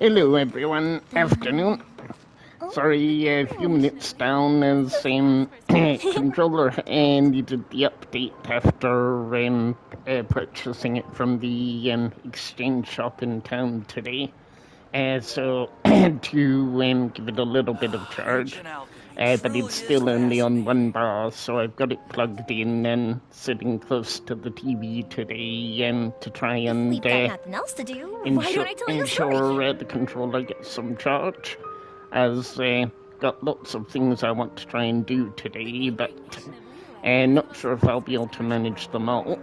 Hello, everyone. Afternoon. Sorry, a few minutes down as controller needed the update after purchasing it from the exchange shop in town today. So to give it a little bit of charge, but it's still only on one bar, so I've got it plugged in and sitting close to the TV today to try and We've got nothing else to do. Why don't I tell you a story? ensure the controller gets some charge, as got lots of things I want to try and do today, but not sure if I'll be able to manage them all.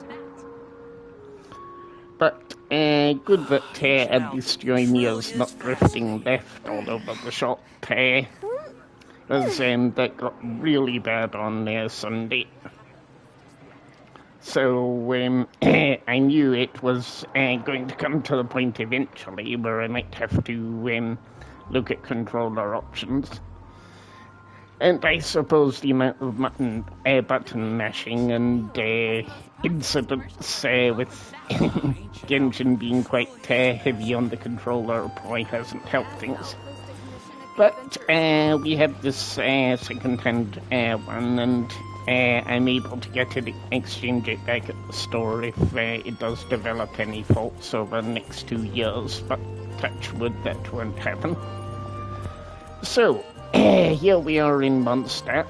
But good that at least Joimia's not drifting left all over the shop, because that got really bad on Sunday. So I knew it was going to come to the point eventually where I might have to look at controller options. And I suppose the amount of button mashing and incidents with Genshin being quite heavy on the controller probably hasn't helped things. But we have this second-hand one, and I'm able to get it, exchange it back at the store if it does develop any faults over the next 2 years, but touch wood, that won't happen. So, here we are in Mondstadt.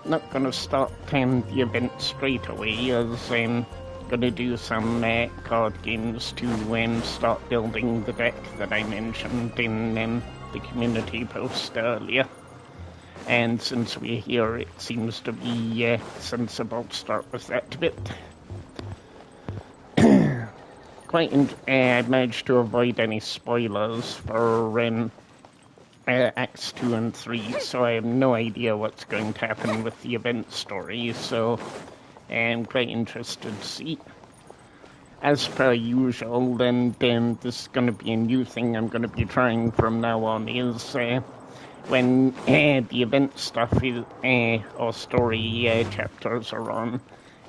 Not going to start the event straight away, as I'm going to do some card games to start building the deck that I mentioned in the community post earlier. And since we're here, it seems to be sensible to start with that bit. I managed to avoid any spoilers for Acts 2 and 3, so I have no idea what's going to happen with the event story, so I'm quite interested to see. As per usual, and this is going to be a new thing I'm going to be trying from now on, is when the event stuff is, or story chapters are on,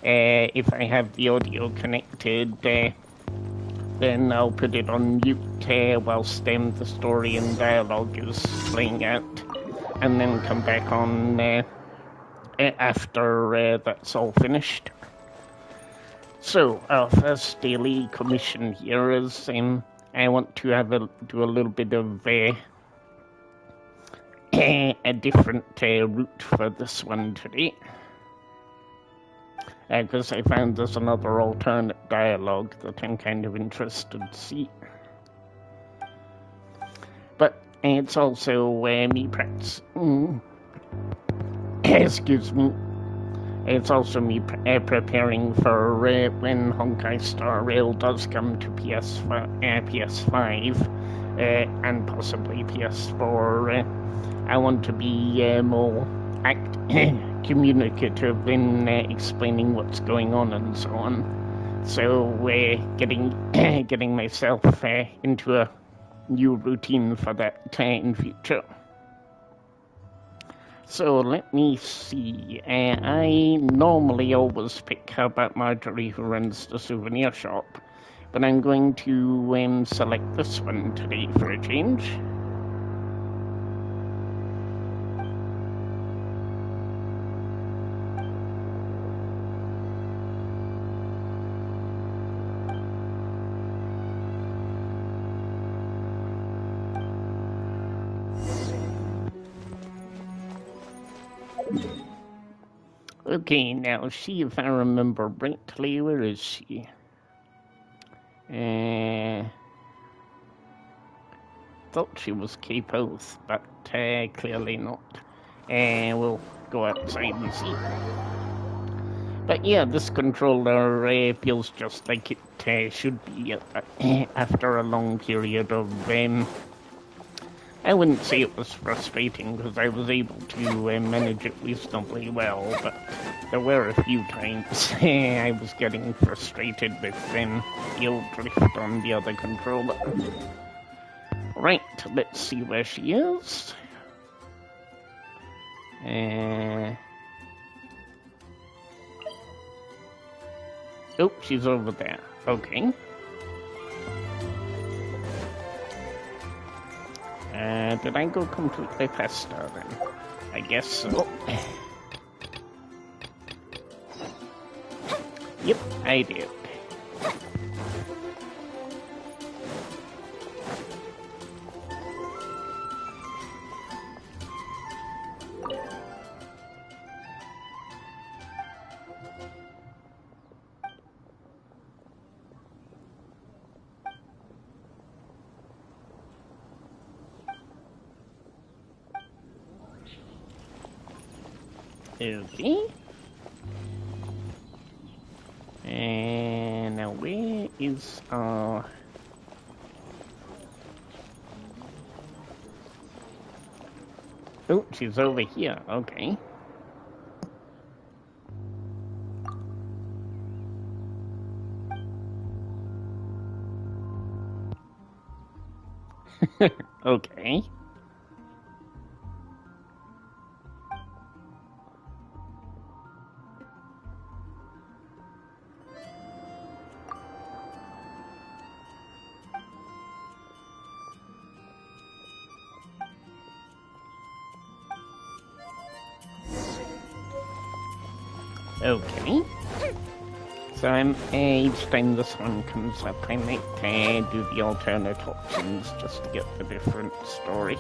if I have the audio connected, then I'll put it on mute whilst the story and dialogue is playing out, and then come back on after that's all finished. So, our first daily commission here is I want to do a little bit of a different route for this one today. Because I found there's another alternate dialogue that I'm kind of interested to see. But it's also me practicing. Excuse me. It's also me preparing for when Honkai Star Rail does come to PS5 and possibly PS4. I want to be more communicative in explaining what's going on and so on. So getting myself into a new routine for that in future. So let me see. I normally always pick Herbert Marjorie, who runs the souvenir shop, but I'm going to select this one today for a change. Okay, now see if I remember rightly. Where is she? Thought she was Cape Oath, but clearly not. We'll go outside and see. But yeah, this controller feels just like it should be after a long period of I wouldn't say it was frustrating, because I was able to manage it reasonably well, but there were a few times I was getting frustrated with the old drift on the other controller. Right, let's see where she is. Oh, she's over there. Okay. Did I go completely faster then? I guess so. Yep, I did. Okay. And now where is our... Oh, she's over here. Okay. Okay. Okay. So each time this one comes up, I might do the alternate options just to get the different story.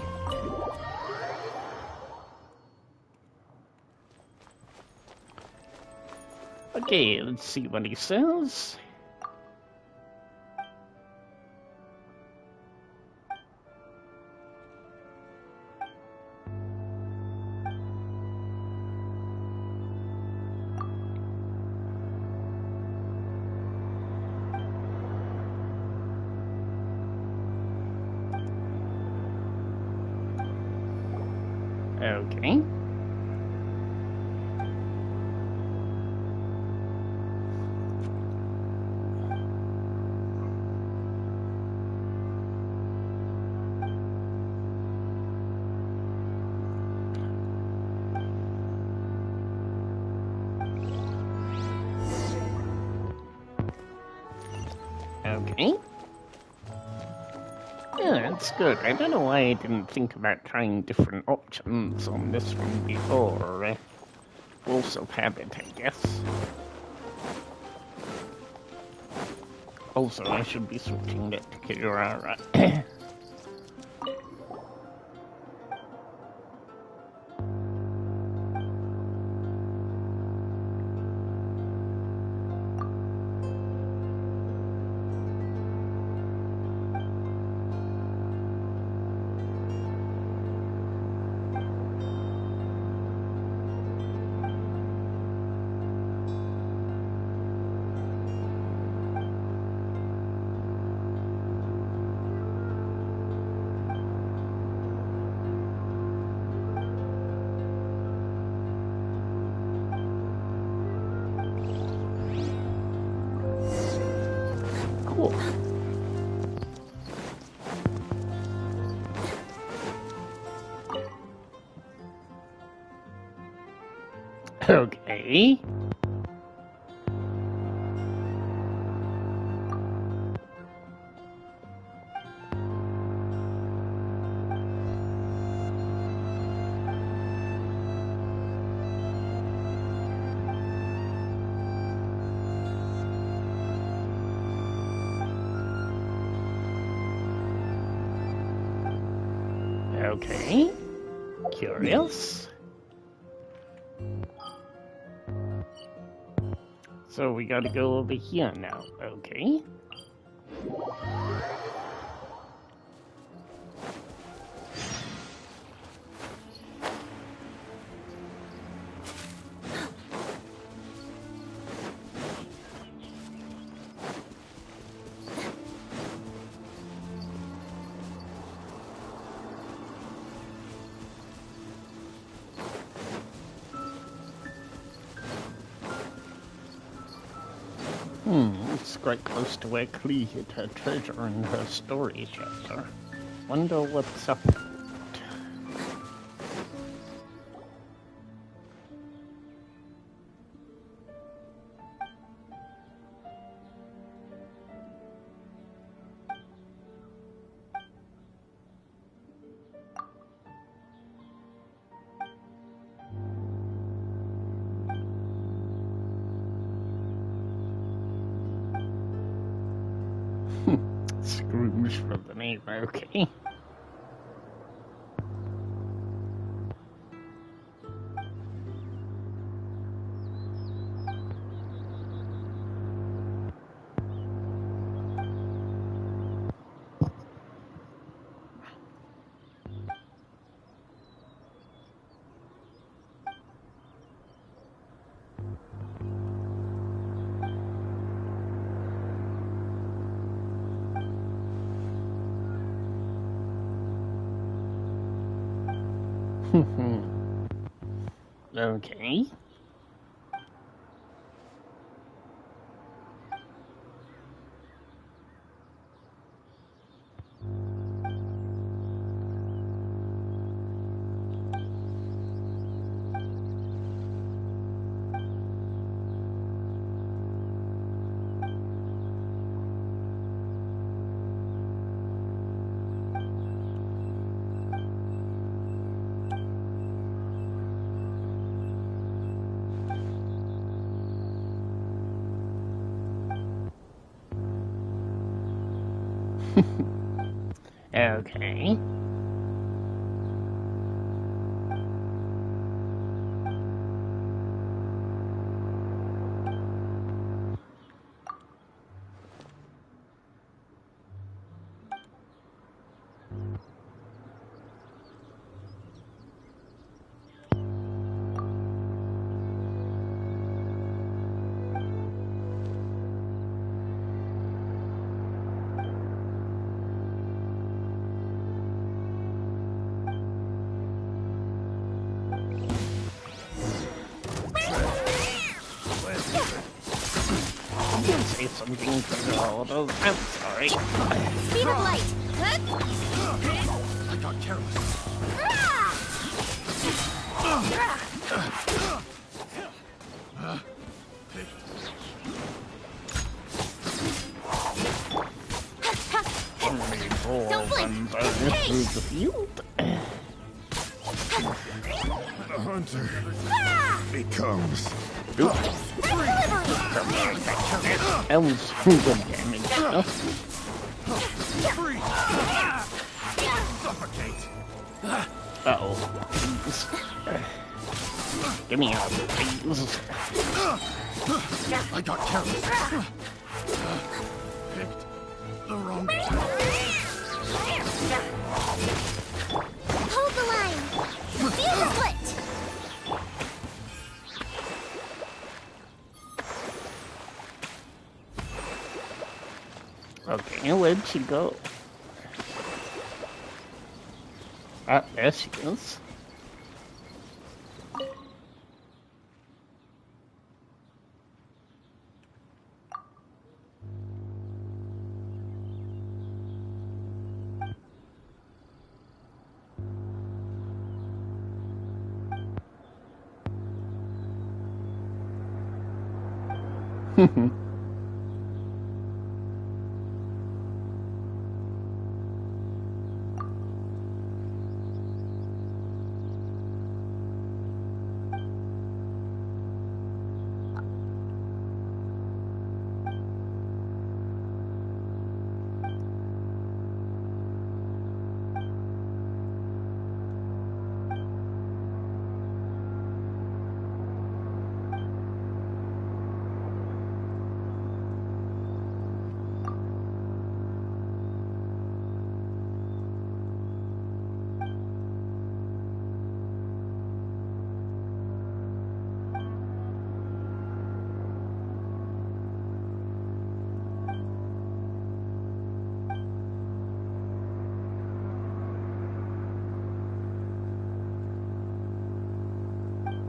Okay, let's see what he says. Okay. Okay. Yeah, that's good. I don't know why I didn't think about trying different options on this one before. Force of habit, I guess. Also, I should be switching it to Kirara. Cool. Okay. Okay. Curious. So we gotta go over here now. Okay. It's quite close to where Klee hid her treasure in her story chapter. Wonder what's up. Revenge for the name, okay. Okay. Okay. Say something controlled. I'm sorry. Speed of light. I got careless. Don't blink. Through the field. The hunter becomes. That was good damage. Free. Suffocate. Uh-oh. Give me out, please. I got careless. Picked the wrong time. Hold the line. Feel the split. Okay, where'd she go? Ah, there she is.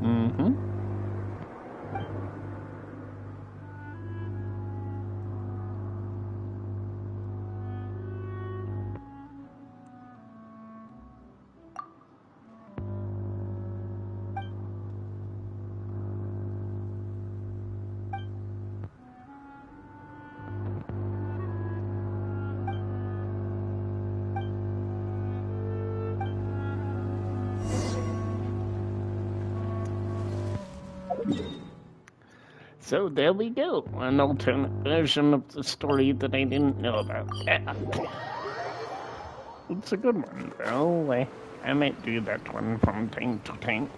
Mm-hmm. So there we go, an alternate version of the story that I didn't know about. It's a good one, though. I might do that one from time to time.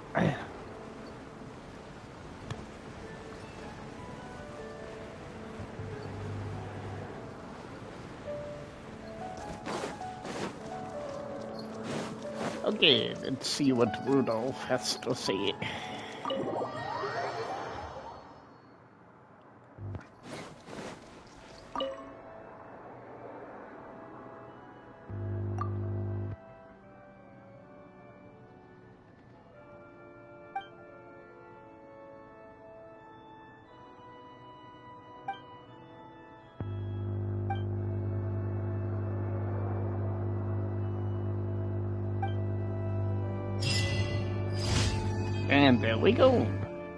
Okay, let's see what Rudolph has to say. And there we go.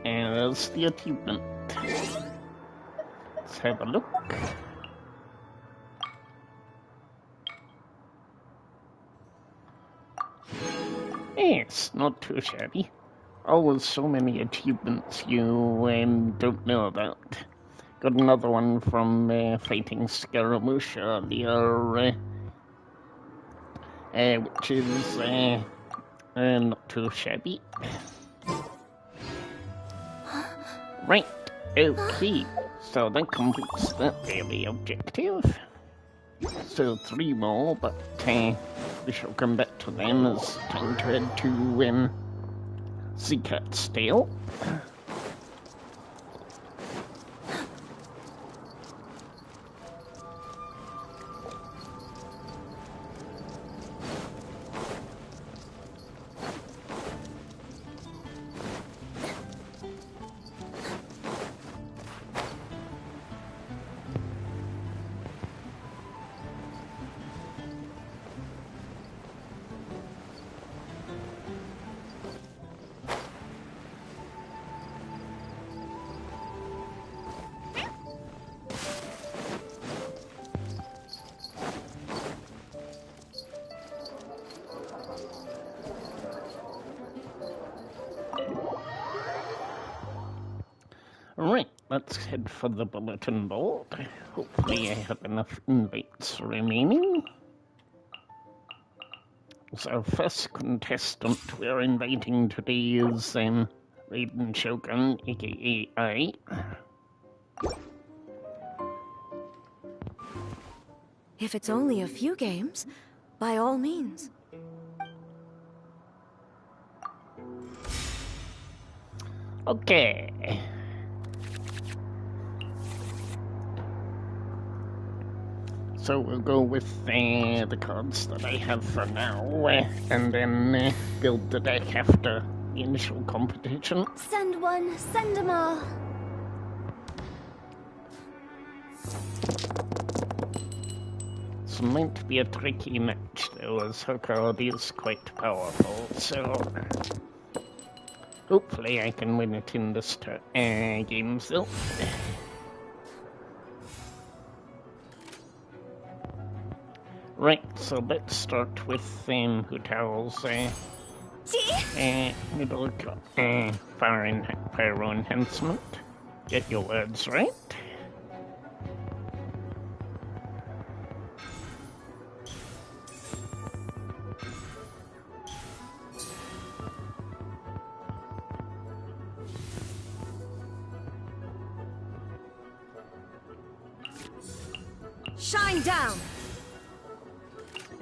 And there's the achievement. Let's have a look. Yes, not too shabby. Always so many achievements you don't know about. Got another one from fighting Scaramouche earlier, which is not too shabby. Right, okay, so that completes that daily objective. So 3 more, but we shall come back to them as time to head to Seacat's Tail. Right, let's head for the bulletin board. Hopefully I have enough invites remaining. So our first contestant we're inviting today is Raiden Shogun, aka I. If it's only a few games, by all means. Okay. So we'll go with the cards that I have for now, and then build the deck after the initial competition. Send one, send them all. This might be a tricky match, though, as her card is quite powerful, so hopefully I can win it in this game, still. Right, so let's start with Hutao's middle pyro enhancement. Get your words right. Shine down!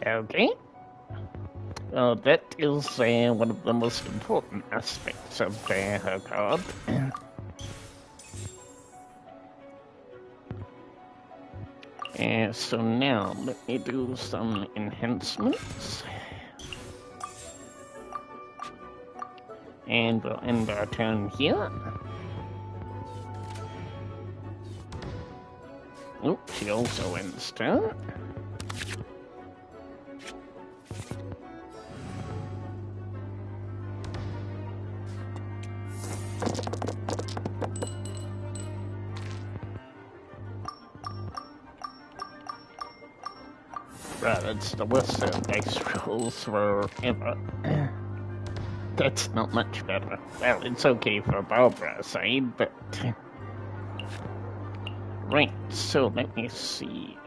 Okay. Well, that is one of the most important aspects of her card. So now, let me do some enhancements. And we'll end our turn here. Oh, she also ends turn. Right, that's the worst set of dice rolls forever. That's not much better. Well, it's okay for Barbara's side, but... Right, so let me see.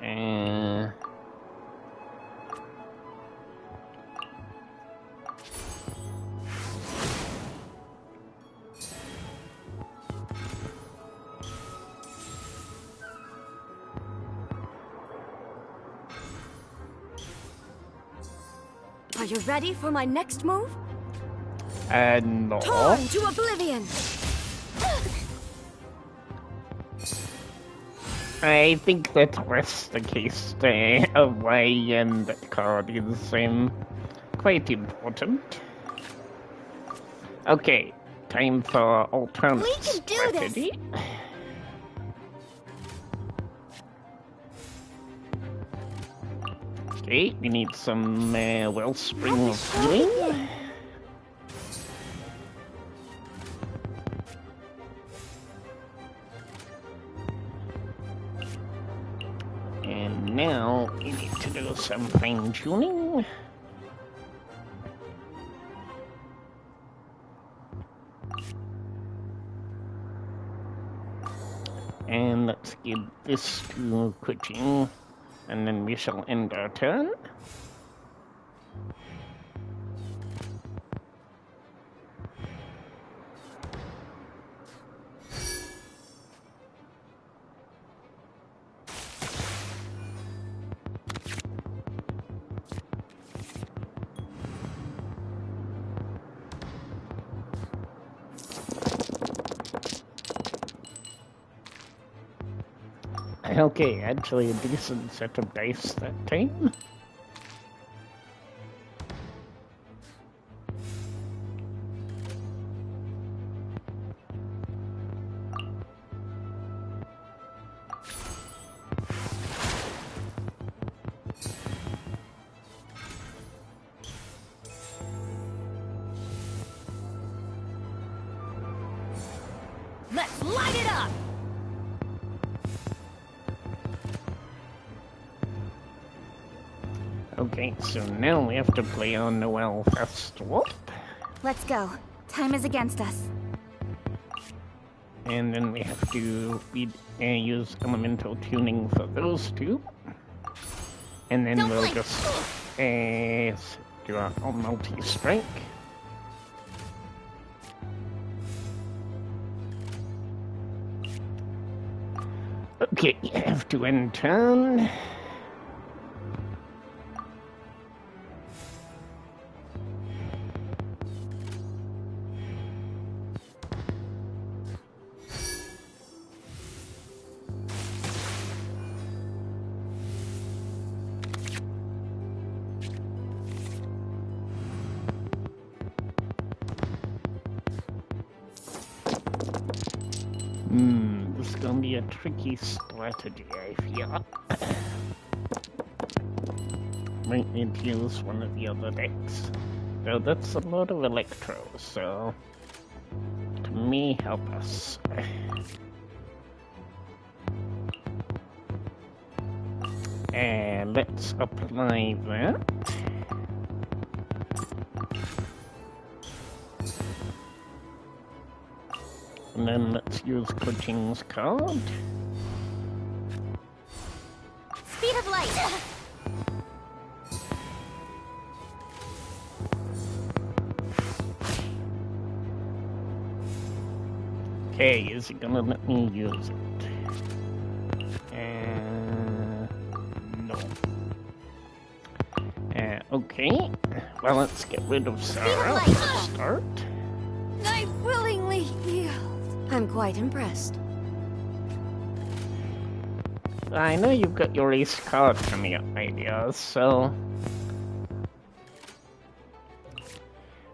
Are you ready for my next move? No. Torn to oblivion! I think that's less the case of why that card is quite important. Okay, time for alternate We can do this. strategy. Okay, we need some wellspring of healing. And now we need to do some fine tuning. And let's give this to Kuching, and then we shall end our turn. Okay, actually a decent set of dice that time. Let's light it up! Okay, so now we have to play on Noel Festival. Let's go. Time is against us. And then we have to use elemental tuning for those two. And then Don't we'll blink. just do our multi-strike. Okay, you have to end turn. This is gonna be a tricky strategy, I feel. Might need to use one of the other decks. Though that's a lot of electro, so it may help us. And let's apply that. And then let's use Kuching's card. Speed of light. Okay, is it gonna let me use it? No. Okay. Well, let's get rid of Sarah to start. I willingly yield. I'm quite impressed. I know you've got your ace card coming up, my dear, so...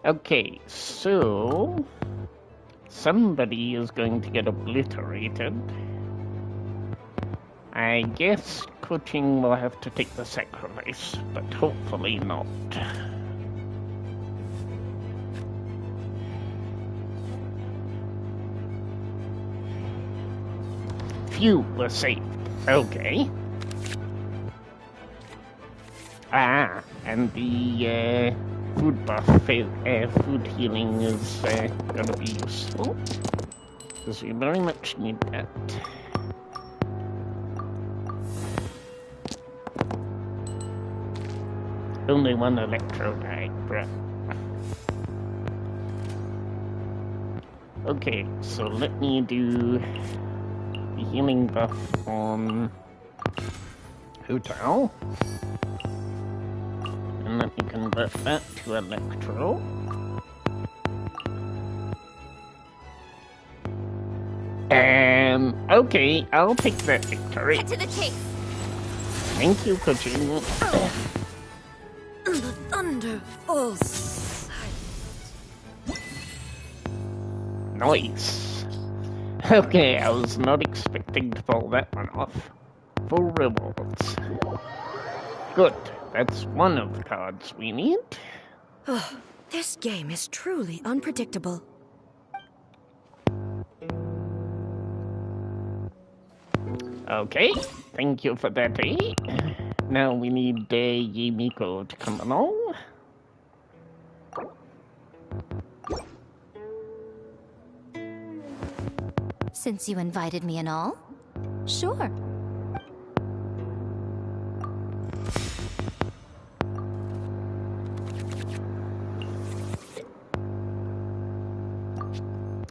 Okay, so... somebody is going to get obliterated. I guess Kuching will have to take the sacrifice, but hopefully not. Phew, we're saved. Okay. Ah, and the food buff, food healing is gonna be useful, because we very much need that. Only one electro died, bruh. Okay, so let me do the healing buff on Hu Tao. And let me convert that to Electro. Okay, I'll take that victory. Cut to the chase. Thank you, Coaching. The thunder falls. Nice. Okay, I was not expecting to pull that one off. Full rewards. Good, that's one of the cards we need. Oh, this game is truly unpredictable. Okay, thank you for that, eh? Now we need Yimiko to come along. Since you invited me and all, sure.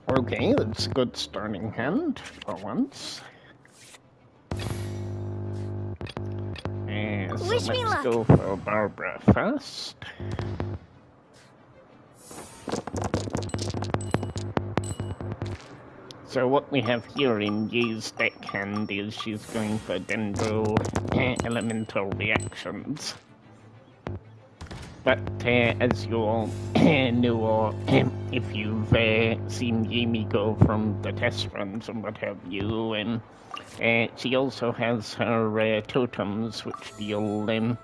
Okay, that's a good starting hand for once. So Wish me let's luck. go for Barbara first. So what we have here in Ye's deckhand is she's going for Dendro elemental reactions. But as you all know, or if you've seen Yimiko from the test runs and what have you, and she also has her totems which deal a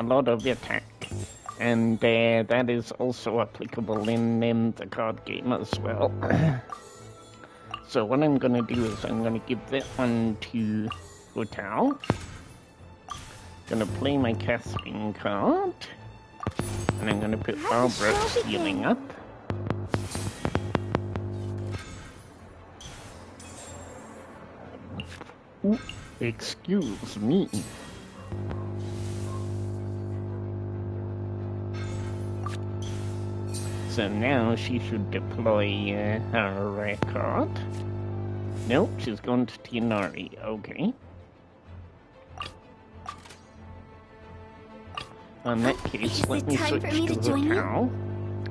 lot of attack. And that is also applicable in the card game as well. So what I'm going to do is I'm going to give that one to Hotel. Going to play my Catherine card. And I'm going to put Barbara's healing up. Ooh, excuse me. So now she should deploy her card. Nope, she's gone to Tianari. Okay. In that case, Is let it me time switch for me to to the join you? cow,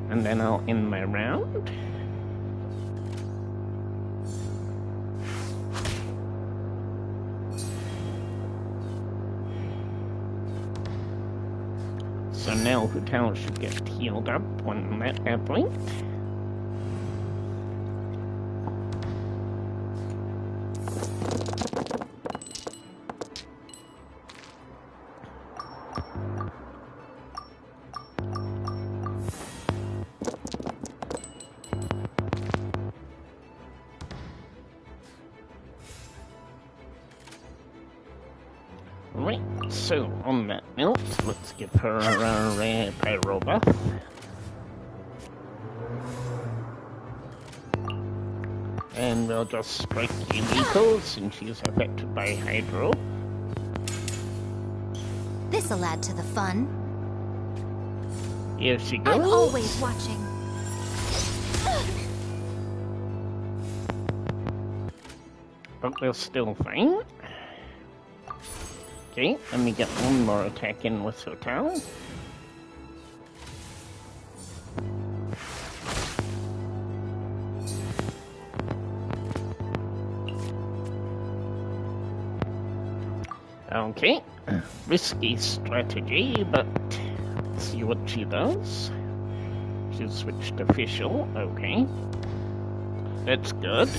and then I'll end my round. So now Hotel should get healed up on that point. Right, so on that note, let's give her our pyro buff. And we'll just strike Yumiko since she's affected by Hydro. This'll add to the fun. Here she goes. I'm always watching. But we're still fine. Okay, let me get one more attack in with Hotel. Okay, risky strategy, but let's see what she does. She's switched official, okay. That's good.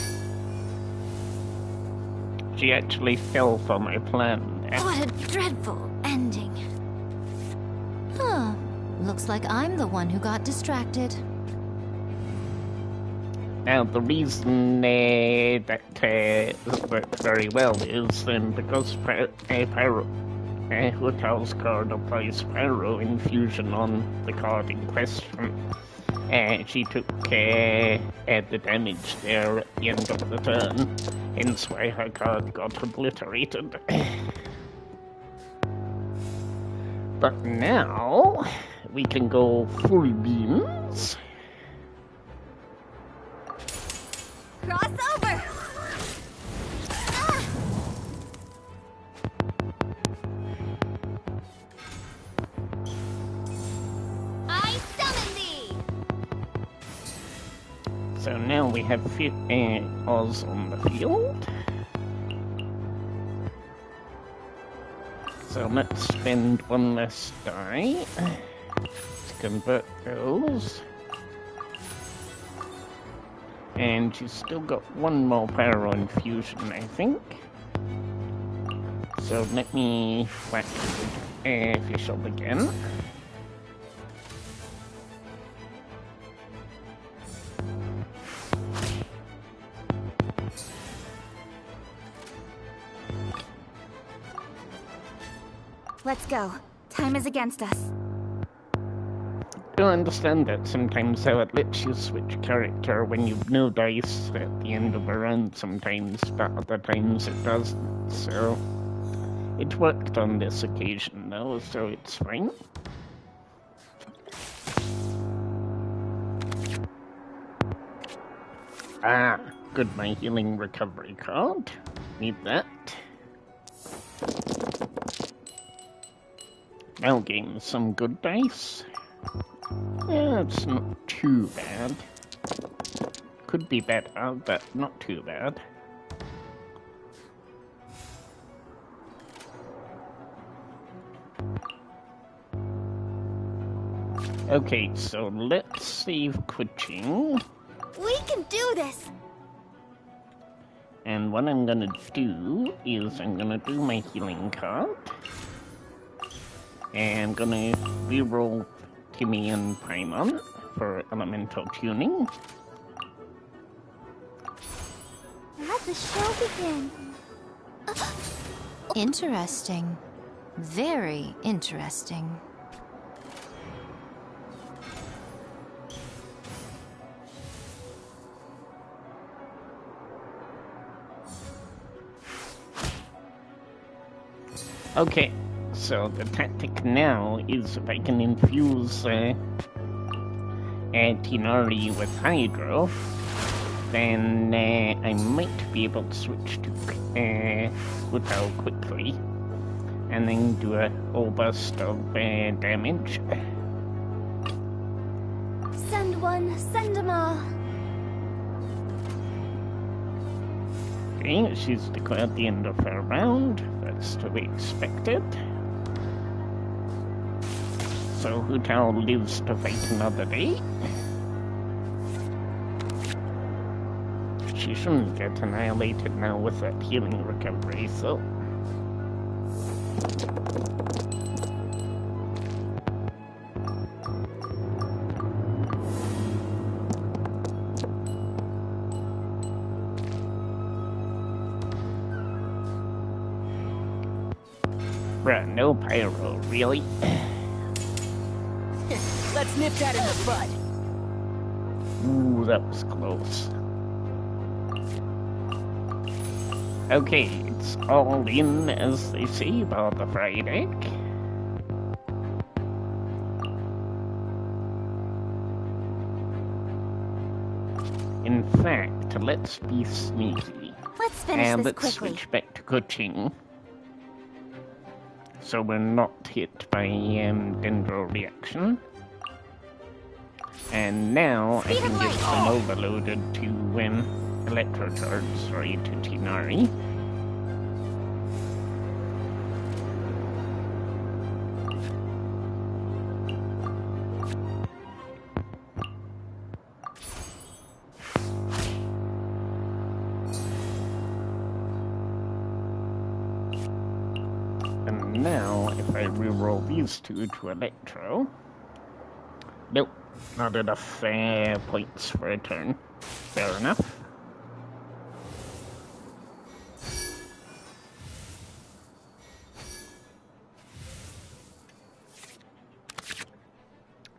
She actually fell for my plan there. What a dreadful ending. Huh. Looks like I'm the one who got distracted. Now, the reason that worked very well is because Hotel's card applies Pyro Infusion on the card in question. She took the damage there at the end of the turn, hence why her card got obliterated. But now, we can go full beams. Crossover! So now we have Oz on the field. So let's spend one less die to convert those. And she's still got one more Pyro Infusion, I think. So let me whack Fischl again. Let's go. Time is against us. I understand that sometimes how it lets you switch character when you've no dice at the end of a round sometimes, but other times it doesn't, so it worked on this occasion though, so it's fine. Ah, good, my healing recovery card. Need that. Now gain some good dice. Yeah, it's not too bad. Could be better, but not too bad. Okay, so let's save Kuching. We can do this! And what I'm gonna do is I'm gonna do my healing card. And I'm gonna reroll Timmy and Paimon for elemental tuning. Let the show begin. Interesting. Very interesting. Okay, so the tactic now is if I can infuse Tinari with Hydro, then I might be able to switch to Hutao quickly, and then do a whole burst of damage. Send one, send them all. Okay, she's declared the end of her round. That's to be expected. So Hutao lives to fight another day. She shouldn't get annihilated now with that healing recovery, so... Bruh, no pyro, really? Let's nip that in the bud. Ooh, that was close. Okay, it's all in, as they say about the fried egg. In fact, let's be sneaky. Let's finish And this let's quickly. switch back to Kuching. So we're not hit by Dendro reaction. And now I can give some overloaded to Electrocharge, sorry, to Tinari. And now, if I reroll these two to Electro... Nope, not enough points for a turn. Fair enough.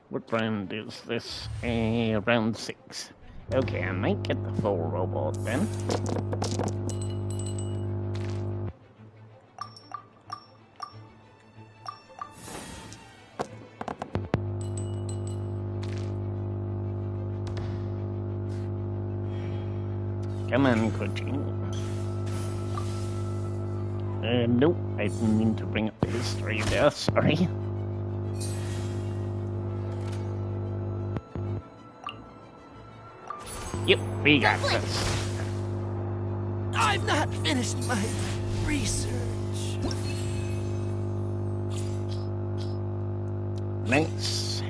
What round is this? Round 6. Okay, I might get the full robot then. Come on, Kuching. Nope, I didn't mean to bring up the history there, sorry. Yep, we got this. I've not finished my research. Nice.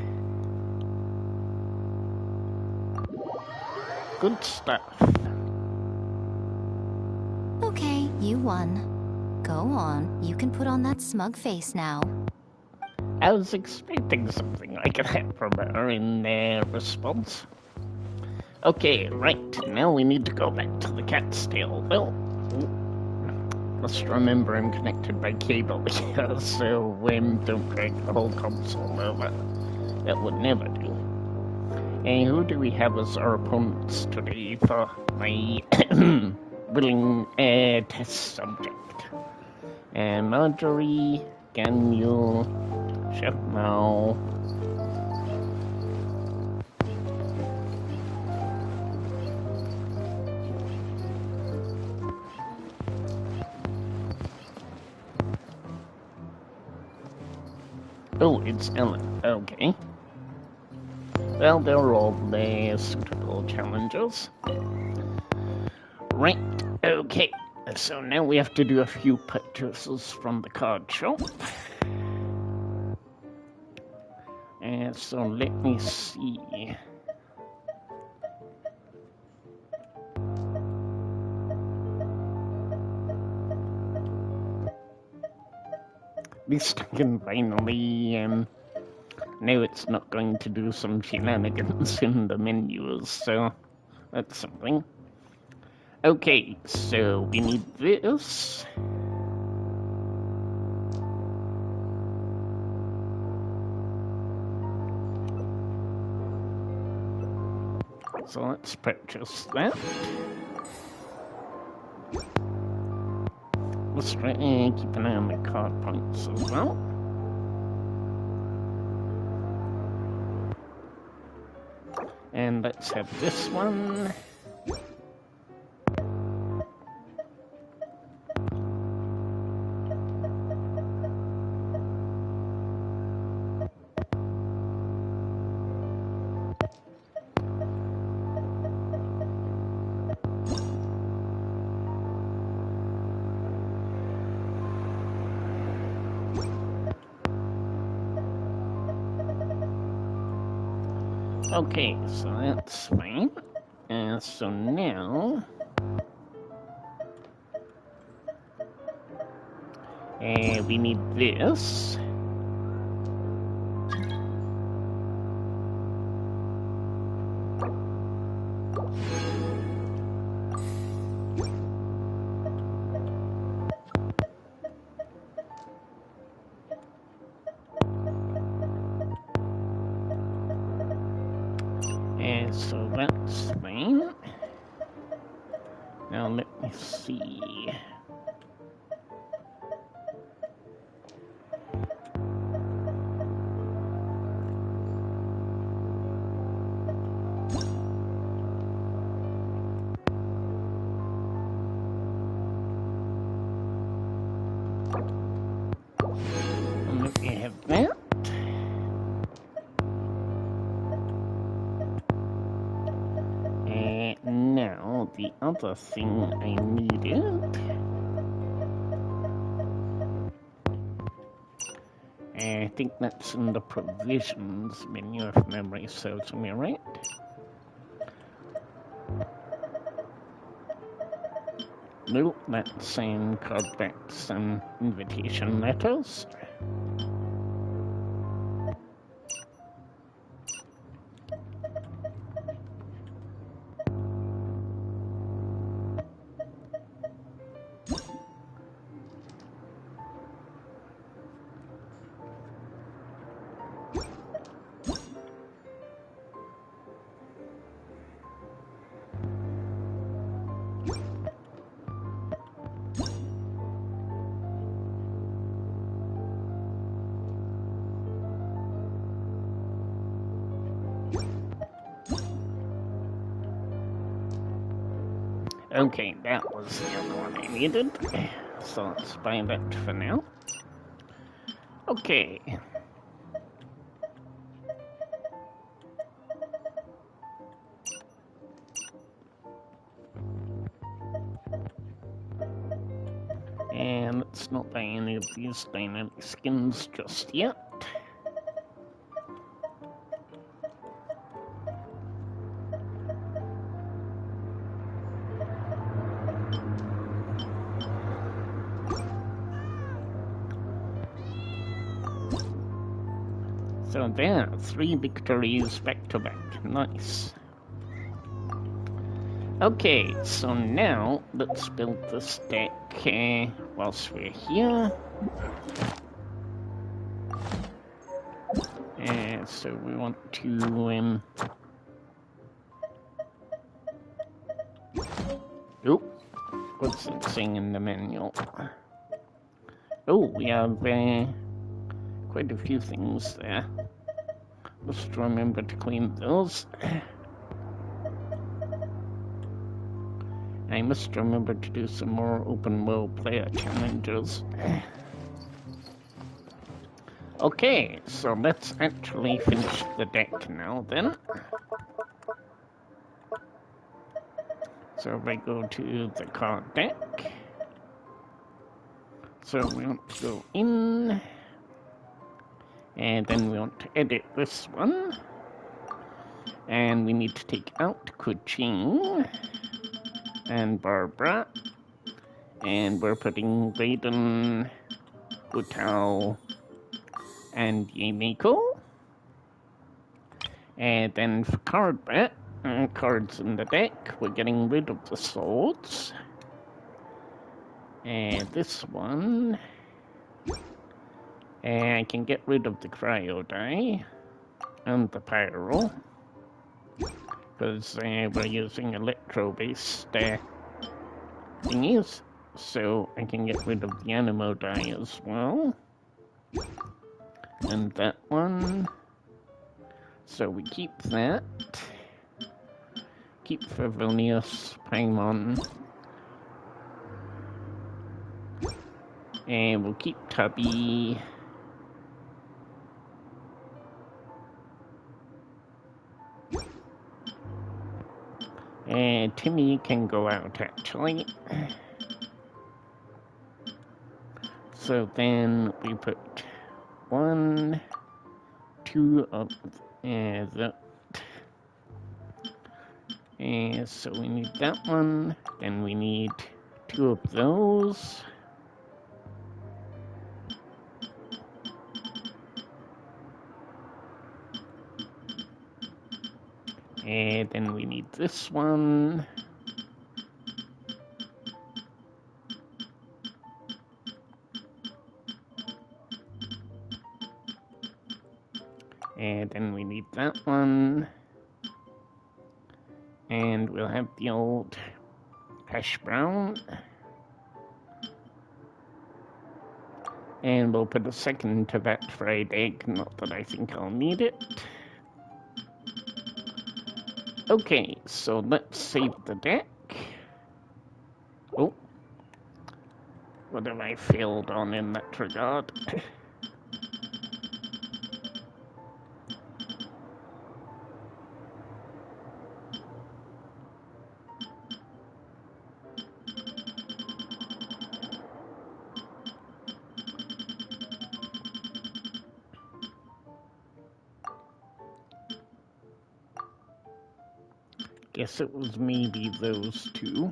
Good stuff. Okay, you won. Go on, you can put on that smug face now. I was expecting something like that from her in response. Okay, right, now we need to go back to the cat's tail. Well, must remember I'm connected by cable here, so don't break the whole console over. That would never do. And who do we have as our opponents today for my willing test subject? Marjorie, Ganyu, Chef Mao. Oh, it's Ellen. Okay. Well, they're all the suitable challengers. Right. Okay. So now we have to do a few purchases from the card shop. So let me see. At least I can finally, now it's not going to do some shenanigans in the menus, so that's something. Okay, so we need this. So let's purchase that. Let's try and keep an eye on the card points as well. And let's have this one. Okay, so that's fine. And so now... we need this. And so that's fine. Now let me see. Let me have that. And now the other thing I needed. I think that's in the provisions menu if memory serves me right. Nope, that's saying card backs and invitation letters. Okay, that was the other one I needed. So let's buy that for now. Okay. let's not buy any of these dynamic skins just yet. So there, 3 victories back to back. Nice. Okay, so now let's build this deck whilst we're here. So we want to oh, what's it saying in the manual? Oh, we have quite a few things there. Must remember to clean those. I must remember to do some more open world player challenges. Okay, so let's actually finish the deck now then. So if I go to the card deck, so we want to go in, and then we want to edit this one, and we need to take out Kuching and Barbara, and we're putting Raiden, Hutao, and Yemiko. And then for cards in the deck, we're getting rid of the swords. And this one, I can get rid of the cryo die and the pyro, because we're using electro-based thingies, so I can get rid of the animo die as well. And that one, so we keep that. Keep Favonius, Paimon, and we'll keep Tubby. And Timmy can go out actually. So then we put 1, 2 of that. And so we need that one. Then we need 2 of those. And then we need this one. And then we need that one. And we'll have the old hash brown. And we'll put a second to that fried egg, not that I think I'll need it. Okay, so let's save the deck. Oh, what have I failed on in that regard? Guess it was maybe those 2.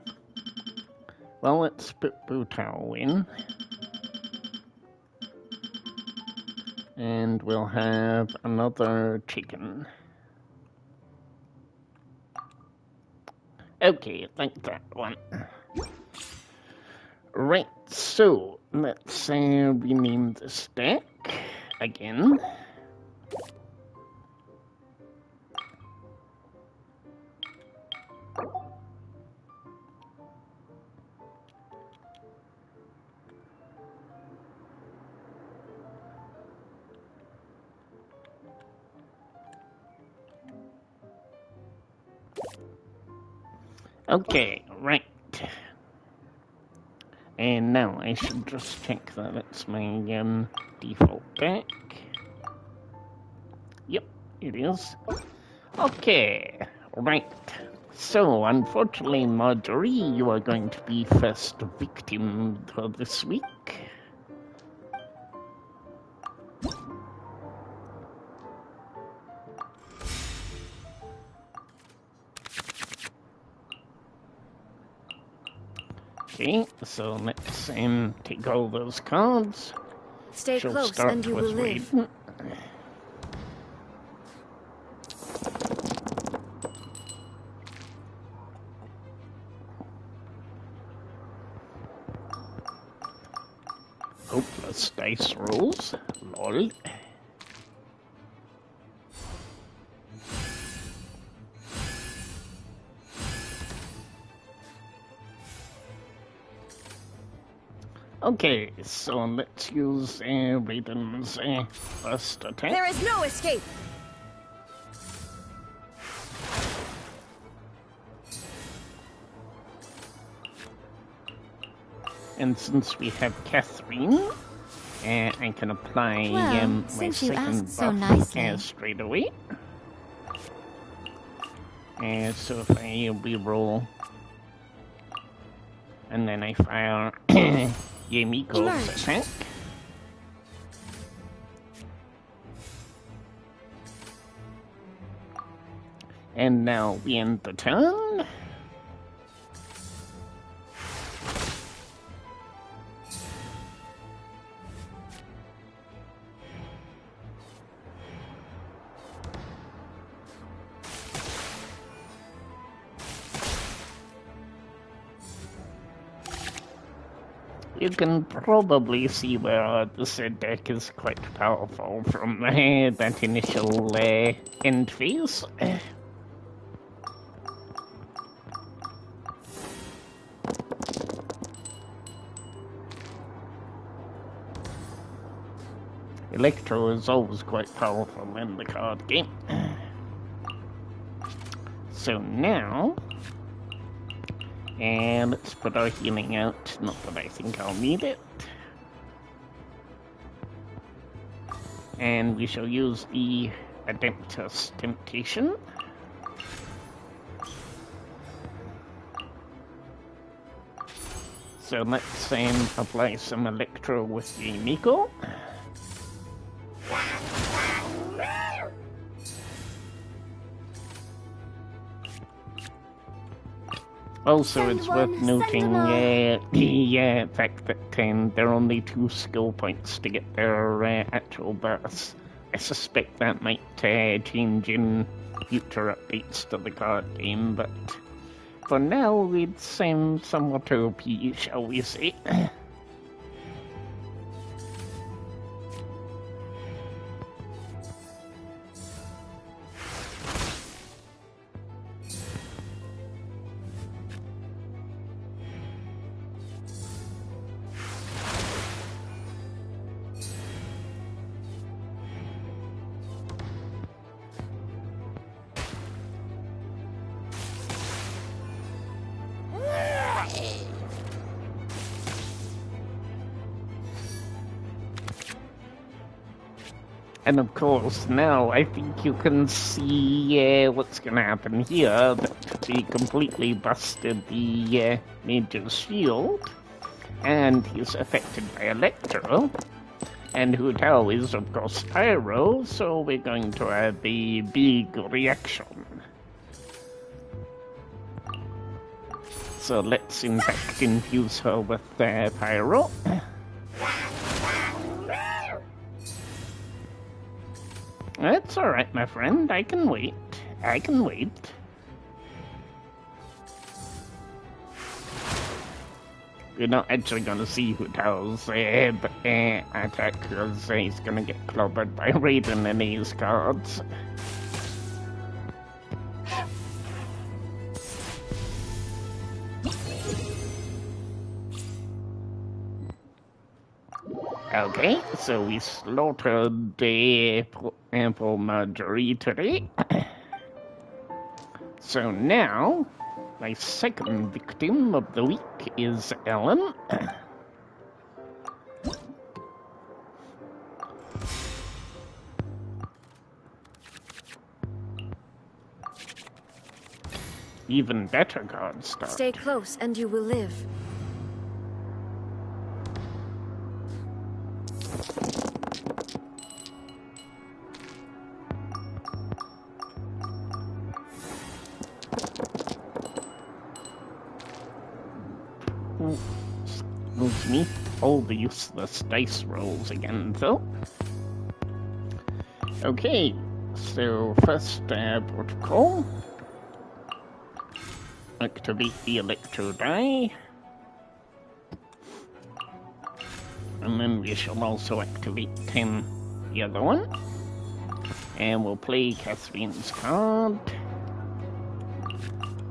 Well, let's put Butao in. And we'll have another chicken. Okay, like that one. Right, so let's rename this deck again. Okay, right. And now I should just check that it's my default deck. Yep, it is. Okay, right. So, unfortunately, Marjorie, you are going to be first victim for this week. Okay, so let's take all those cards. Stay She'll close start and you will with live. Raiden. Hopeless dice rolls. Lol. Okay, so let's use Raiden's first attack. There is no escape! And since we have Catherine, I can apply Well, my since you second asked so buff nicely. straight away. So if I reroll, and then I fire Yamiko's Emerge. attack. And now we end the turn. You can probably see where this deck is quite powerful from that initial end phase. Electro is always quite powerful in the card game. So now, and let's put our healing out. Not that I think I'll need it. And we shall use the Adeptus Temptation. So let's apply some Electro with the Miko. Also, Send it's one, worth send noting them all. the fact that there are only 2 skill points to get their actual births. I suspect that might change in future updates to the card game, but for now it's somewhat OP, shall we say. And of course, now I think you can see what's going to happen here. That we completely busted the Major's shield, and he's affected by Electro. And Hu Tao is, of course, Pyro, so we're going to have a big reaction. So let's, in fact, infuse her with Pyro. That's alright, my friend. I can wait. I can wait. You're not actually going to see Hu Tao's attack because he's going to get clobbered by Raiden and his cards. Okay, so we slaughtered the Ample Marjorie today. So now, my second victim of the week is Ellen. Even better card start. Stay close and you will live. me all the useless dice rolls again, though. Okay, so first protocol. Activate the electro die. And then we shall also activate the other one. And we'll play Catherine's card.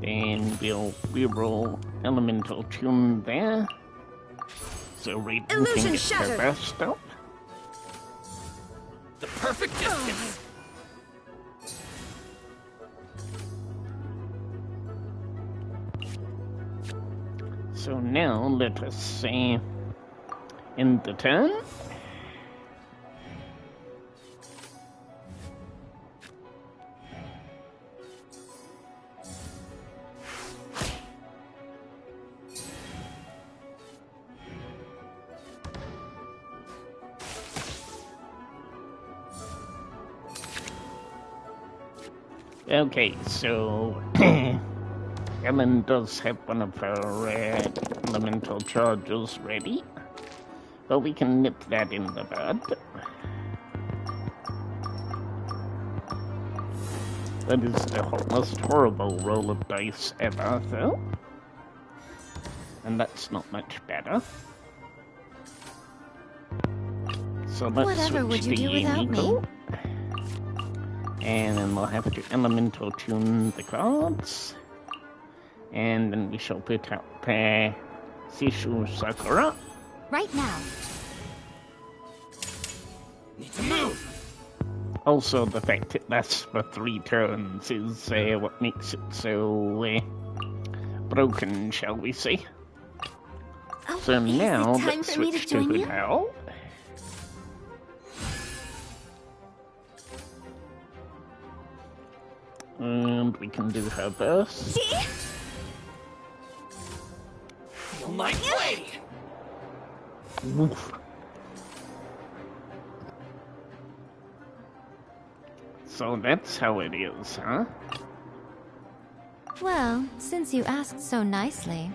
Then we'll reroll Elemental Tune there. So Raiden can get her burst up. The perfect distance. So now let us end the turn. Okay, so Ellen does have one of her elemental charges ready, but we can nip that in the bud. That is the most horrible roll of dice ever, though. And that's not much better. So let's Whatever would switch you to do without me? Yumiko. And then we'll have to elemental tune the cards. And then we shall put up Sishu Sakura. Right now. Need to move. Also, the fact it lasts for 3 turns is what makes it so broken, shall we say. Oh, So is now it time let's for me switch to join you? Hudao. And we can do her burst. See? Feel my blade. Woof. So that's how it is, huh? Well, since you asked so nicely.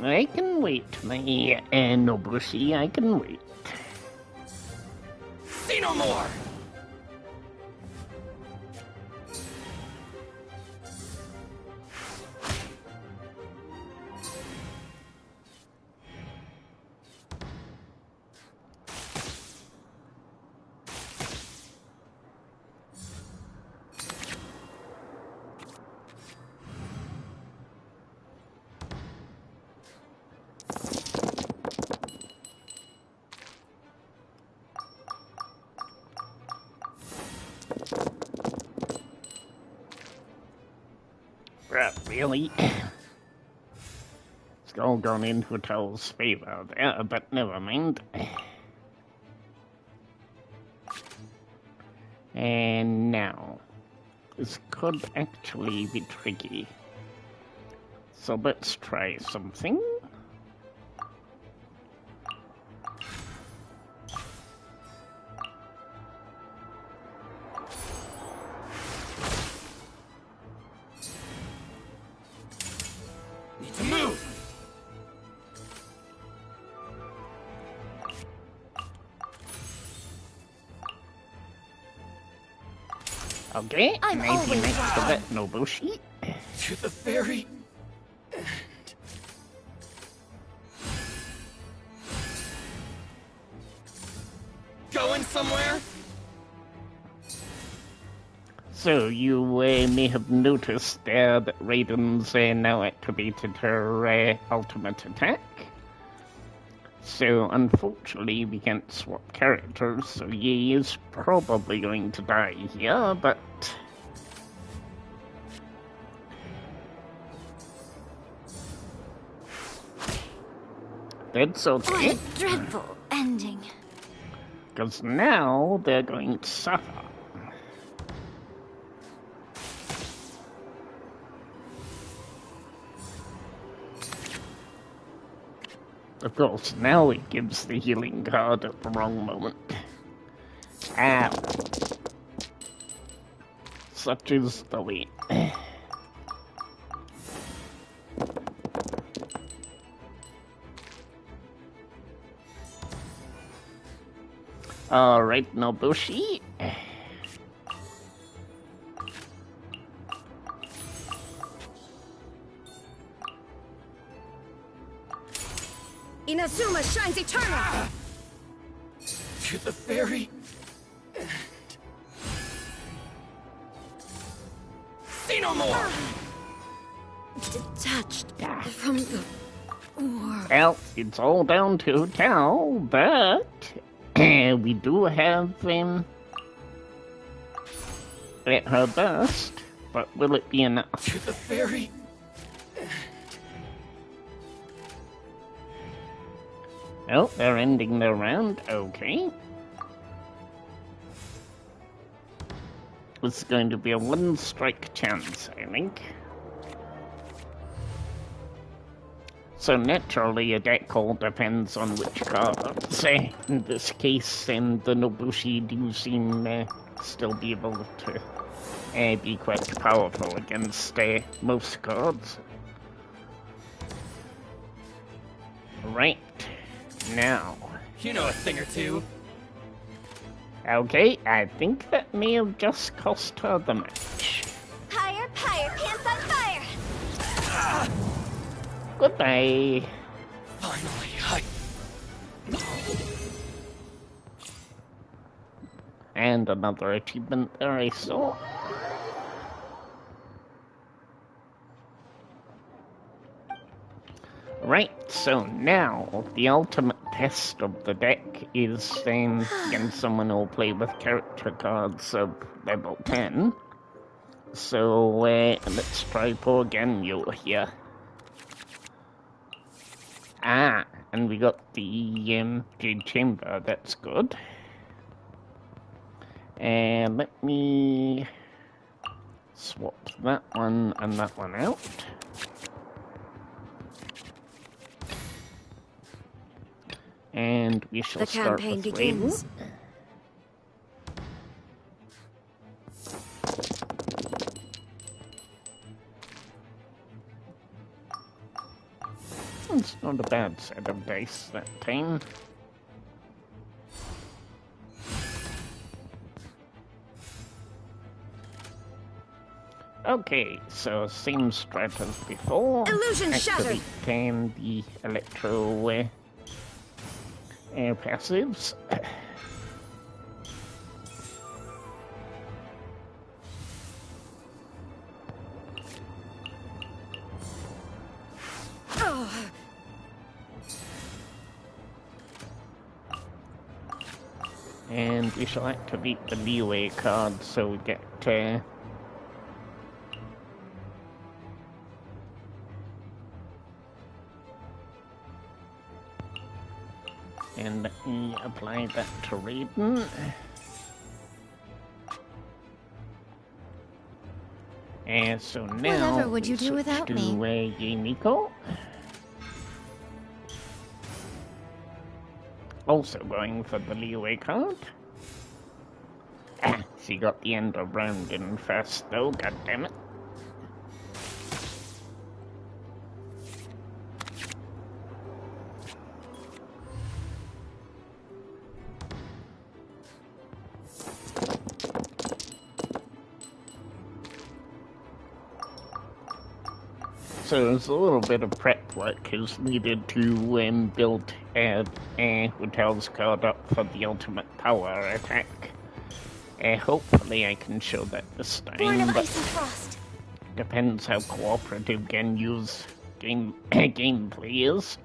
I can wait, my Nobushi, I can wait. See no more. Really? It's all gone into Tull's favor there, but never mind. And now, this could actually be tricky. So let's try something. Need to move. Okay, I'm maybe always next to wrong. that Nobushi. To the very end. Going somewhere? So you may have noticed there that Raiden's now activated her ultimate attack. So unfortunately we can't swap characters, so Yi is probably going to die here, but... That's okay, What a dreadful ending. because now they're going to suffer. Of course, now it gives the healing card at the wrong moment. Ow. Such is the way. Alright, Nobushi. Inazuma shines eternal! To the very end. See no more! Detached from the world. Well, it's all down to Tal, but we do have at her best, but will it be enough? To the very Oh, they're ending their round. Okay. It's going to be a one-strike chance, I think. So naturally, a deck call depends on which cards. In this case, the Nobushi do seem still be able to be quite powerful against most cards. Right. Now. You know a thing or two. Okay, I think that may have just cost her the match. Higher, higher, pants on fire! Goodbye. Finally, And another achievement there I saw. Right, so now the ultimate test of the deck is against someone who'll play with character cards of level 10. So let's try poor Ganyu here. Ah, and we got the Jade Chamber, that's good. And let me swap that one and that one out. And we shall The start campaign with begins. Raven. It's not a bad set of dice that time. Okay, so same strat as before. Illusion shattered. Activate the electro passives. And we shall activate the leeway card so we get and let me apply that to Raiden. And so now Whatever would you do switch without to me? Yemiko. Also going for the leeway card. Ah, she got the end of round in first though, goddammit. So there's a little bit of prep work is needed to build Hotel's card up for the ultimate power attack. Hopefully I can show that this Born time, of but ice and frost. depends how cooperative Genyu's gameplay is.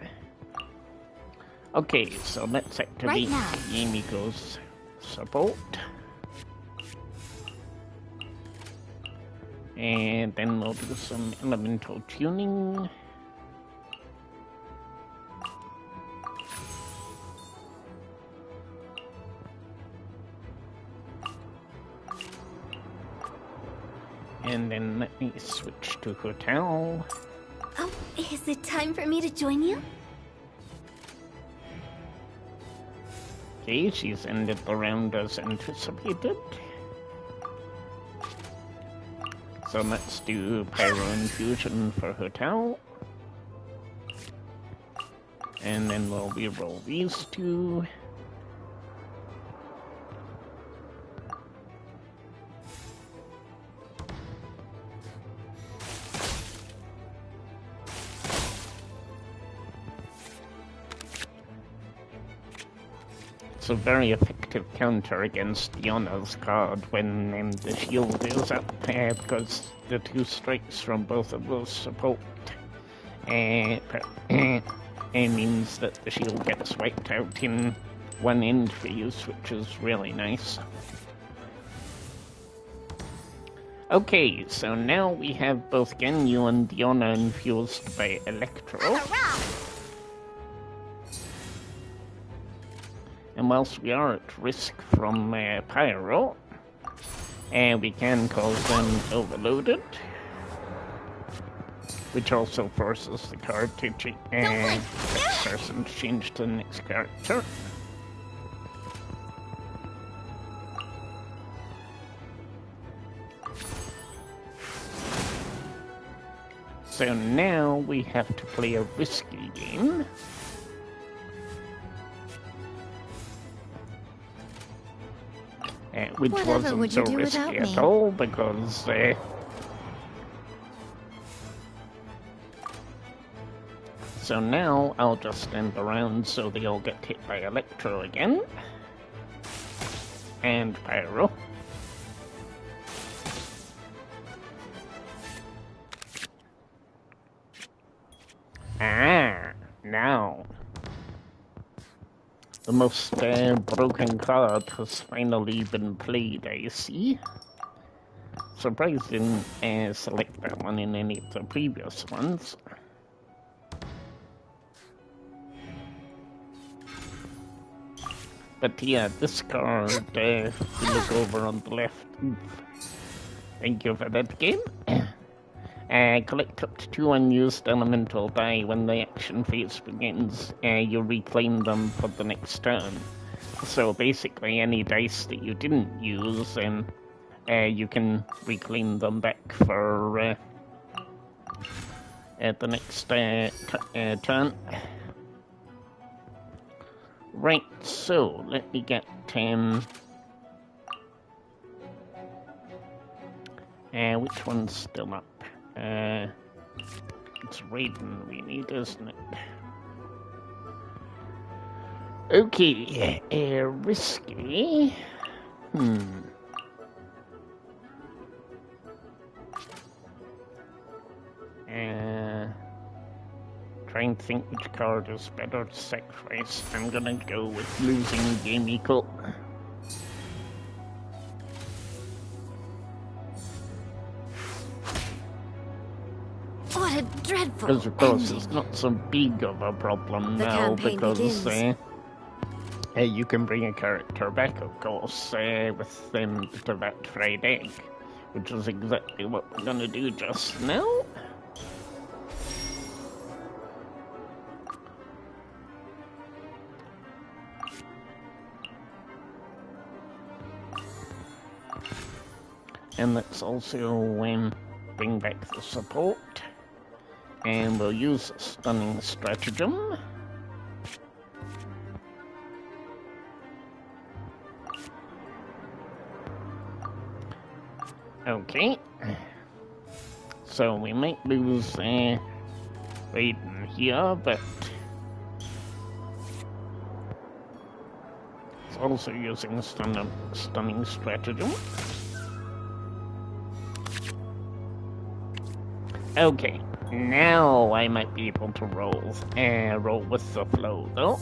Okay, so let's activate Right now. Yemiko's support. And then we'll do some elemental tuning. And then let me switch to Hotel. Oh, is it time for me to join you? Okay, she's ended the round as anticipated. So let's do Pyro Infusion for Hotel. And then we'll reroll these two. It's a very effective counter against Diona's card when the shield is up, because the 2 strikes from both of those support means that the shield gets wiped out in one end phase, which is really nice. Okay, so now we have both Ganyu and Diona infused by Electro. And whilst we are at risk from Pyro, we can cause them overloaded, which also forces the card to next person to change to the next character. So now we have to play a risky game. Which Whatever wasn't would so you do risky without at me? all, because so now I'll just stand around so they all get hit by Electro again. And Pyro. Now. The most broken card has finally been played, I see. Surprised didn't select that one in any of the previous ones. But yeah, this card, if you look over on the left, thank you for that game. Collect up to 2 unused elemental die. When the action phase begins, you reclaim them for the next turn. So basically, any dice that you didn't use, you can reclaim them back for the next turn. Right, so let me get which one's still up? It's Raiden we need, isn't it? Okay, risky. Try and think which card is better to sacrifice. I'm gonna go with losing game equal. What a dreadful Because of course ending. it's not so big of a problem The now, campaign because begins. you can bring a character back, of course, with them to that fried egg, which is exactly what we're gonna do just now. And let's also bring back the support. And we'll use a stunning stratagem. Okay. So we might lose Raiden here, but it's also using stunning stratagem. Okay, now I might be able to roll with the flow, though.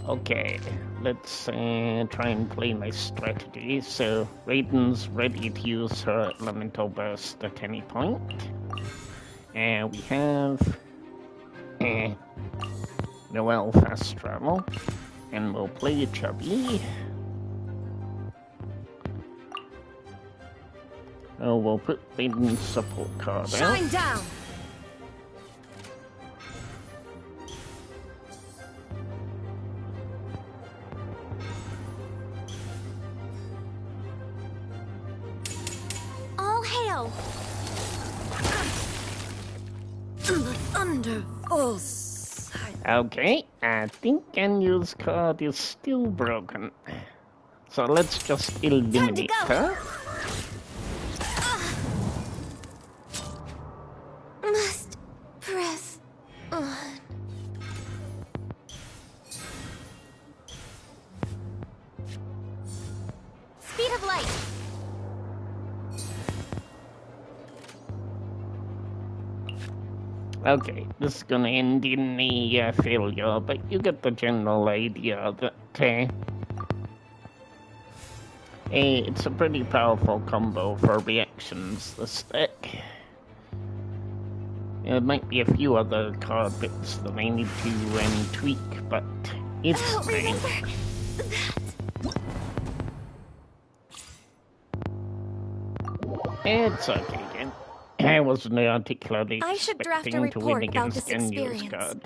Okay, let's try and play my strategy. So Raiden's ready to use her elemental burst at any point. And we have Noelle fast travel, and we'll play Chubby. Oh, we'll put Raiden's support card out. Shine down! All hail! The thunder falls. Okay, I think Ganyu's card is still broken. So let's just eliminate her. Okay, this is gonna end in a failure, but you get the general idea that it's a pretty powerful combo for reactions, this deck. There might be a few other card bits that I need to tweak, but it's fine. It's okay again. I wasn't particularly I should draft a expecting to win report about against this Genu's experience.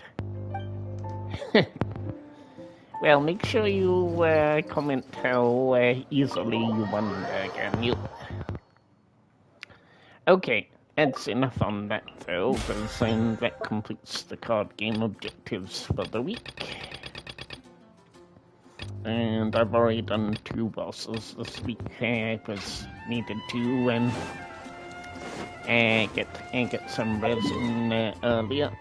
card. Well, make sure you comment how easily you won Genu. Okay, that's enough on that though, because that completes the card game objectives for the week. And I've already done 2 bosses this week. I was needed to get some resin earlier.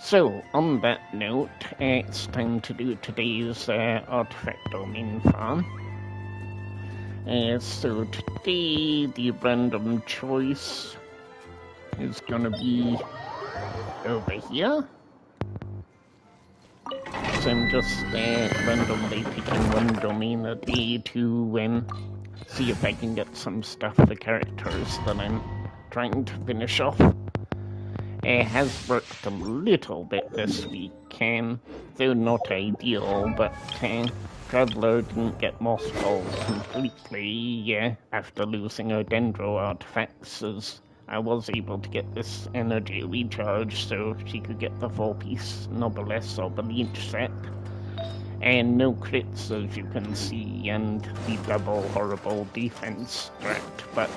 So, on that note, it's time to do today's artifact domain farm. So today, the random choice is gonna be over here. So I'm just randomly picking one domain a day to see if I can get some stuff for characters that I'm trying to finish off. It has worked a little bit this week, though not ideal, but Traveler didn't get Moss Ball completely after losing her Dendro artifacts, as I was able to get this energy recharge so she could get the 4-piece Noblesse or Belinch set. And no crits, as you can see, and the double horrible defense strat, but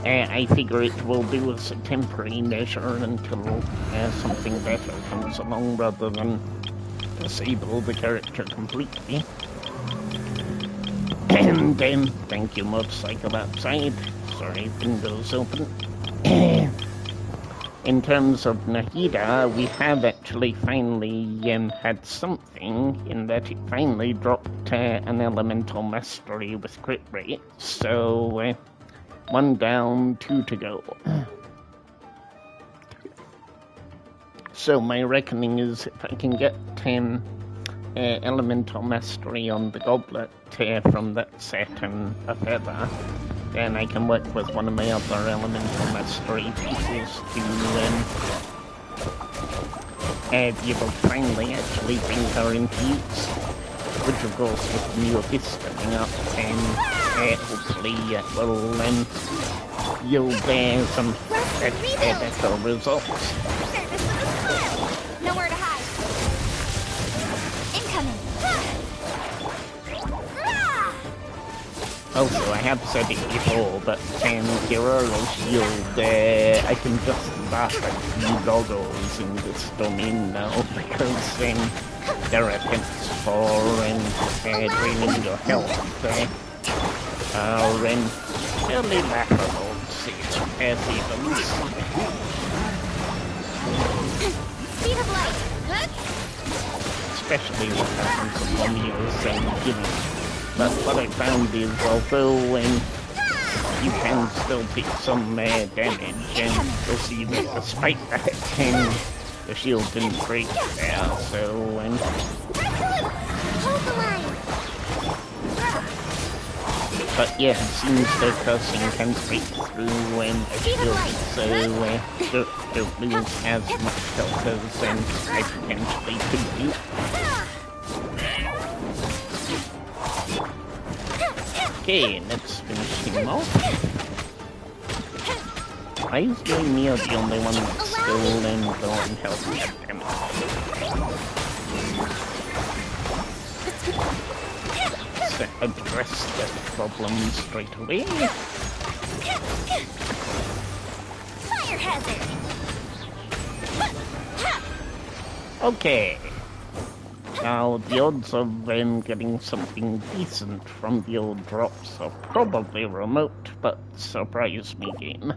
I figure it will do as a temporary measure until something better comes along, rather than disable the character completely. And thank you, motorcycle outside. Sorry, windows open. In terms of Nahida, we have actually finally had something, in that it finally dropped an elemental mastery with crit rate. So 1 down, 2 to go. So my reckoning is if I can get 10 elemental mastery on the goblet from that set and a feather, then I can work with one of my other elemental mastery pieces to be able to finally actually bring her into use. Which of course with the new abyss coming up, hopefully will yield some better results. Nowhere to hide. Incoming. Also, I have said it before, but Kiroro's Shield, I can just laugh at few doggos in this domain now, because their attempts for draining your health are fairly laughable, to say the least. Speed of light. Especially what happens upon you, but what I found is, although you can still take some damage, and you'll see that despite that, the shield didn't break there, so Hold the line. but yeah, it seems their cursing can break through a shield, so don't lose as much health as I potentially could do. Okay, let's finish him off. Why is Mia the only one that's still going health damage? Let's address that problem straight away. Fire hazard. Okay. Now, the odds of them getting something decent from the old drops are probably remote, but surprise me game.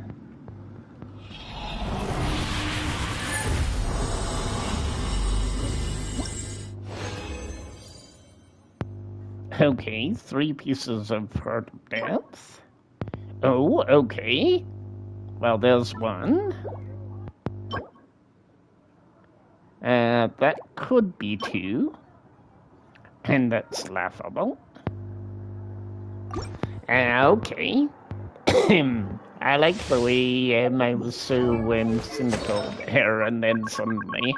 Okay, 3 pieces of Heart of Depth. Oh, okay. Well, there's one. That could be two. And that's laughable. Okay. I like the way I was so cynical there, and then suddenly.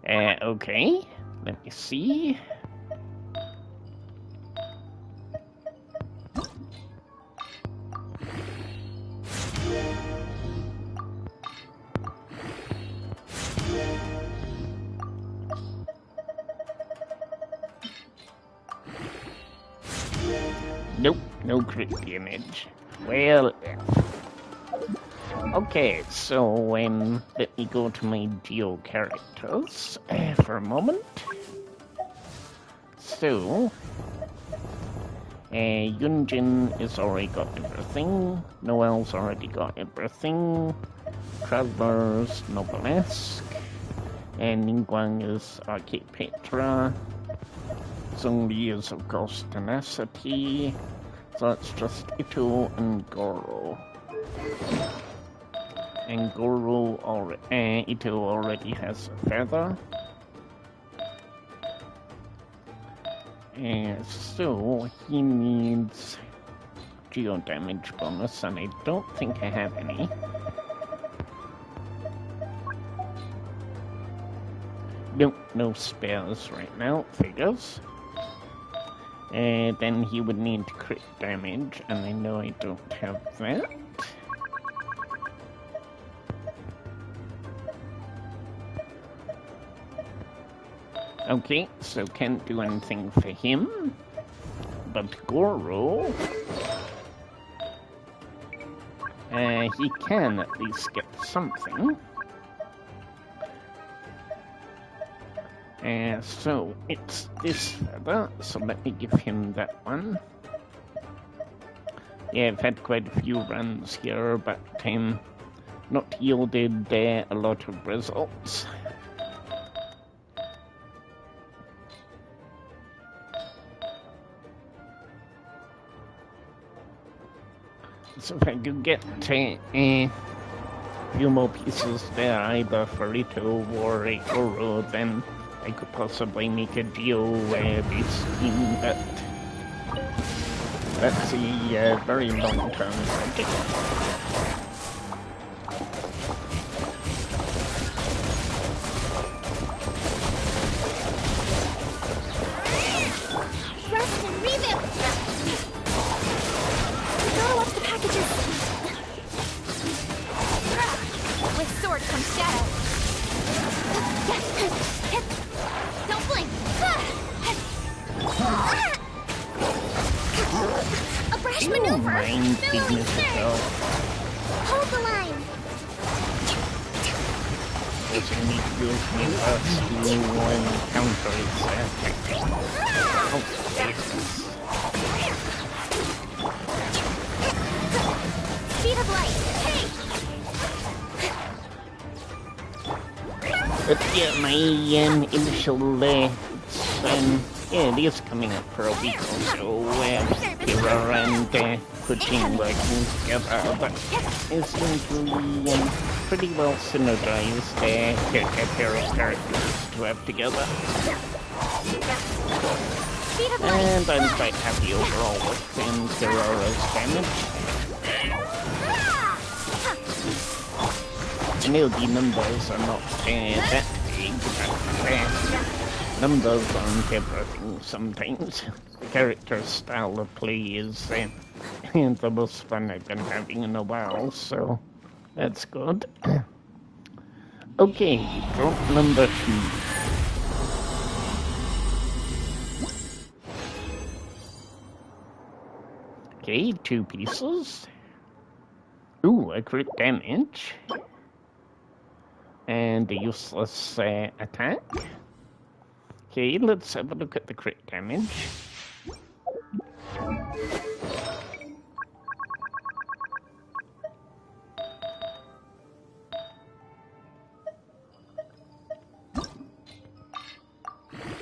Okay. Let me see. Nope, no crit damage. Well, okay, so let me go to my Duel characters for a moment. So, Yunjin is already got everything. Noel's already got everything. Travelers, Noblesque. And Ningguang is Arcade Petra. Zhongli is, of course, Tenacity. So it's just Ito and Goro. And Ito already has a feather. And so he needs geo damage bonus, and I don't think I have any. Nope, no spares right now, figures. Then he would need crit damage, and I know I don't have that. Okay, so can't do anything for him. But Goro, he can at least get something. So it's this feather, so let me give him that one. Yeah, I've had quite a few runs here, but not yielded a lot of results. So if I could get a few more pieces there, either for Ito or a Goro, then I could possibly make a Geo-based team, but that's a very long-term project. Rest and revamp! We gotta watch the packages! With sword comes shadow! Don't blink! A brash maneuver! Mind Fellow being listeners! Hold the line! Also need to use me first to counter its attack. Oh, Jesus. Speed of light! Hey! But yeah, my initial, yeah, it is coming up for a week or so, Kira and Kuching working together, but it seems to be pretty well synergized pair of characters to have together. And I'm quite happy overall with Kira's damage. I know the numbers are not that big, but numbers aren't everything sometimes. The character's style of play is the most fun I've been having in a while, so that's good. Okay, drop number 2. Okay, 2 pieces. Ooh, a crit damage. And a useless attack. Okay, let's have a look at the crit damage.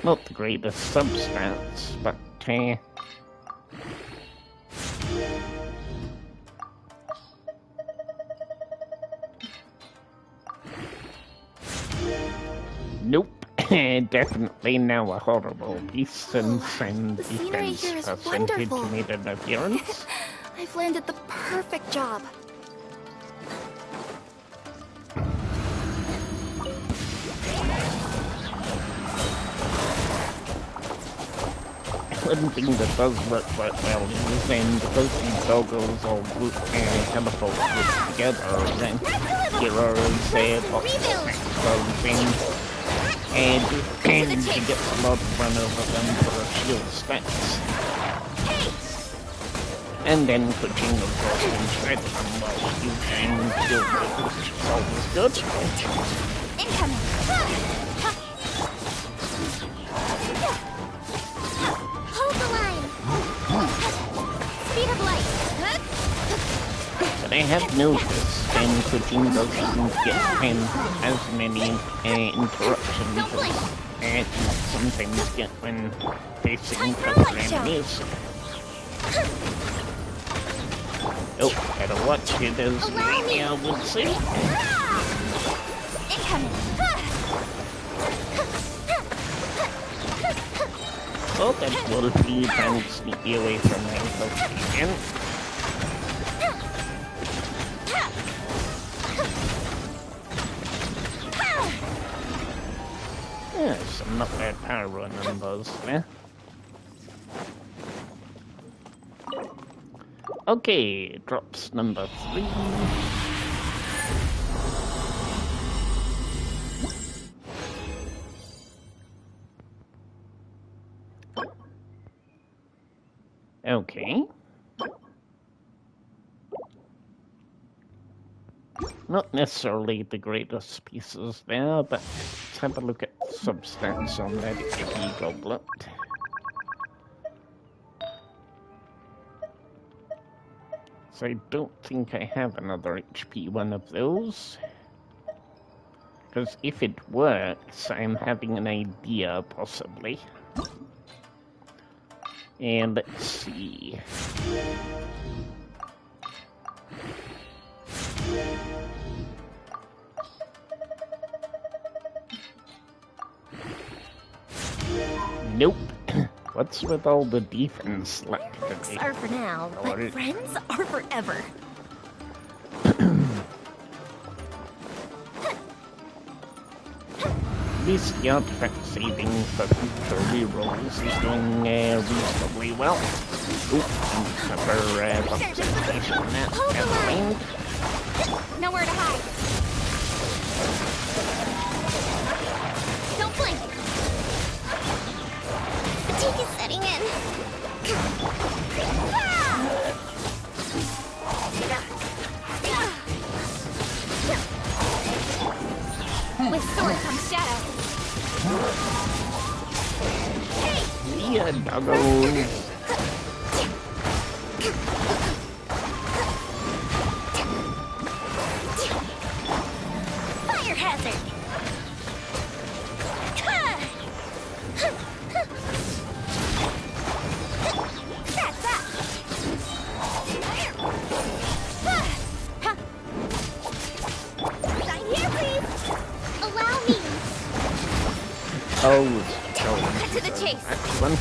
Not the greatest substats, but Nope. Definitely now a horrible piece, and The scenery defense here is percentage wonderful. made an appearance. I've landed the perfect job. One thing that does work quite well is because these doggos all group chemical group together, then heroes lots of things, and you get a lot of run over them for shield stacks. And then switching across inside them while you can shield them, which is always good. Incoming! Hold the line! Speed of light! But I have noticed switching doesn't get as many interruptions as you sometimes get when facing tougher enemies. Oh, better watch it as maybe I would say. Incoming! Well, that Wolfie trying to sneak you away from my location. Yeah, some not bad power numbers there. Okay, drops number 3. Okay. Not necessarily the greatest pieces there, but let's have a look at substance on that HP goblet. So I don't think I have another HP one of those. Because if it works, I'm having an idea, possibly. And let's see. Nope. What's with all the defense left today? Are for now, but friends are forever. At least the artifact saving for future rerolls is doing reasonably well. Oop, and cover representation on that. Never mind. Nowhere to hide. Don't blink. Fatigue is setting in. With sword comes shadow. Hey! See ya, doggos. Fire hazard! That's that! Sign here, please! Allow me! Cut to the chase! That's one.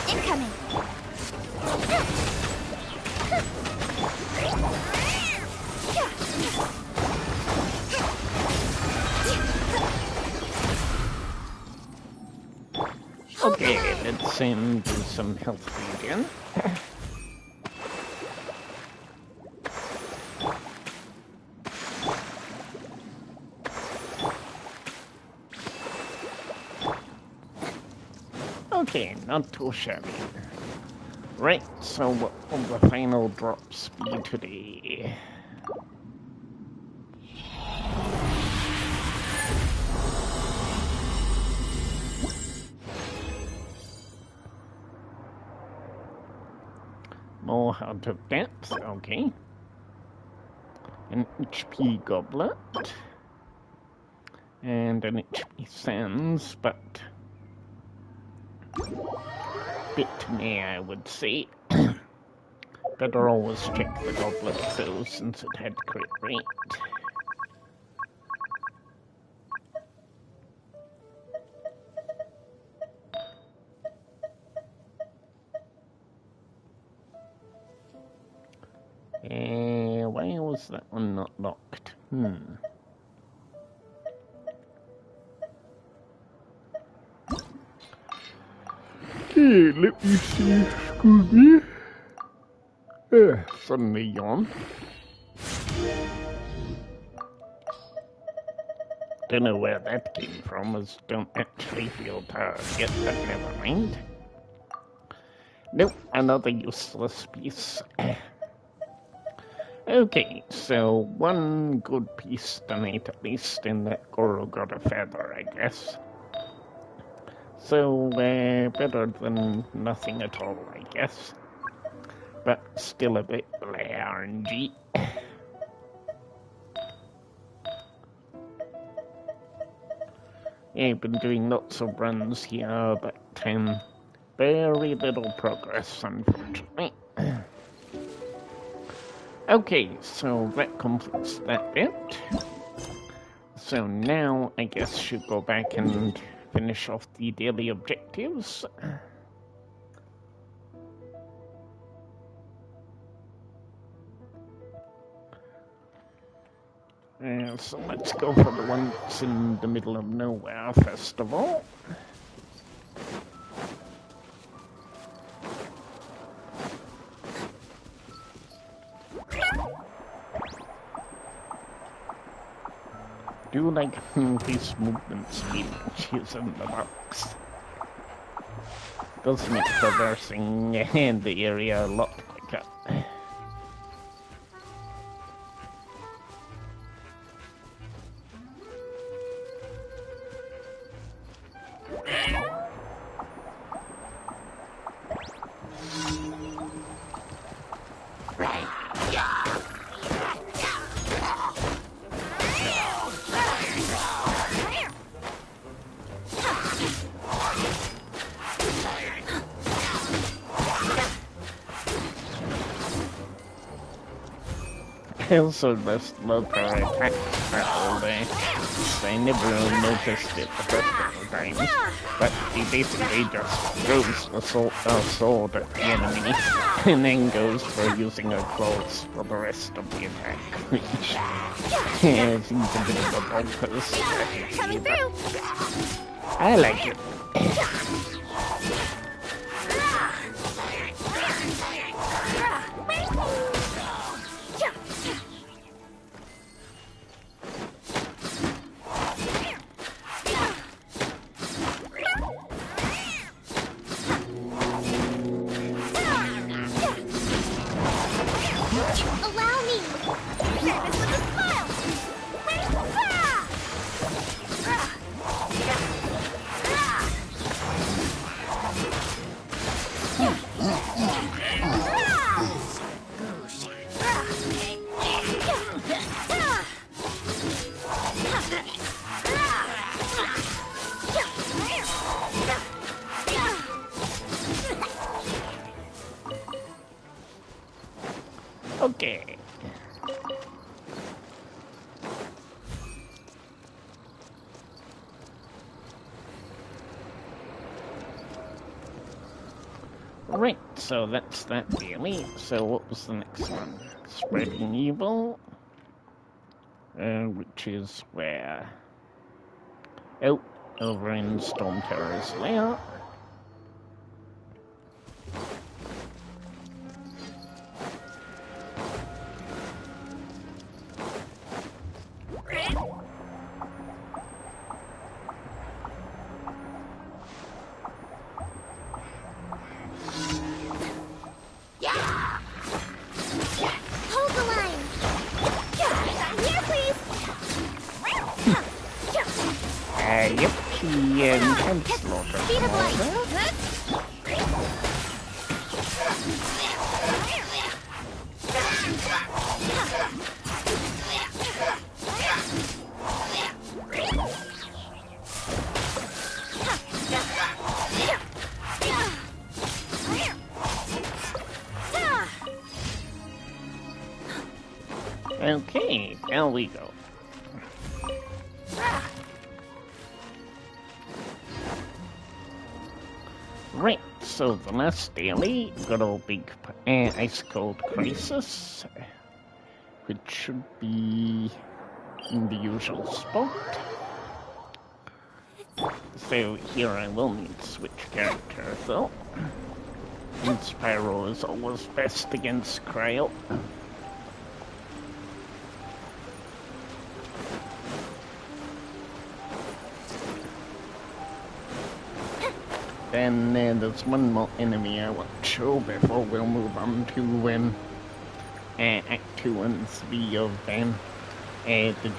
Incoming! Okay, let's do some health again. Okay, not too shabby. Right, so what will the final drops be today? More Heart of Depth, okay. An HP Goblet. And an HP Sands, but bit me, I would say. Better always check the goblet though, since it had crit rate. Why was that one not locked? Okay, let me see. Excuse me. Suddenly yawn. Don't know where that came from, as don't actually feel tired yet, but never mind. Nope, another useless piece. Okay, so one good piece tonight at least, and that girl got a feather, I guess. So, better than nothing at all, I guess. But still a bit RNG. Yeah, I've been doing lots of runs here, but very little progress, unfortunately. Okay, so that completes that bit. So now, I guess, should go back and finish off the daily objectives. So let's go for the one that's in the middle of nowhere, first of all. Do like increased movement speed using the box. Does make traversing the area a lot quicker. I also just love her attack all day. I never noticed it the first couple times, but he basically just throws the sword at the enemy, and then goes for using her claws for the rest of the attack, which seems a bit of a bonkers strategy, but I like it. Okay. Right, so that's that daily. So what was the next one? Spreading evil. Which is where? Oh, over in Storm Terror's lair. Yep, she intense slaughter. Okay, there we go. Right, So the last daily, good old big ice cold crisis, which should be in the usual spot. So here I will need to switch character though. And Spyro is always best against Cryo. Then there's one more enemy I want to show before we'll move on to Act 2 and 3 of the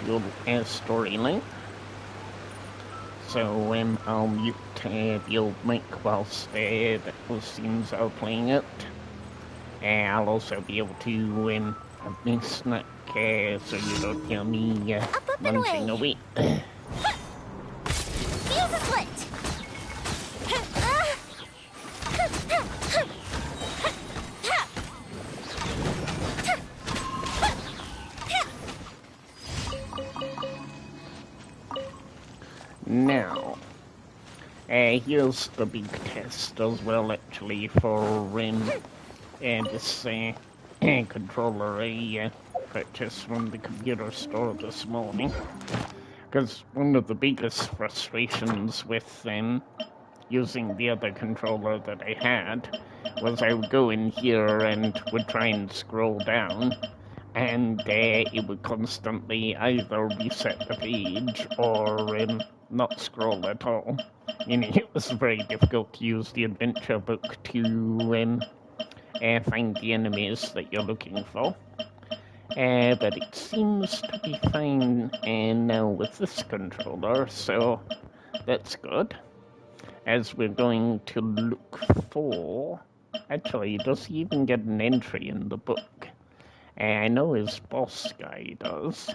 Duel storyline. So I'll mute the old mic whilst those scenes are playing it. I'll also be able to have my snack so you don't hear me munching away. Fuse is lit! Now, here's the big test as well, actually, for this controller I purchased from the computer store this morning. Because one of the biggest frustrations with using the other controller that I had was I would go in here and would try and scroll down, and it would constantly either reset the page or not scroll at all. It was very difficult to use the adventure book to find the enemies that you're looking for. But it seems to be fine now with this controller, so that's good. As we're going to look for... Actually, does he even get an entry in the book? I know his boss guy does.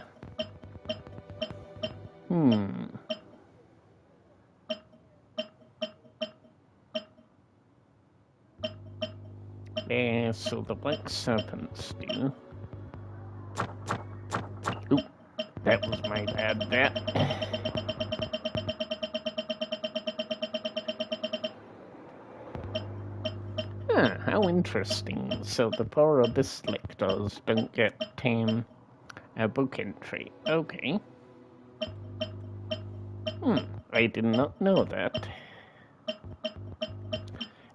So the Black Serpents do. Oop, that was my bad bet. How interesting. So the poor Abyss lectors don't get a book entry. Okay. I did not know that.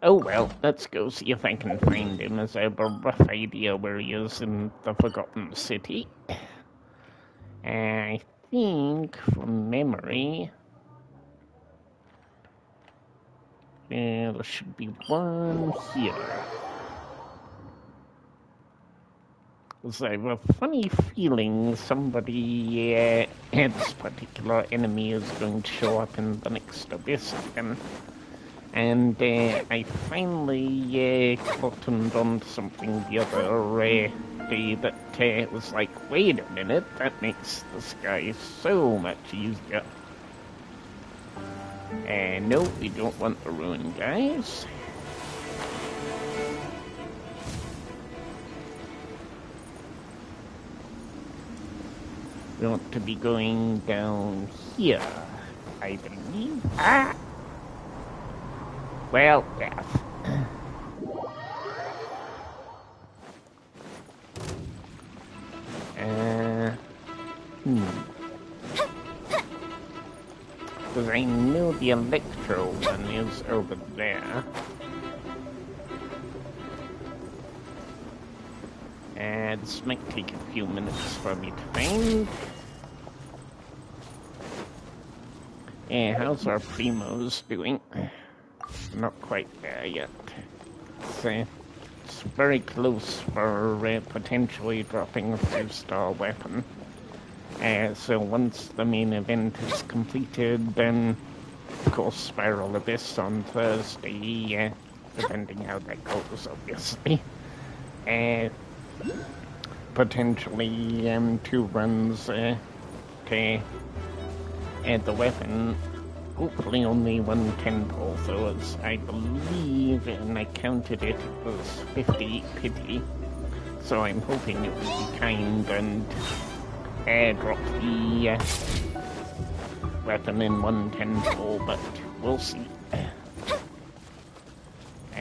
Oh well, let's go see if I can find him, as I have a rough idea where he is in the Forgotten City. I think, from memory, there should be one here. So I have a funny feeling somebody, this particular enemy is going to show up in the next Abyss again. And I finally cottoned on something the other day that was like, wait a minute, that makes this guy so much easier. No, we don't want the ruin, guys. We want to be going down here, I believe. Ah! Well, yes. Because I know the Electro one is over there. And this might take a few minutes for me to find. How's our Primos doing? Not quite there yet. It's very close for potentially dropping a 5-star weapon. So once the main event is completed, then of course Spiral Abyss on Thursday, depending how that goes, obviously. Potentially 2 runs to add the weapon. Hopefully only 1 temple, so as I believe, and I counted it, it was 50 pity. So I'm hoping it will be kind and drop the weapon in 1 temple, but we'll see.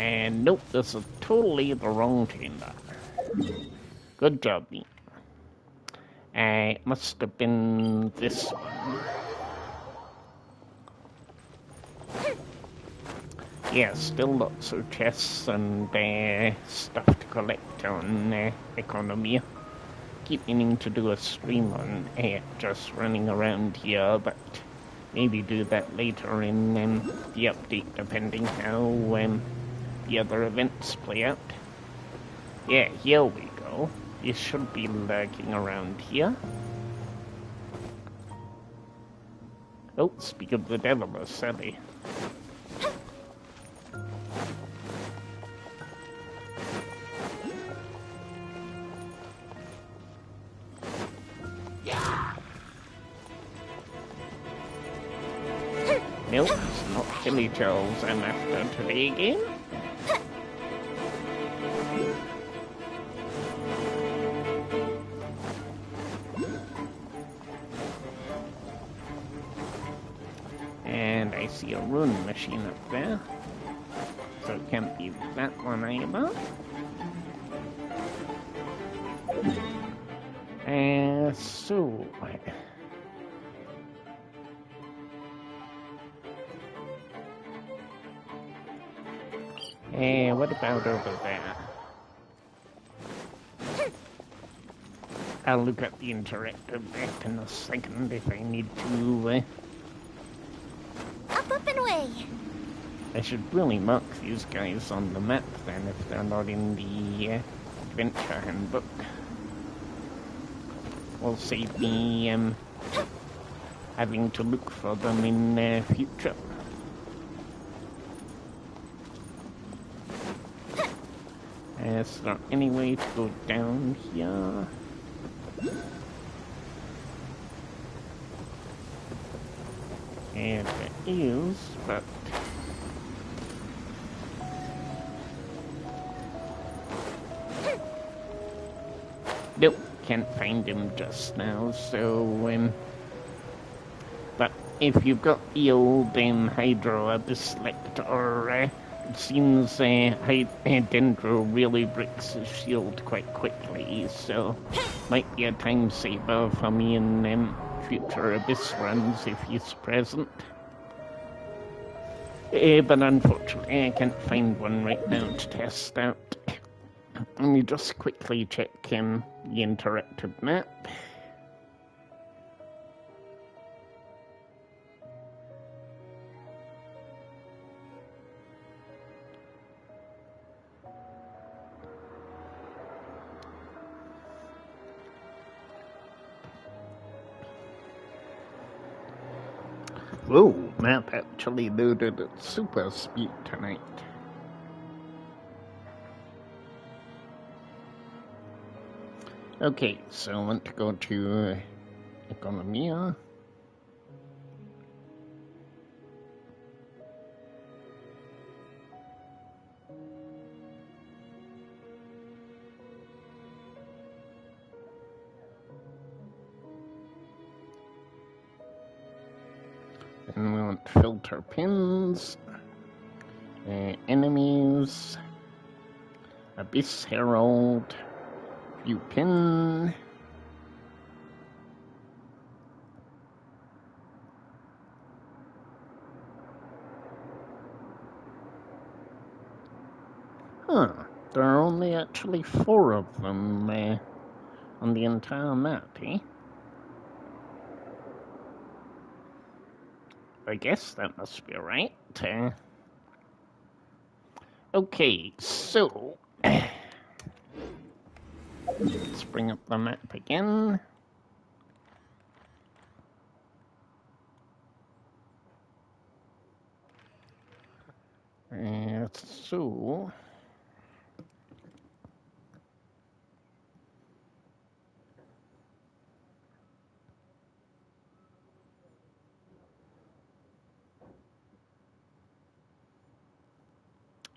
And nope, this is totally the wrong chamber. Good job, me. It must have been this one. Yeah, still lots of chests and stuff to collect on Economy. Keep meaning to do a stream on just running around here, but maybe do that later in the update, depending how the other events play out. Yeah, here we go. You should be lurking around here. Oh, speak of the devil, silly. Nope, it's not Chili Charles I'm after today again. And I see a rune machine up there. So it can't be that one either. So... what about over there? I'll look at the interactive map in a second if I need to. Up and away! I should really mark these guys on the map then if they're not in the adventure handbook. Will save me having to look for them in future. Is there any way to go down here? And there is, but... Nope, can't find him just now, so... But if you've got the old Hydro Abyss Lector, it seems Dendro really breaks his shield quite quickly, so might be a time saver for me in future Abyss runs if he's present. But unfortunately I can't find one right now to test out. Let me just quickly check the interactive map. Whoa, map actually loaded at super speed tonight. Okay, so I want to go to Economia. And we want filter pins, enemies, Abyss Herald, view pin, there are only actually 4 of them on the entire map, eh? I guess that must be right. Okay, so let's bring up the map again. So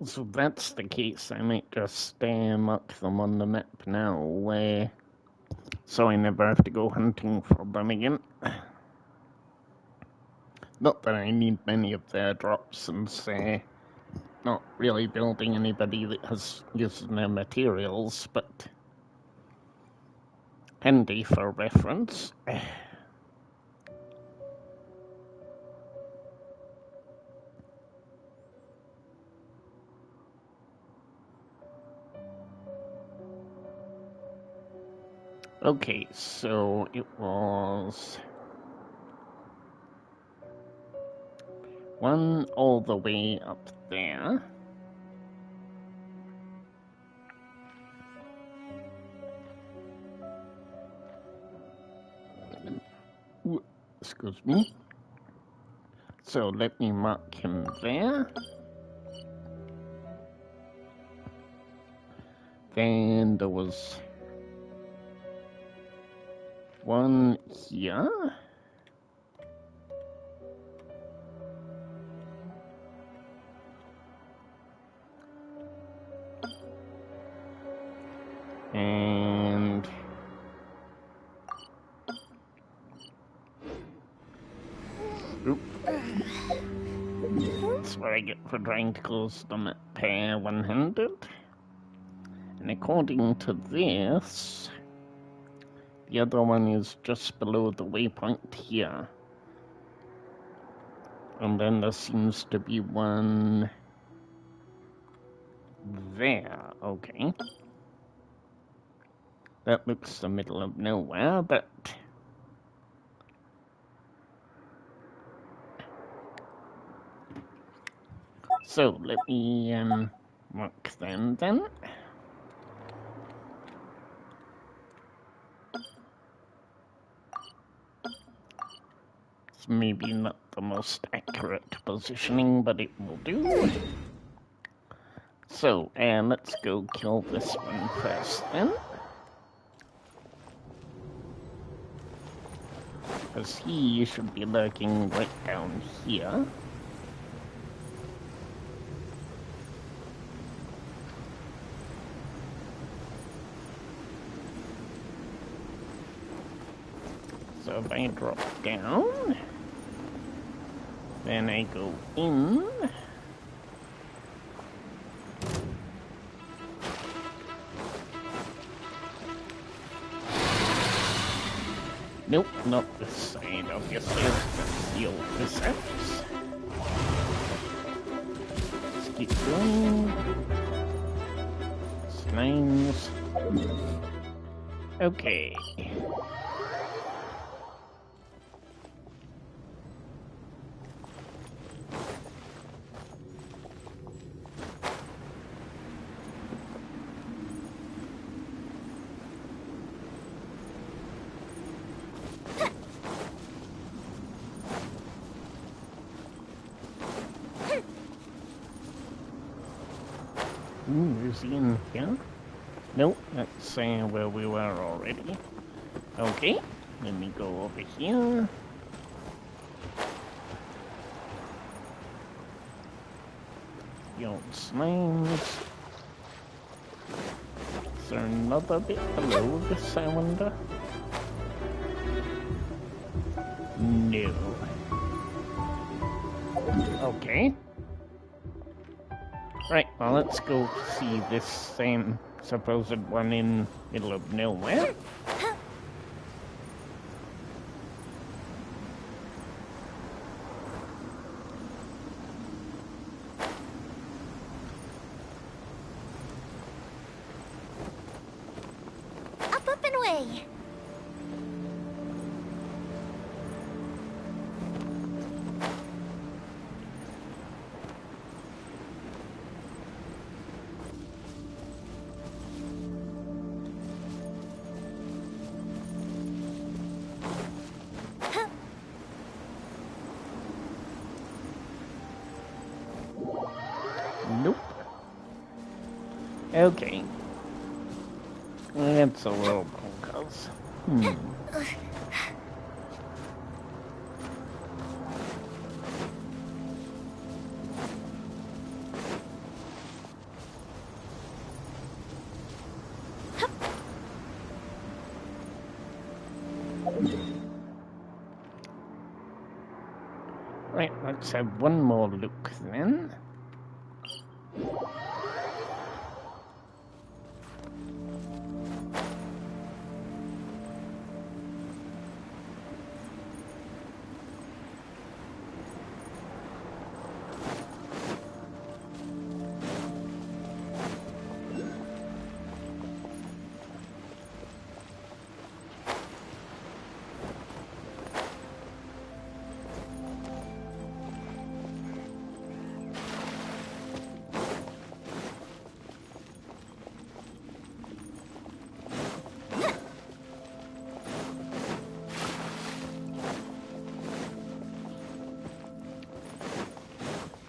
So that's the case. I might just mark them on the map now, so I never have to go hunting for them again. Not that I need many of their drops since not really building anybody that has used their materials, but handy for reference. Okay, so it was one all the way up there. Ooh, excuse me. So let me mark him there. Then there was one here. And oop. That's what I get for trying to close them at pair one-handed. And according to this, the other one is just below the waypoint here. And then there seems to be one there. Okay. That looks the middle of nowhere, but so let me mark them then. It's maybe not the most accurate positioning, but it will do. So, let's go kill this one first then. Because he should be lurking right down here. So if I drop down, then I go in. Nope, not this side, obviously. Let's deal with this out. Let's keep going. Slimes. Okay. Is he in here? Nope, that's where we were already. Okay, let me go over here. The old slimes. Is there another bit below this, I wonder? No. Okay. Right, well, let's go see this same supposed one in middle of nowhere. Up and away. Nope. Okay. That's a little bonkers. Right, let's have one more look then.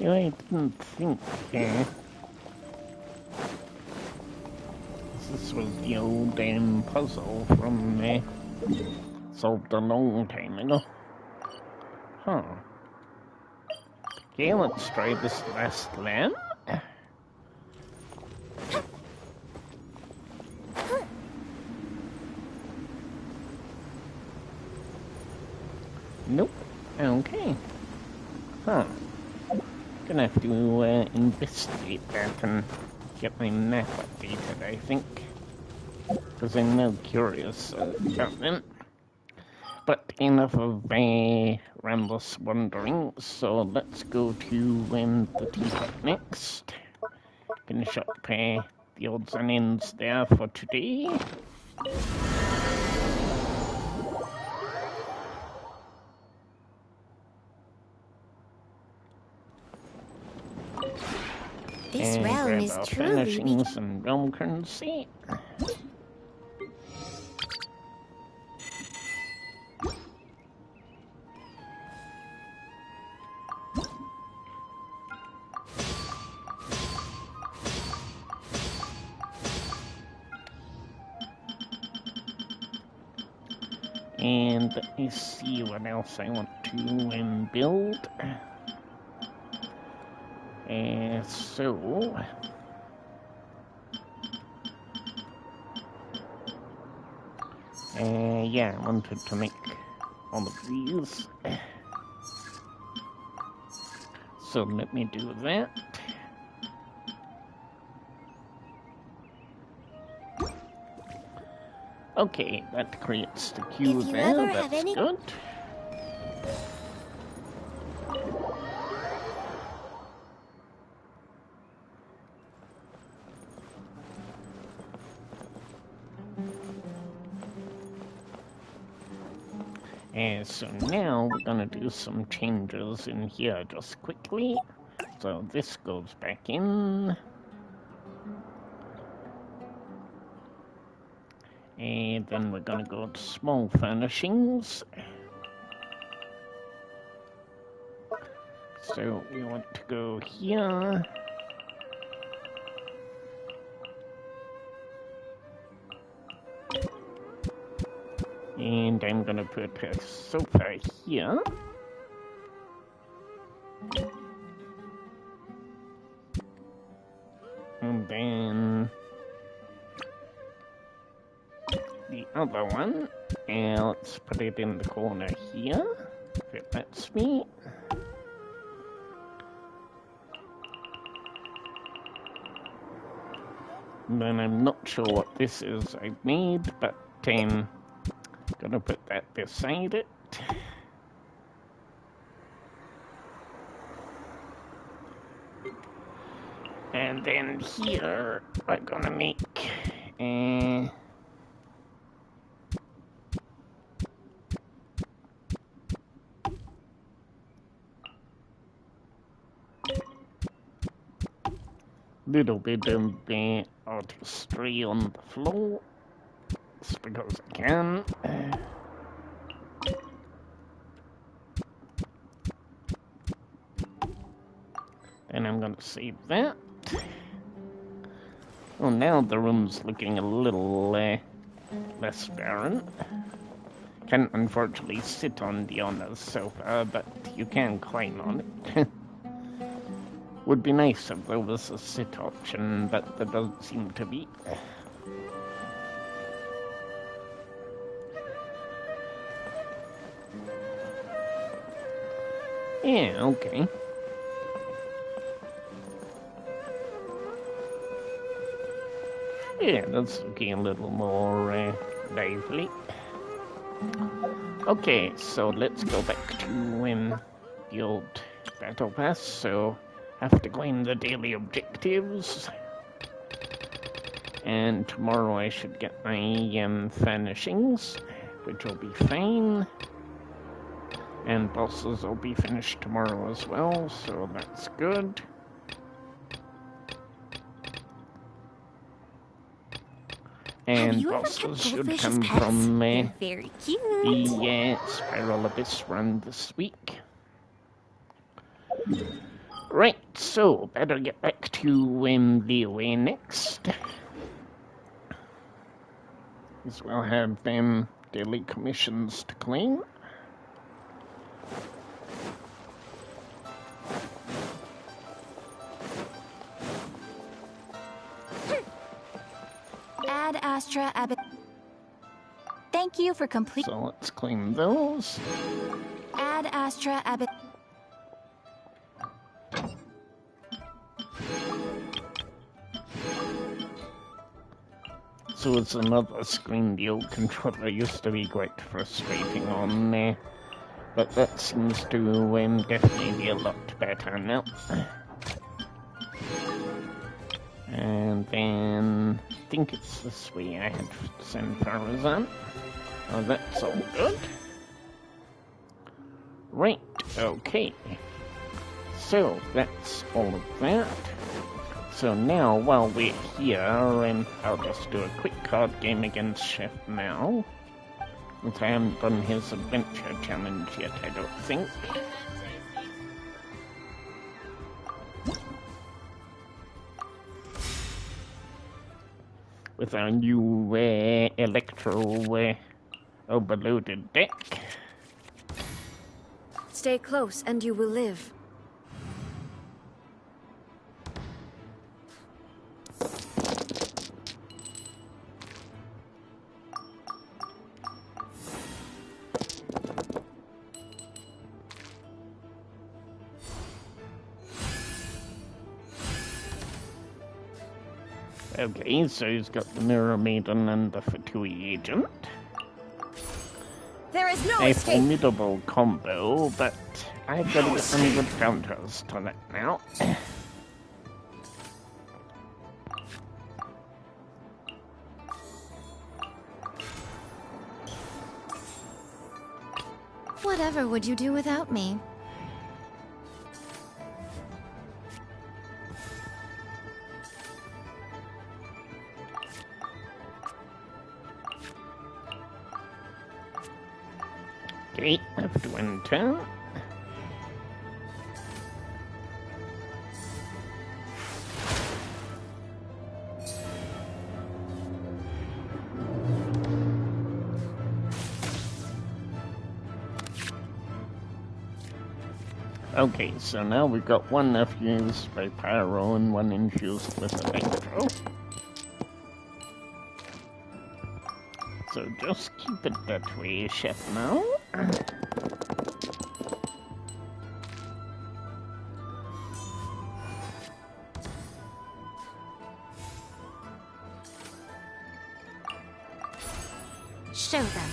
Yeah, I didn't think this was the old puzzle from solved a long time ago. Huh. Okay, let's try this last land. Nope. Okay. Huh. Gonna have to investigate that and get my map updated, I think. Because I'm now curious about them. But enough of rambless wandering, so let's go to the teapot next. Finish up the odds and ends there for today. This and realm grab is our truly furnishings and realm currency. And let me see what else I want to build. Yeah, I wanted to make all of these. So let me do that. Okay, that creates the queue there, that's good. So now we're gonna do some changes in here just quickly. So this goes back in. And then we're gonna go to small furnishings. So we want to go here. And I'm gonna put a sofa here. And then the other one, and let's put it in the corner here, if it lets me. And then I'm not sure what this is I've made, but gonna put that beside it. And then here, we're gonna make little bit of artistry on the floor, just because I can. And I'm gonna save that. Oh, now the room's looking a little less barren. Can't unfortunately sit on the owner's sofa, but you can climb on it. Would be nice if there was a sit option, but there doesn't seem to be. Yeah, okay. Yeah, that's looking a little more lively. Okay, so let's go back to the old battle pass. So, have to claim the daily objectives. And tomorrow I should get my furnishings, which will be fine. And bosses will be finished tomorrow as well, so that's good. And bosses should come from very cute. the Spiral Abyss run this week. Right, so better get back to the away next. As we'll have daily commissions to claim. Ad Astra Abbot. Thank you for complete. So let's claim those. Ad Astra Abbot. So it's another screen. The old controller used to be quite frustrating on there, but that seems to definitely be a lot better now. And then I think it's this way I had to send Farazan. Oh, that's all good. Right, okay. So that's all of that. So now, while we're here, I'll just do a quick card game against Chef Mao. Since I haven't done his adventure challenge yet, I don't think. With our new electro overloaded deck. Stay close and you will live. Okay, so he's got the Mirror Maiden and the Fatui Agent. There is no A escape. formidable combo, but I've got to get some good counters to that now. Whatever would you do without me? Okay, have to enter. Okay, so now we've got one infused by Pyro and one infused with Electro. So just keep it that way, Chef Mao. Show them.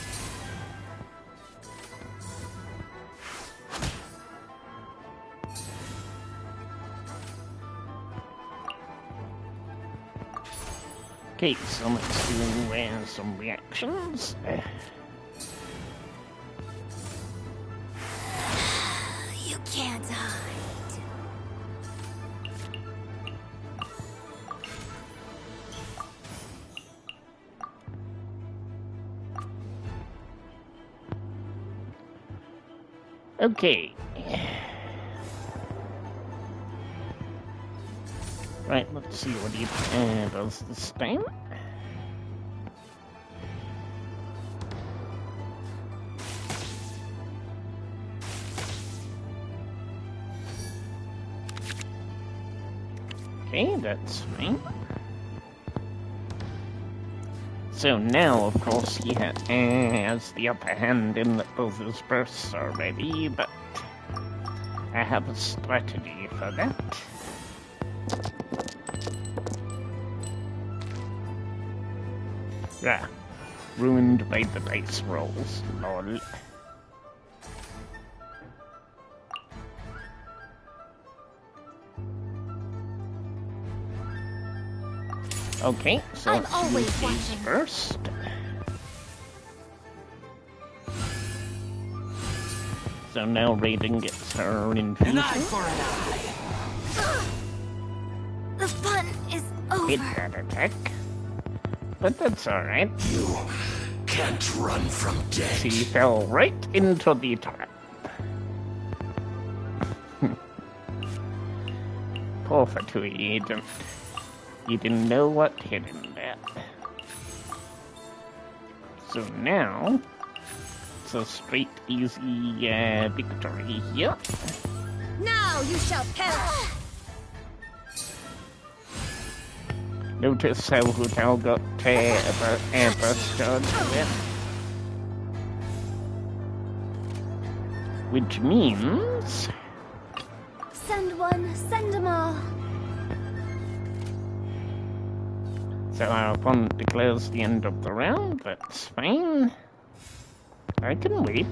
Okay, so let's do some reactions. You can't hide. Okay. Right, let's see what he does this time. Okay, that's fine. So now, of course, he has the upper hand in that both his bursts are ready, but I have a strategy for that. Yeah, ruined by the dice rolls, lol. Okay, so I'm let's always use these watching. first. So now Raiden gets her infusion. for an eye. The fun is over. Hit that attack. But that's alright. You can't run from death. She fell right into the trap. offer to agent. You didn't know what hit in there. So now, it's a straight, easy victory here. Now you shall perish! Notice how Hotel got burst charged there. Which means... Send one, send them all. So our opponent declares the end of the round, that's fine. I can wait.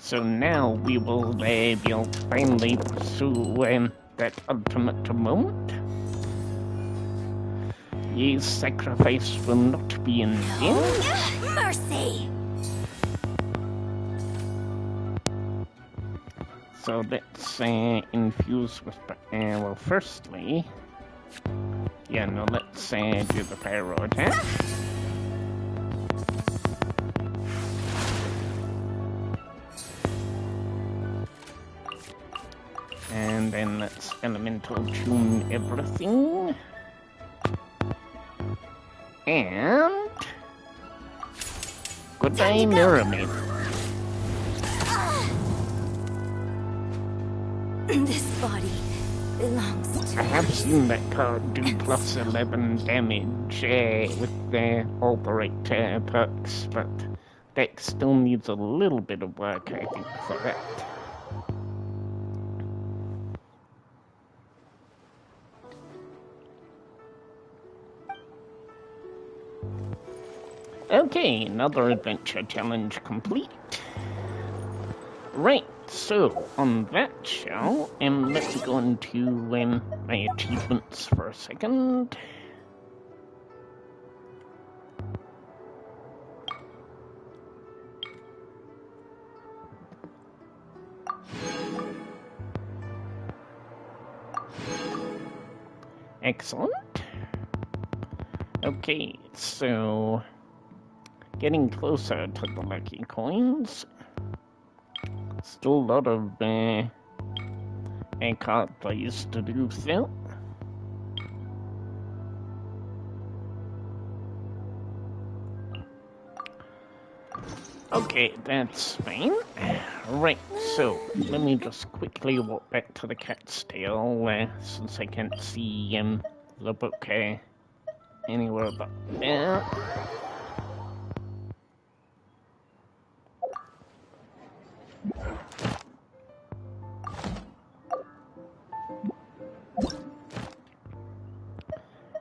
So now we will be able to finally pursue that ultimate moment. Ye's sacrifice will not be in vain. Mercy! So let's infuse with, well, firstly, let's do the pyro attack. And then let's elemental tune everything. And goodbye, Mirror Maid. This body belongs to I have seen that card do plus 11 damage with all the right perks, but Dex still needs a little bit of work, I think, for that. Okay, another adventure challenge complete. Right, so on that shell, let me go into my achievements for a second. Excellent. Okay, so getting closer to the lucky coins. Still a lot of card plays to do still. Okay, that's fine. Right, so let me just quickly walk back to the cat's tail since I can't see the book anywhere but there.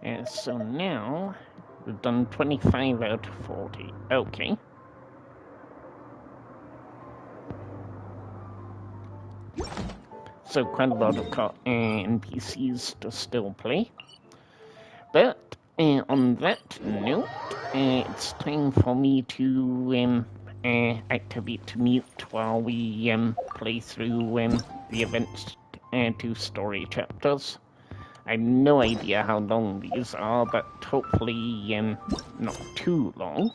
And so now we've done 25 out of 40. Okay. So quite a lot of NPCs to still play. But on that note, it's time for me to activate mute while we play through the events 2 story chapters. I have no idea how long these are, but hopefully not too long.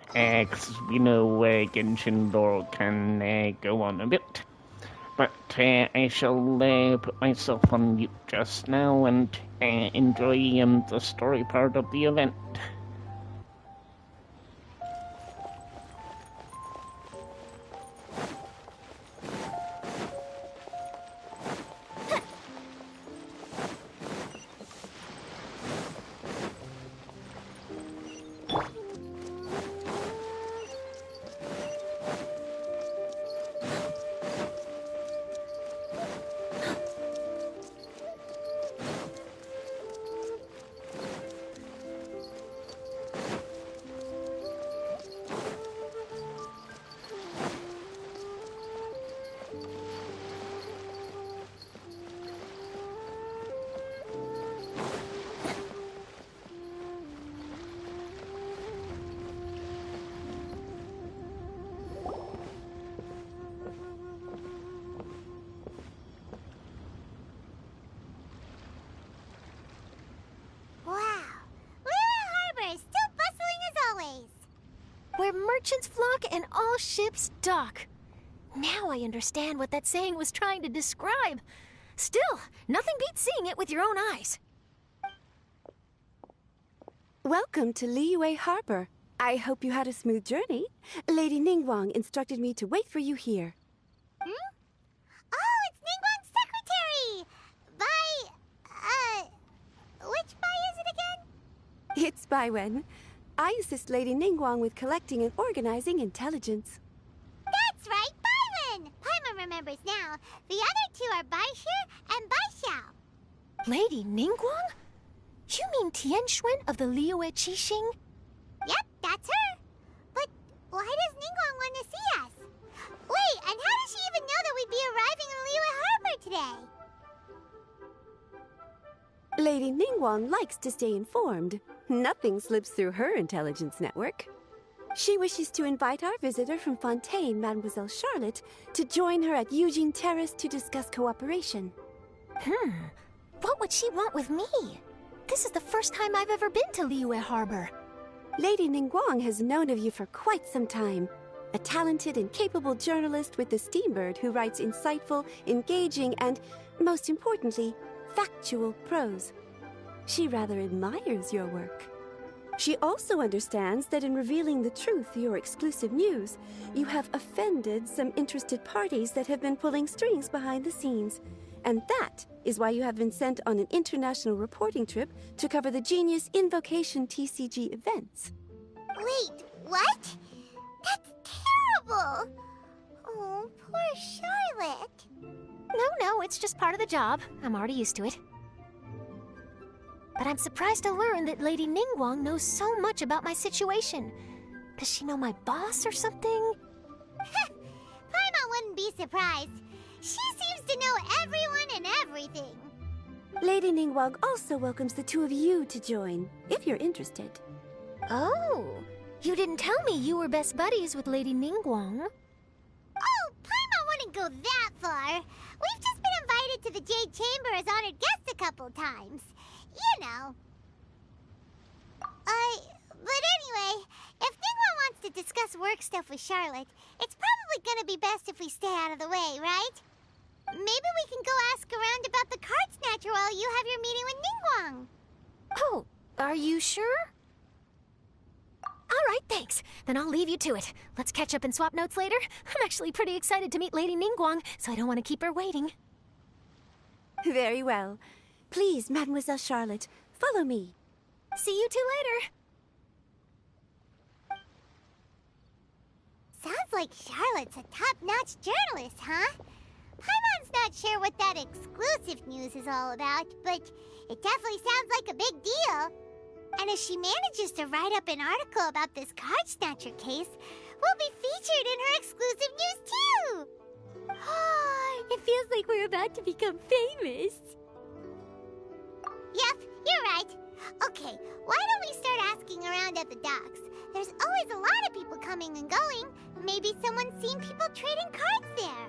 Because we know Genshin lore can go on a bit. But I shall put myself on mute just now and enjoy the story part of the event. merchants flock and all ships dock. Now I understand what that saying was trying to describe. Still, nothing beats seeing it with your own eyes. Welcome to Liyue Harbor. I hope you had a smooth journey. Lady Ningguang instructed me to wait for you here. Oh, it's Ningguang's secretary! Which Bai is it again? It's Baiwen. I assist Lady Ningguang with collecting and organizing intelligence. That's right, Baiwen! Paimon remembers now. The other two are Baishu and Baishao. Lady Ningguang? You mean Tianxuan of the Liyue Qixing? Yep, that's her. But why does Ningguang want to see us? Wait, and how does she even know that we'd be arriving in Liyue Harbor today? Lady Ningguang likes to stay informed. Nothing slips through her intelligence network. She wishes to invite our visitor from Fontaine, Mademoiselle Charlotte, to join her at Eugene Terrace to discuss cooperation. What would she want with me? This is the first time I've ever been to Liyue Harbor. Lady Ningguang has known of you for quite some time. A talented and capable journalist with the Steambird who writes insightful, engaging, and, most importantly, factual prose. She rather admires your work. She also understands that in revealing the truth through your exclusive news, you have offended some interested parties that have been pulling strings behind the scenes. And that is why you have been sent on an international reporting trip to cover the Genius Invocation TCG events. Wait, what? That's terrible! Oh, poor Charlotte. No, it's just part of the job. I'm already used to it. But I'm surprised to learn that Lady Ningguang knows so much about my situation. Does she know my boss or something? Paimon wouldn't be surprised. She seems to know everyone and everything. Lady Ningguang also welcomes the two of you to join, if you're interested. Oh, you didn't tell me you were best buddies with Lady Ningguang. Oh, Paimon wouldn't go that far. We've just been invited to the Jade Chamber as honored guests a couple times. You know. But anyway, if Ningguang wants to discuss work stuff with Charlotte, it's probably gonna be best if we stay out of the way, right? Maybe we can go ask around about the card snatcher while you have your meeting with Ningguang. Oh, are you sure? All right, thanks. Then I'll leave you to it. Let's catch up and swap notes later. I'm actually pretty excited to meet Lady Ningguang, so I don't want to keep her waiting. Very well. Please, Mademoiselle Charlotte, follow me. See you two later. Sounds like Charlotte's a top-notch journalist, huh? Paimon's not sure what that exclusive news is all about, but it definitely sounds like a big deal. And if she manages to write up an article about this card snatcher case, we'll be featured in her exclusive news too! It feels like we're about to become famous. Yep, you're right. Okay, why don't we start asking around at the docks? There's always a lot of people coming and going. Maybe someone's seen people trading cards there.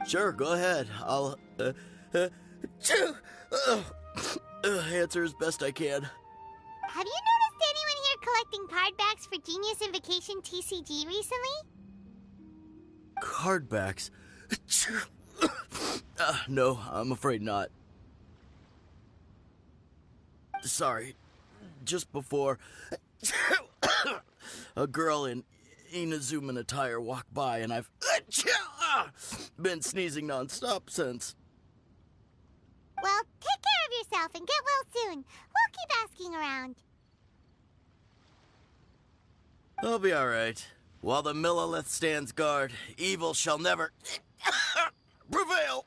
Sure, go ahead. I'll, answer as best I can. Have you noticed anyone here collecting card backs for Genius Invocation TCG recently? Card backs? No, I'm afraid not. Sorry. Just before, a girl in Inazuman attire walked by, and I've been sneezing nonstop since. Well, take care of yourself and get well soon. We'll keep asking around. I'll be alright. While the Millilith stands guard, evil shall never prevail.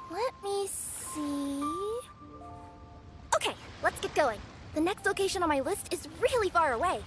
Let me see... Okay, let's get going. The next location on my list is really far away.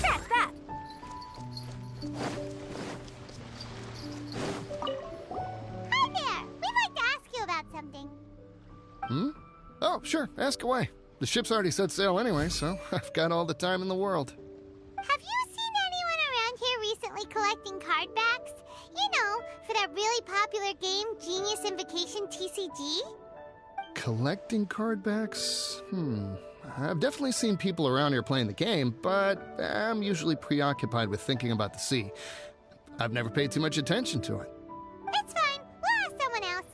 That's that! Hi there! We'd like to ask you about something. Oh, sure, ask away. The ship's already set sail anyway, so I've got all the time in the world. Have you seen anyone around here recently collecting card backs? You know, for that really popular game, Genius Invocation TCG? Collecting card backs? I've definitely seen people around here playing the game, but I'm usually preoccupied with thinking about the sea. I've never paid too much attention to it. It's fine. We'll ask someone else.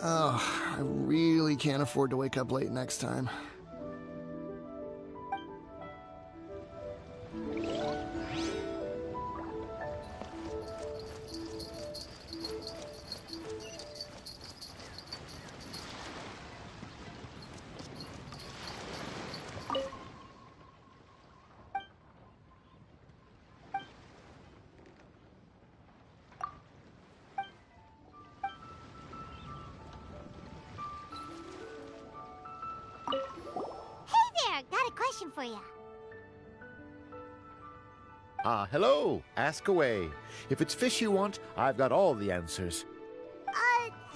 Oh, I really can't afford to wake up late next time. Hey there! Got a question for you. Hello. Ask away. If it's fish you want, I've got all the answers.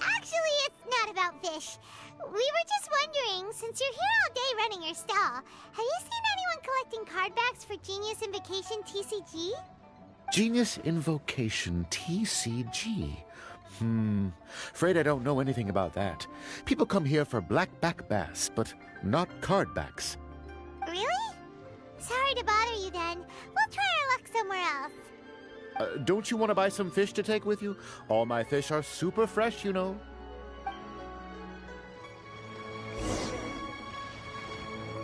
Actually, it's not about fish. We were just wondering, since you're here all day running your stall, have you seen anyone collecting card backs for Genius Invocation TCG? Genius Invocation TCG. Afraid I don't know anything about that. People come here for blackback bass, but not card backs. Really? Sorry to bother you then. We'll try our luck somewhere else. Don't you want to buy some fish to take with you? All my fish are super fresh, you know.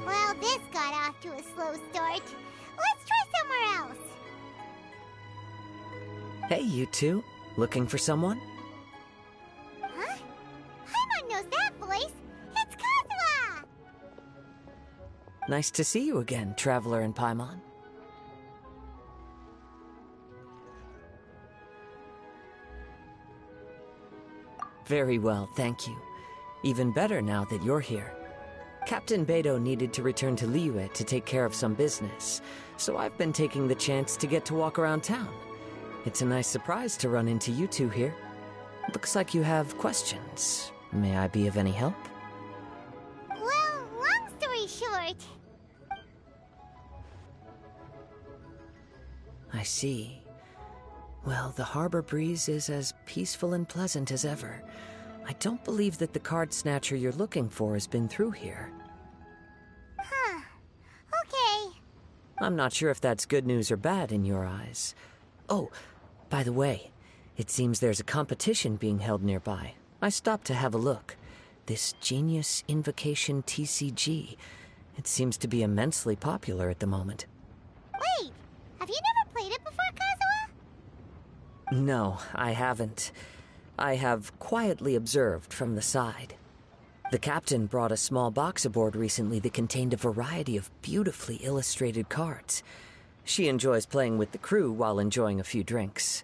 Well, this got off to a slow start. Let's try somewhere else. Hey, you two. Looking for someone? Huh? Paimon knows that voice. It's Kazuha! Nice to see you again, Traveler and Paimon. Very well, thank you. Even better now that you're here. Captain Beidou needed to return to Liyue to take care of some business, so I've been taking the chance to get to walk around town. It's a nice surprise to run into you two here. Looks like you have questions. May I be of any help? Well, long story short, I see. Well, the harbor breeze is as peaceful and pleasant as ever. I don't believe that the card snatcher you're looking for has been through here. huh. Okay. I'm not sure if that's good news or bad in your eyes. Oh, by the way, it seems there's a competition being held nearby. I stopped to have a look. This Genius Invocation TCG. It seems to be immensely popular at the moment. Wait, have you never played it before, Kazuha? No, I haven't. I have quietly observed from the side. The captain brought a small box aboard recently that contained a variety of beautifully illustrated cards. She enjoys playing with the crew while enjoying a few drinks.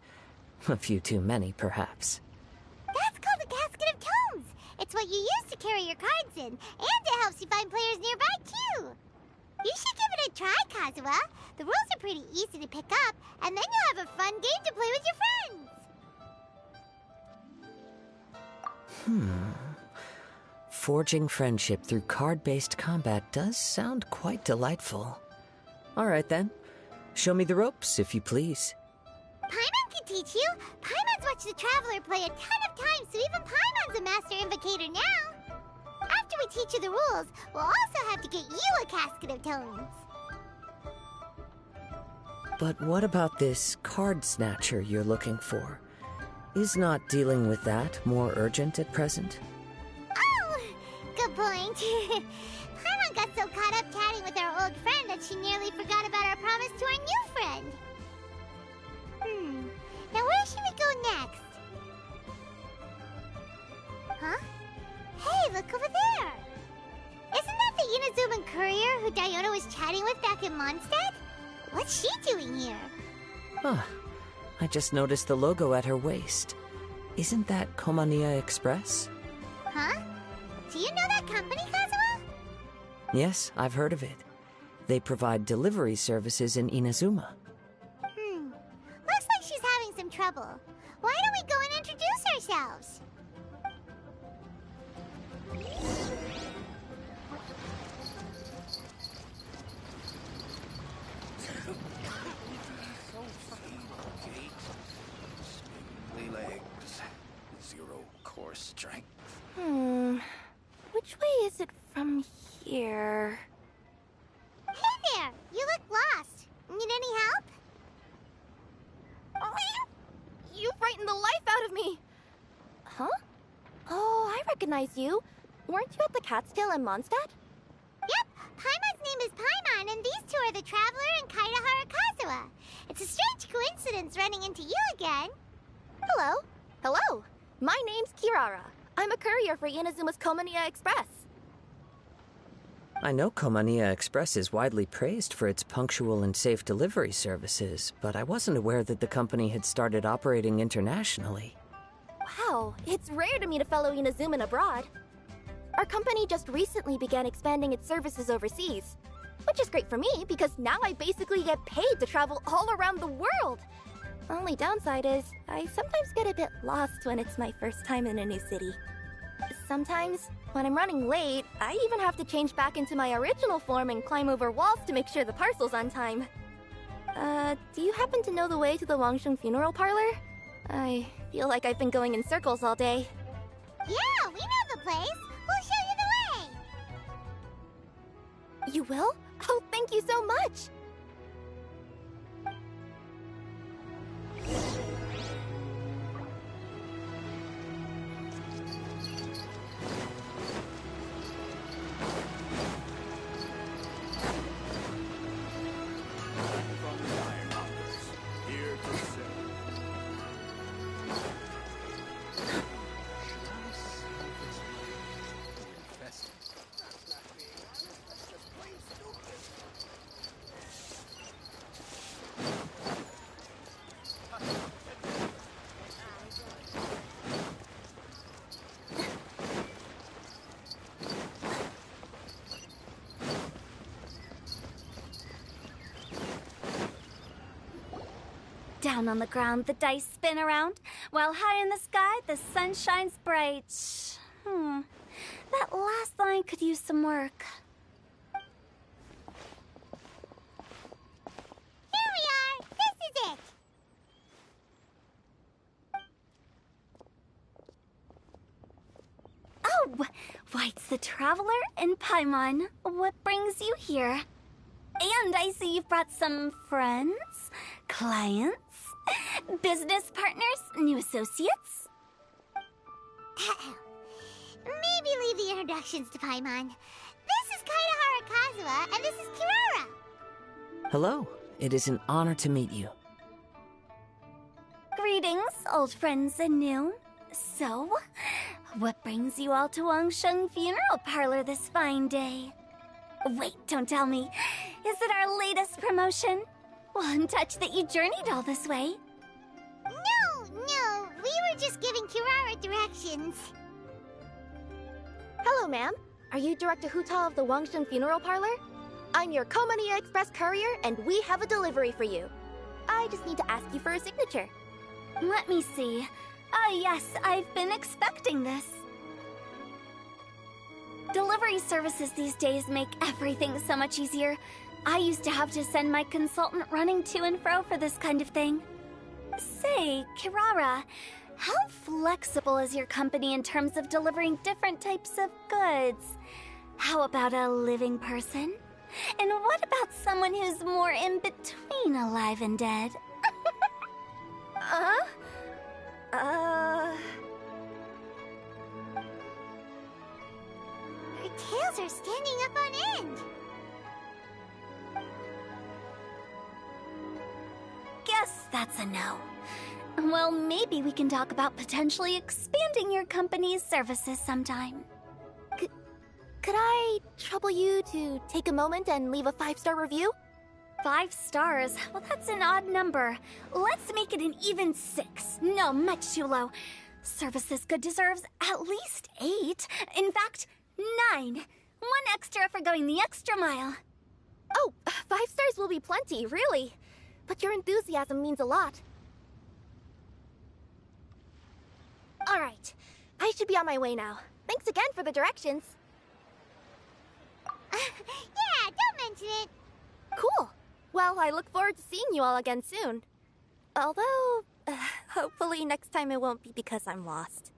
A few too many, perhaps. That's called the Casket of Tomes. It's what you use to carry your cards in, and it helps you find players nearby, too. You should give it a try, Kazuha. The rules are pretty easy to pick up, and then you'll have a fun game to play with your friends. Forging friendship through card-based combat does sound quite delightful. All right, then. Show me the ropes, if you please. Paimon can teach you. Paimon's watched the Traveler play a ton of times, so even Paimon's a master invocator now. After we teach you the rules, we'll also have to get you a Casket of Tomes. But what about this card snatcher you're looking for? Is not dealing with that more urgent at present? Oh, good point. Paimon got so caught up chatting with our old friend that she nearly forgot about our promise to our new friend. Now where should we go next? Huh? Hey, look over there! Isn't that the Inazuman courier who Diona was chatting with back in Mondstadt? What's she doing here? Huh. I just noticed the logo at her waist. Isn't that Komaniya Express? Huh? Do you know that company, Kazuha? Yes, I've heard of it. They provide delivery services in Inazuma. Looks like she's having some trouble. Why don't we go and introduce ourselves? Legs, 0 core strength. Which way is it from here? Hey there! You look lost. Need any help? You frightened the life out of me! Huh? Oh, I recognize you. Weren't you at the Cat's Tail in Mondstadt? Yep, Paimon's name is Paimon, and these two are the Traveler and Kaitahara Kazuha. It's a strange coincidence running into you again. Hello. Hello. My name's Kirara. I'm a courier for Inazuma's Komaniya Express. I know Komaniya Express is widely praised for its punctual and safe delivery services, but I wasn't aware that the company had started operating internationally. Wow, it's rare to meet a fellow Inazuman abroad. Our company just recently began expanding its services overseas, which is great for me because now I basically get paid to travel all around the world. Only downside is I sometimes get a bit lost when it's my first time in a new city. Sometimes, when I'm running late, I even have to change back into my original form and climb over walls to make sure the parcel's on time. Do you happen to know the way to the Wangsheng funeral parlor? I feel like I've been going in circles all day. Yeah, we know the place. We'll show you the way. You will? Oh, thank you so much! Down on the ground, the dice spin around, while high in the sky, the sun shines bright. That last line could use some work. Here we are. This is it. Oh, why, it's the Traveler and Paimon. What brings you here? And I see you've brought some friends, clients, business partners, new associates. Maybe leave the introductions to Paimon. This is Kaitahara Kazuha, and this is Kirara. Hello. It is an honor to meet you. Greetings, old friends and new. So, What brings you all to Wangsheng Funeral Parlor this fine day? Wait, don't tell me. Is it our latest promotion? Well, I'm touched that you journeyed all this way. No, we were just giving Kirara directions. Hello, ma'am. Are you Director Huta of the Wangshen Funeral Parlor? I'm your Komania Express courier, and we have a delivery for you. I just need to ask you for a signature. Let me see. Ah, yes, I've been expecting this. Delivery services these days make everything so much easier. I used to have to send my consultant running to and fro for this kind of thing. Say, Kirara, how flexible is your company in terms of delivering different types of goods? How about a living person? And what about someone who's more in between alive and dead? Her tails are standing up on end. Guess that's a no. Well, maybe we can talk about potentially expanding your company's services sometime. Could I trouble you to take a moment and leave a 5-star review? 5 stars? Well, that's an odd number. Let's make it an even 6. No, much too low. Services good deserves at least 8. In fact, 9. 1 extra for going the extra mile. Oh, 5 stars will be plenty, really. But your enthusiasm means a lot. All right, I should be on my way now. Thanks again for the directions. Yeah, don't mention it. Cool. Well, I look forward to seeing you all again soon. Although, hopefully next time it won't be because I'm lost.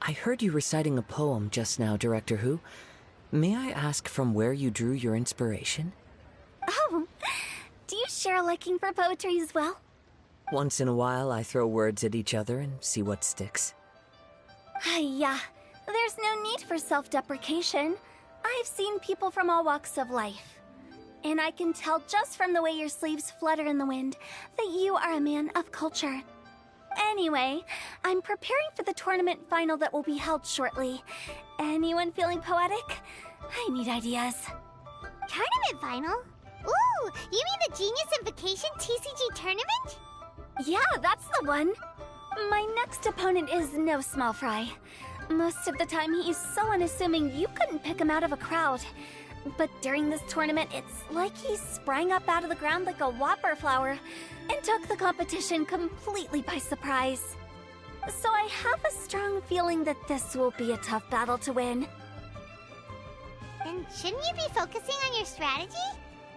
I heard you reciting a poem just now, Director Who. May I ask from where you drew your inspiration? Oh, do you share a liking for poetry as well? Once in a while, I throw words at each other and see what sticks. Yeah, there's no need for self-deprecation. I've seen people from all walks of life. And I can tell just from the way your sleeves flutter in the wind that you are a man of culture. Anyway, I'm preparing for the tournament final that will be held shortly. Anyone feeling poetic? I need ideas. Tournament final? Ooh, you mean the Genius Invocation TCG tournament? Yeah, that's the one. My next opponent is no small fry. Most of the time he's so unassuming you couldn't pick him out of a crowd. But during this tournament, it's like he sprang up out of the ground like a whopper flower and took the competition completely by surprise. So I have a strong feeling that this will be a tough battle to win. Then shouldn't you be focusing on your strategy?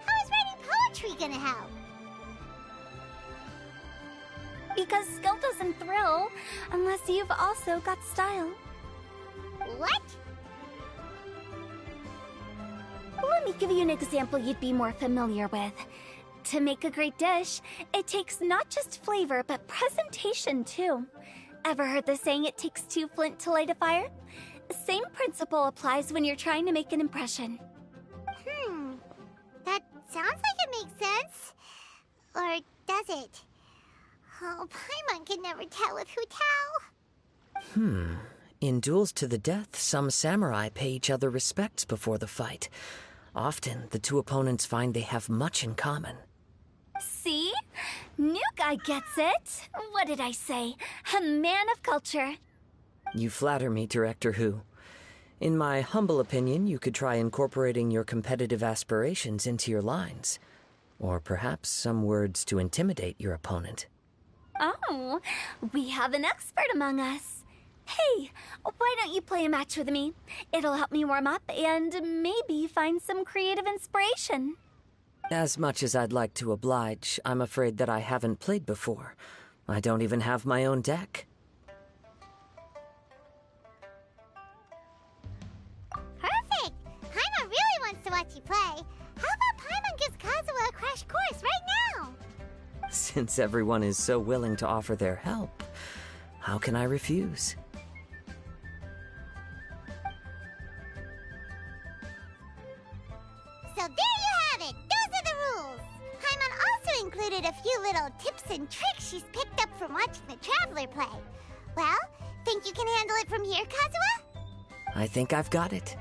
How is writing poetry gonna help? Because skill doesn't thrill unless you've also got style. What? Let me give you an example you'd be more familiar with. To make a great dish, it takes not just flavor, but presentation too. Ever heard the saying, it takes 2 flint to light a fire? Same principle applies when you're trying to make an impression. That sounds like it makes sense. Or does it? Oh, Paimon can never tell with Hu Tao. In duels to the death, some samurai pay each other respects before the fight. Often, the 2 opponents find they have much in common. See? New guy gets it. What did I say? A man of culture. You flatter me, Director Who. In my humble opinion, you could try incorporating your competitive aspirations into your lines. Or perhaps some words to intimidate your opponent. Oh, we have an expert among us. Hey, why don't you play a match with me? It'll help me warm up and maybe find some creative inspiration. As much as I'd like to oblige, I'm afraid that I haven't played before. I don't even have my own deck. Perfect! Paimon really wants to watch you play. How about Paimon gives Kazuha a crash course right now? Since everyone is so willing to offer their help, how can I refuse? So there you have it! Those are the rules! Paimon also included a few Traveler play. Well, think you can handle it from here, Kazuha? I think I've got it.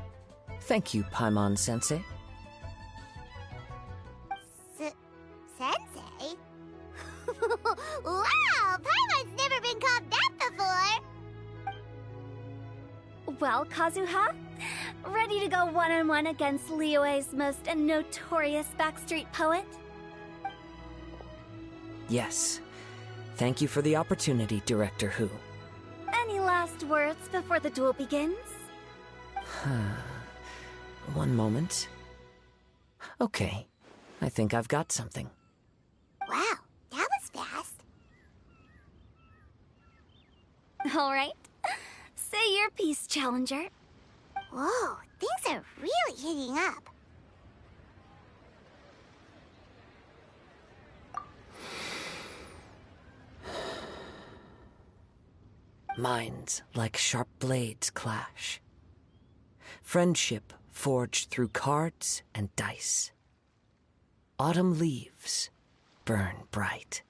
Thank you, Paimon-sensei. Sensei? Wow! Paimon's never been called that before! Well, Kazuha? Ready to go one-on-one against Liyue's most notorious backstreet poet? Yes. Thank you for the opportunity, Director Hu. Any last words before the duel begins? One moment. Okay. I think I've got something. Wow, that was fast. All right. Say your piece, Challenger. Whoa, things are really heating up. Minds like sharp blades clash. Friendship forged through cards and dice. Autumn leaves burn bright.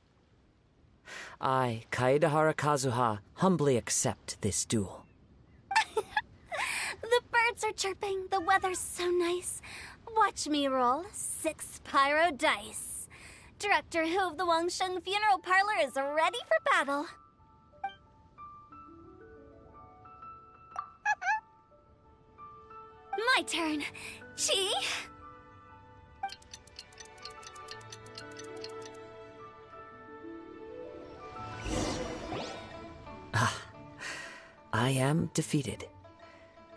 I, Kaedehara Kazuha, humbly accept this duel. The birds are chirping, the weather's so nice. Watch me roll 6 pyro dice. Director Hu of the Wangsheng Funeral Parlor is ready for battle. My turn. Chi? I am defeated.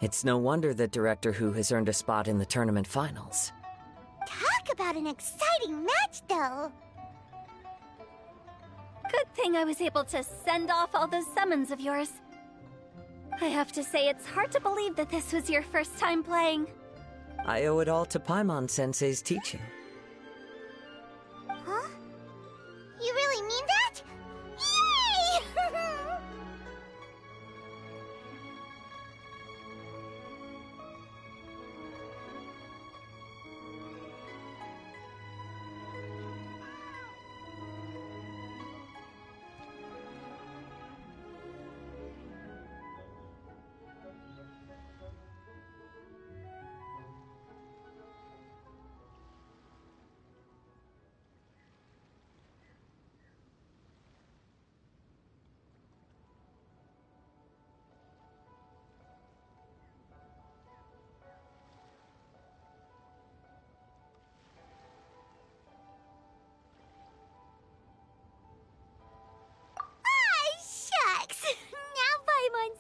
It's no wonder that Director Hu has earned a spot in the tournament finals. Talk about an exciting match, though. Good thing I was able to send off all those summons of yours. I have to say, it's hard to believe that this was your first time playing. I owe it all to Paimon-sensei's teaching. Huh? You really mean that? Yay!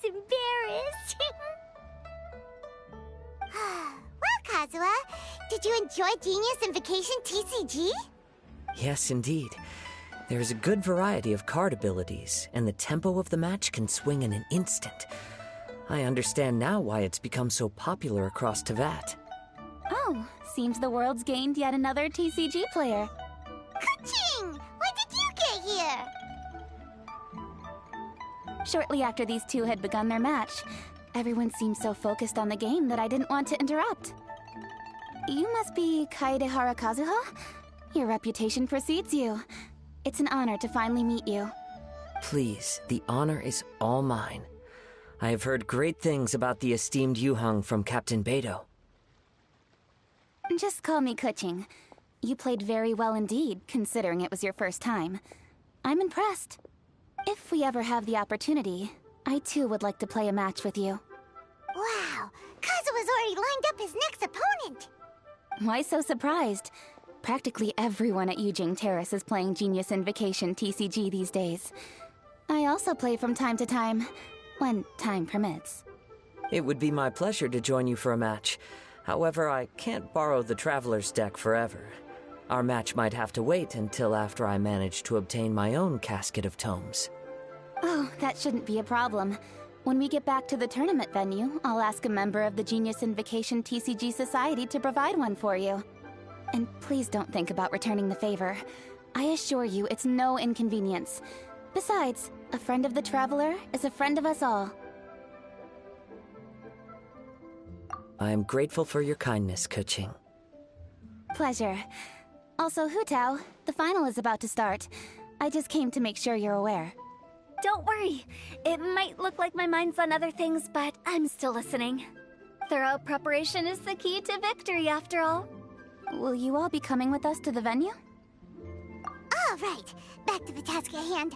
Embarrassed. Well, Kazuha, did you enjoy Genius Invocation TCG? Yes, indeed. There is a good variety of card abilities, and the tempo of the match can swing in an instant. I understand now why it's become so popular across Teyvat. Oh, seems the world's gained yet another TCG player. Ka-ching! When did you get here? Shortly after these two had begun their match, everyone seemed so focused on the game that I didn't want to interrupt. You must be Kaedehara Kazuha? Your reputation precedes you. It's an honor to finally meet you. Please, the honor is all mine. I have heard great things about the esteemed Yuheng from Captain Beidou. Just call me Kuching. You played very well indeed, considering it was your first time. I'm impressed. If we ever have the opportunity, I too would like to play a match with you. Wow, Kazuha's already lined up his next opponent! Why so surprised? Practically everyone at Yujing Terrace is playing Genius Invocation TCG these days. I also play from time to time, when time permits. It would be my pleasure to join you for a match. However, I can't borrow the Traveler's deck forever. Our match might have to wait until after I manage to obtain my own casket of tomes. Oh, that shouldn't be a problem. When we get back to the tournament venue, I'll ask a member of the Genius Invocation TCG Society to provide one for you. And please don't think about returning the favor. I assure you it's no inconvenience. Besides, a friend of the Traveler is a friend of us all. I am grateful for your kindness, Kuching. Pleasure. Also, Hu Tao, the final is about to start. I just came to make sure you're aware. Don't worry. It might look like my mind's on other things, but I'm still listening. Thorough preparation is the key to victory, after all. Will you all be coming with us to the venue? All right, back to the task at hand.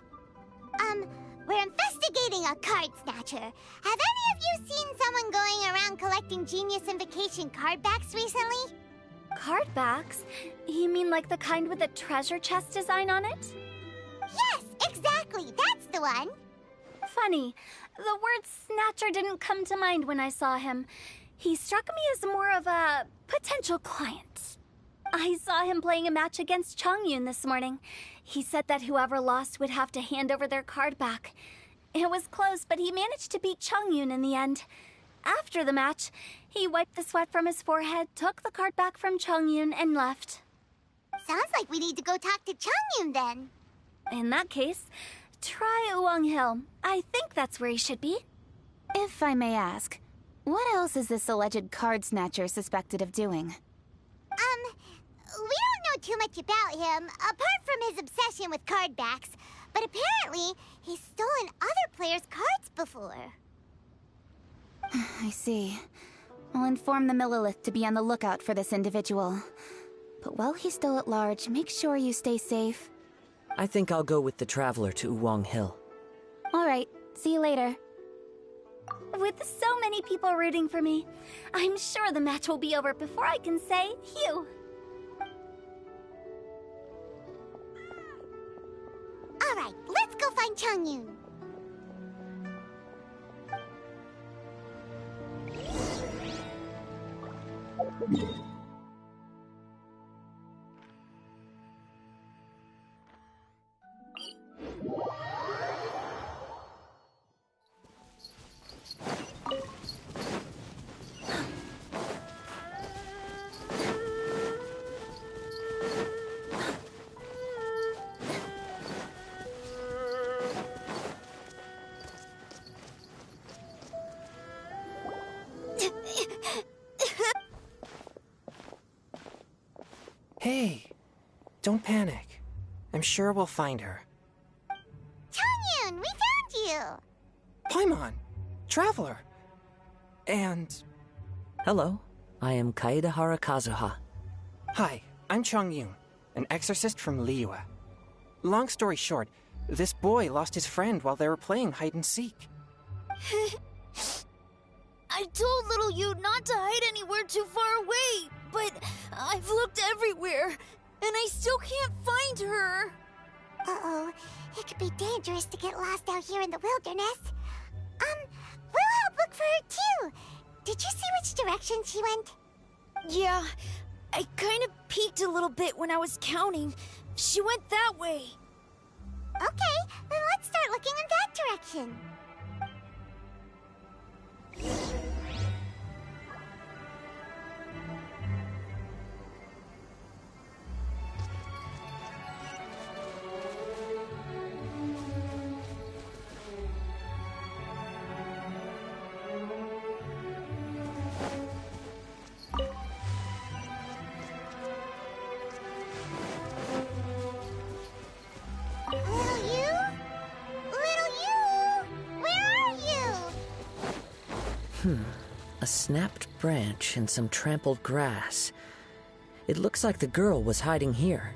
We're investigating a card snatcher. Have any of you seen someone going around collecting Genius Invocation card backs recently? Card backs? You mean like the kind with a treasure chest design on it? Yes, exactly. That's the one. Funny. The word snatcher didn't come to mind when I saw him. He struck me as more of a potential client. I saw him playing a match against Chongyun this morning. He said that whoever lost would have to hand over their card back. It was close, but he managed to beat Chongyun in the end. After the match, he wiped the sweat from his forehead, took the card back from Chongyun, and left. Sounds like we need to go talk to Chongyun then. In that case, try Uwang Hill. I think that's where he should be. If I may ask, what else is this alleged card snatcher suspected of doing? We don't know too much about him, apart from his obsession with card backs. But apparently, he's stolen other players' cards before. I see. I'll inform the Millilith to be on the lookout for this individual. But while he's still at large, make sure you stay safe. I think I'll go with the Traveler to Uwang Hill. All right, see you later. With so many people rooting for me, I'm sure the match will be over before I can say phew. All right, let's go find Chongyun. Hey, don't panic. I'm sure we'll find her. Chongyun, we found you! Paimon, Traveler, and... Hello, I am Kaedahara Kazuha. Hi, I'm Chongyun, an exorcist from Liyue. Long story short, this boy lost his friend while they were playing hide-and-seek. I told little you not to hide anywhere too far away, but I've looked everywhere, and I still can't find her. Uh-oh, it could be dangerous to get lost out here in the wilderness. We'll help look for her too. Did you see which direction she went? Yeah, I kind of peeked a little bit when I was counting. She went that way. Okay, then let's start looking in that direction. A snapped branch and some trampled grass. It looks like the girl was hiding here.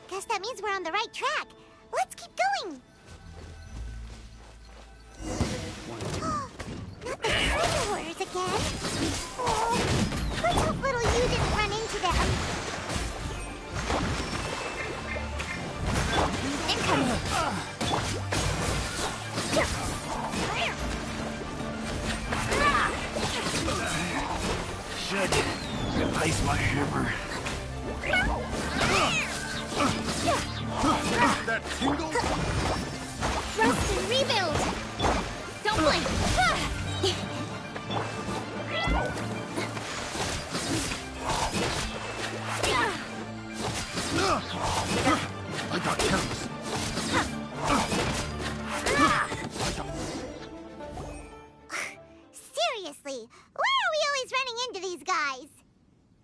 Guess that means we're on the right track. Let's keep going. Not the treasure hoarders again. Oh, let's hope little you didn't run into them. Should replace my hammer. That tingle? Rest and rebuild! Don't blink! I got careless. Seriously, why are we always running into these guys?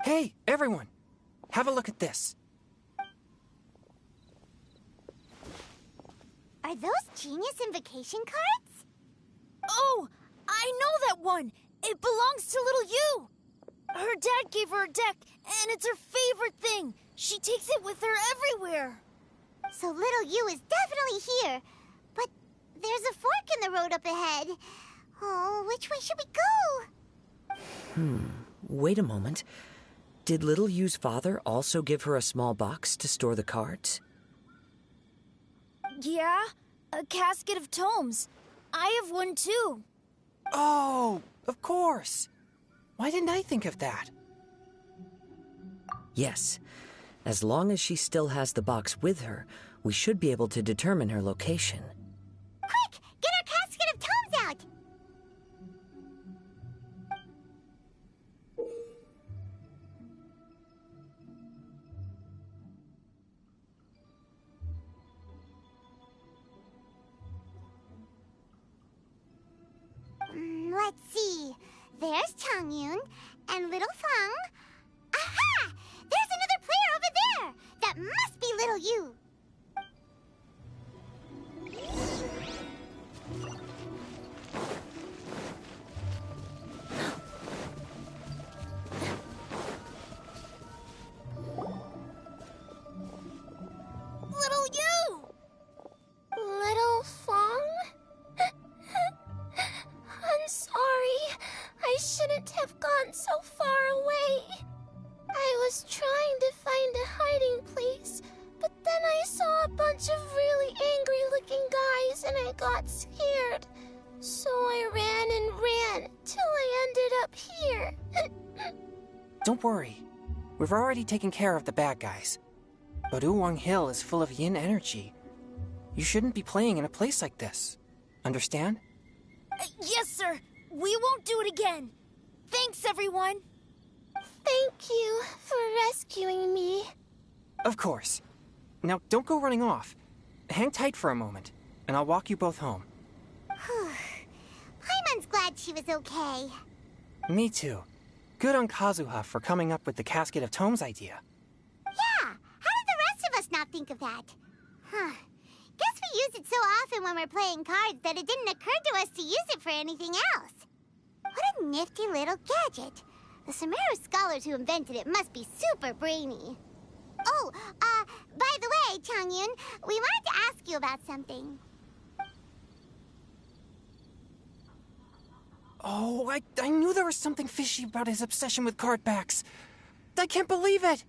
Hey, everyone! Have a look at this. I Are those Genius Invocation cards? Oh, I know that one! It belongs to little you! Her dad gave her a deck, and it's her favorite thing. She takes it with her everywhere. So little you is definitely here. But there's a fork in the road up ahead. Oh, which way should we go? Wait a moment. Did Little Yu's father also give her a small box to store the cards? Yeah, a casket of tomes. I have one too. Oh, of course. Why didn't I think of that? Yes. As long as she still has the box with her, we should be able to determine her location. Quick! Get our casket of tomes out! Let's see. There's Changyun and Little Fang. Aha! There's another player over there! That must be Little You! Little you! Little Fong? I'm sorry. I shouldn't have gone so far away. I was trying to find a hiding place, but then I saw a bunch of really angry-looking guys and I got scared. So I ran till I ended up here. Don't worry. We've already taken care of the bad guys. But Uwang Hill is full of yin energy. You shouldn't be playing in a place like this. Understand? Yes, sir. We won't do it again. Thanks, everyone. Thank you for rescuing me. Of course. Now, don't go running off. Hang tight for a moment, and I'll walk you both home. Paimon's glad she was okay. Me too. Good on Kazuha for coming up with the Casket of Tomes idea. Yeah, how did the rest of us not think of that? Huh. Guess we use it so often when we're playing cards that it didn't occur to us to use it for anything else. What a nifty little gadget. The Sumeru scholars who invented it must be super brainy. Oh, by the way, Changyun, we wanted to ask you about something. Oh, I knew there was something fishy about his obsession with card backs. I can't believe it!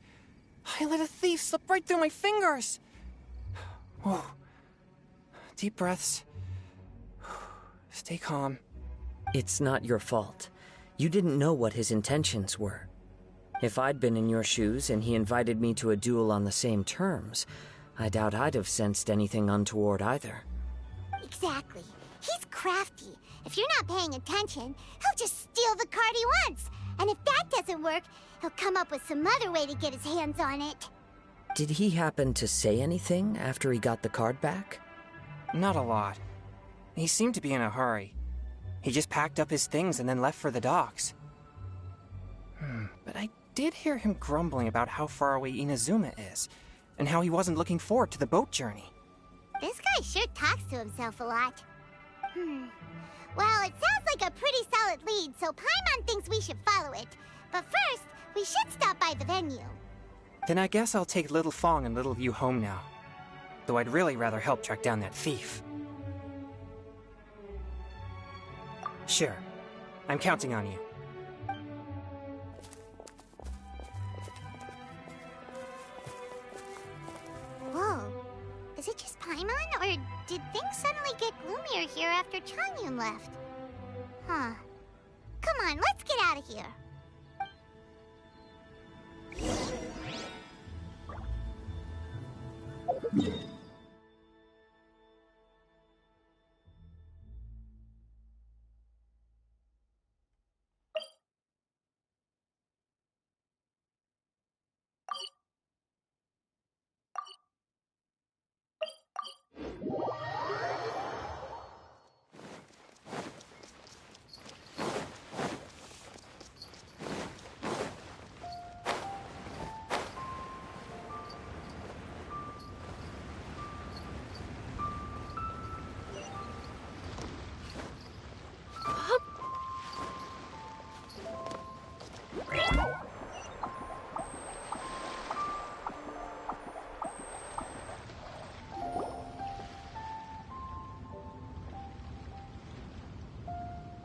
I let a thief slip right through my fingers! Whoa. Deep breaths. Stay calm. It's not your fault. You didn't know what his intentions were. If I'd been in your shoes and he invited me to a duel on the same terms, I doubt I'd have sensed anything untoward either. Exactly. He's crafty. If you're not paying attention, he'll just steal the card he wants. And if that doesn't work, he'll come up with some other way to get his hands on it. Did he happen to say anything after he got the card back? Not a lot. He seemed to be in a hurry. He just packed up his things and then left for the docks. But I did hear him grumbling about how far away Inazuma is, and how he wasn't looking forward to the boat journey. This guy sure talks to himself a lot. Well, it sounds like a pretty solid lead, so Paimon thinks we should follow it. But first, we should stop by the venue. Then I guess I'll take Little Fong and Little Yu home now. Though I'd really rather help track down that thief. Sure. I'm counting on you. Whoa. Is it just Paimon, or did things suddenly get gloomier here after Changyun left? Huh. Come on, let's get out of here.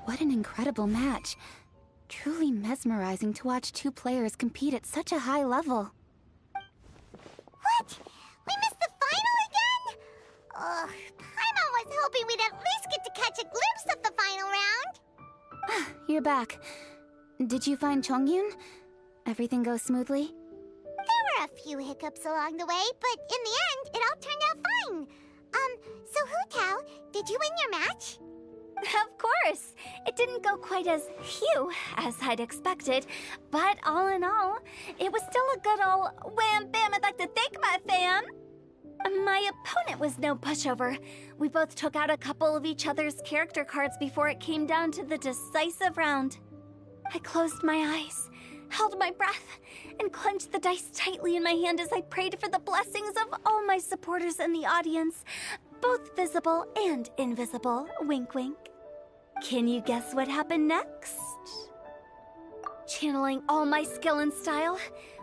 What an incredible match. Truly mesmerizing to watch two players compete at such a high level. What? We missed the final again? Ugh, Paimon was hoping we'd at least get to catch a glimpse of the final round. You're back. Did you find Chongyun? Everything go smoothly? There were a few hiccups along the way, but in the end, it all turned out fine. So Hu Tao, did you win your match? Of course! It didn't go quite as phew as I'd expected, but all in all, it was still a good ol' wham bam I'd like to thank my fam! My opponent was no pushover. We both took out a couple of each other's character cards before it came down to the decisive round. I closed my eyes, held my breath, and clenched the dice tightly in my hand as I prayed for the blessings of all my supporters in the audience, both visible and invisible. Wink, wink. Can you guess what happened next? Channeling all my skill and style,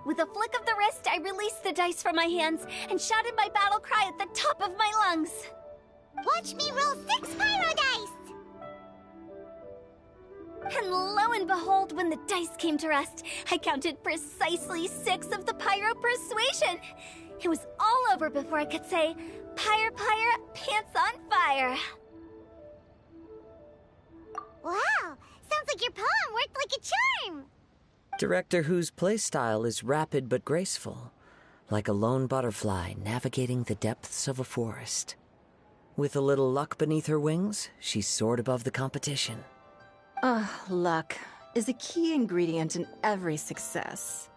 with a flick of the wrist, I released the dice from my hands and shouted my battle cry at the top of my lungs. Watch me roll 6 pyro dice! And lo and behold, when the dice came to rest, I counted precisely 6 of the pyro persuasion. It was all over before I could say, Pyre, pyre, pants on fire. Wow, sounds like your poem worked like a charm. Director Who's playstyle is rapid but graceful, like a lone butterfly navigating the depths of a forest. With a little luck beneath her wings, she soared above the competition. Luck is a key ingredient in every success.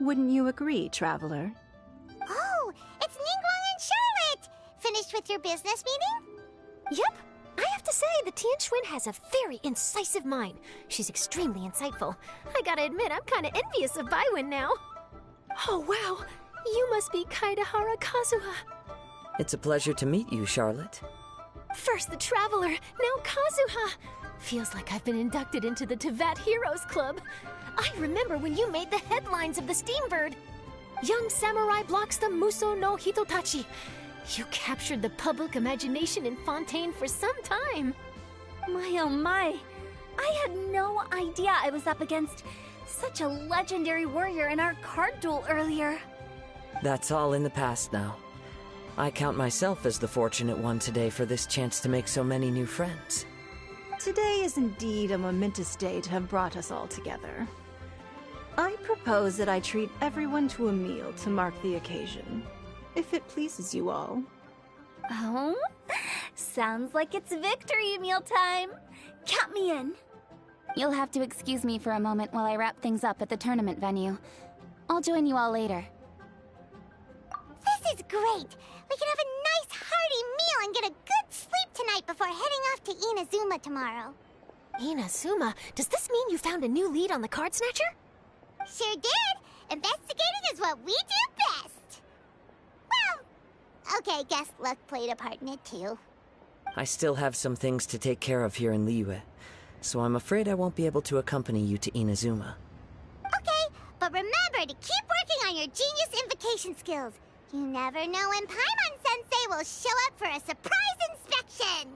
Wouldn't you agree, Traveler? Oh, it's Ningguang and Charlotte! Finished with your business meeting? Yep. I have to say, the Tianquan has a very incisive mind. She's extremely insightful. I gotta admit, I'm kinda envious of Baiwen now. Oh, wow. You must be Kaidahara Kazuha. It's a pleasure to meet you, Charlotte. First the Traveler, now Kazuha. Feels like I've been inducted into the Tevat Heroes Club. I remember when you made the headlines of the Steambird. Young samurai blocks the Muso no Hitotachi. You captured the public imagination in Fontaine for some time. My oh my. I had no idea I was up against such a legendary warrior in our card duel earlier. That's all in the past now. I count myself as the fortunate one today for this chance to make so many new friends. Today is indeed a momentous day to have brought us all together. I propose that I treat everyone to a meal to mark the occasion, if it pleases you all. Oh? Sounds like it's victory meal time. Count me in. You'll have to excuse me for a moment while I wrap things up at the tournament venue. I'll join you all later. This is great! We can have a nice hearty meal and get a good sleep tonight before heading off to Inazuma tomorrow. Inazuma? Does this mean you found a new lead on the Card Snatcher? Sure did! Investigating is what we do best! Well, okay, guess luck played a part in it too. I still have some things to take care of here in Liyue, so I'm afraid I won't be able to accompany you to Inazuma. Okay, but remember to keep working on your genius invocation skills. You never know when Paimon-sensei will show up for a surprise inspection!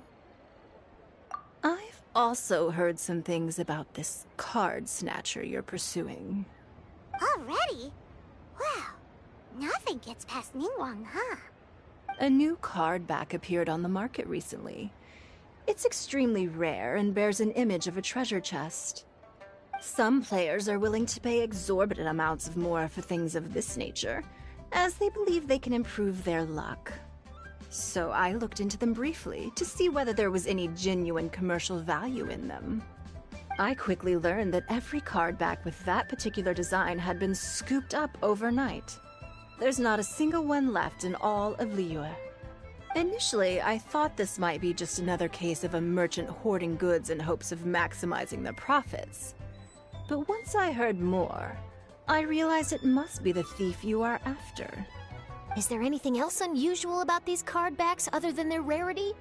I've also heard some things about this card snatcher you're pursuing. Already? Wow, nothing gets past Ningguang, huh? A new card back appeared on the market recently. It's extremely rare and bears an image of a treasure chest. Some players are willing to pay exorbitant amounts of more for things of this nature, as they believe they can improve their luck. So I looked into them briefly to see whether there was any genuine commercial value in them. I quickly learned that every card back with that particular design had been scooped up overnight. There's not a single one left in all of Liyue. Initially, I thought this might be just another case of a merchant hoarding goods in hopes of maximizing their profits. But once I heard more, I realized it must be the thief you are after. Is there anything else unusual about these card backs other than their rarity?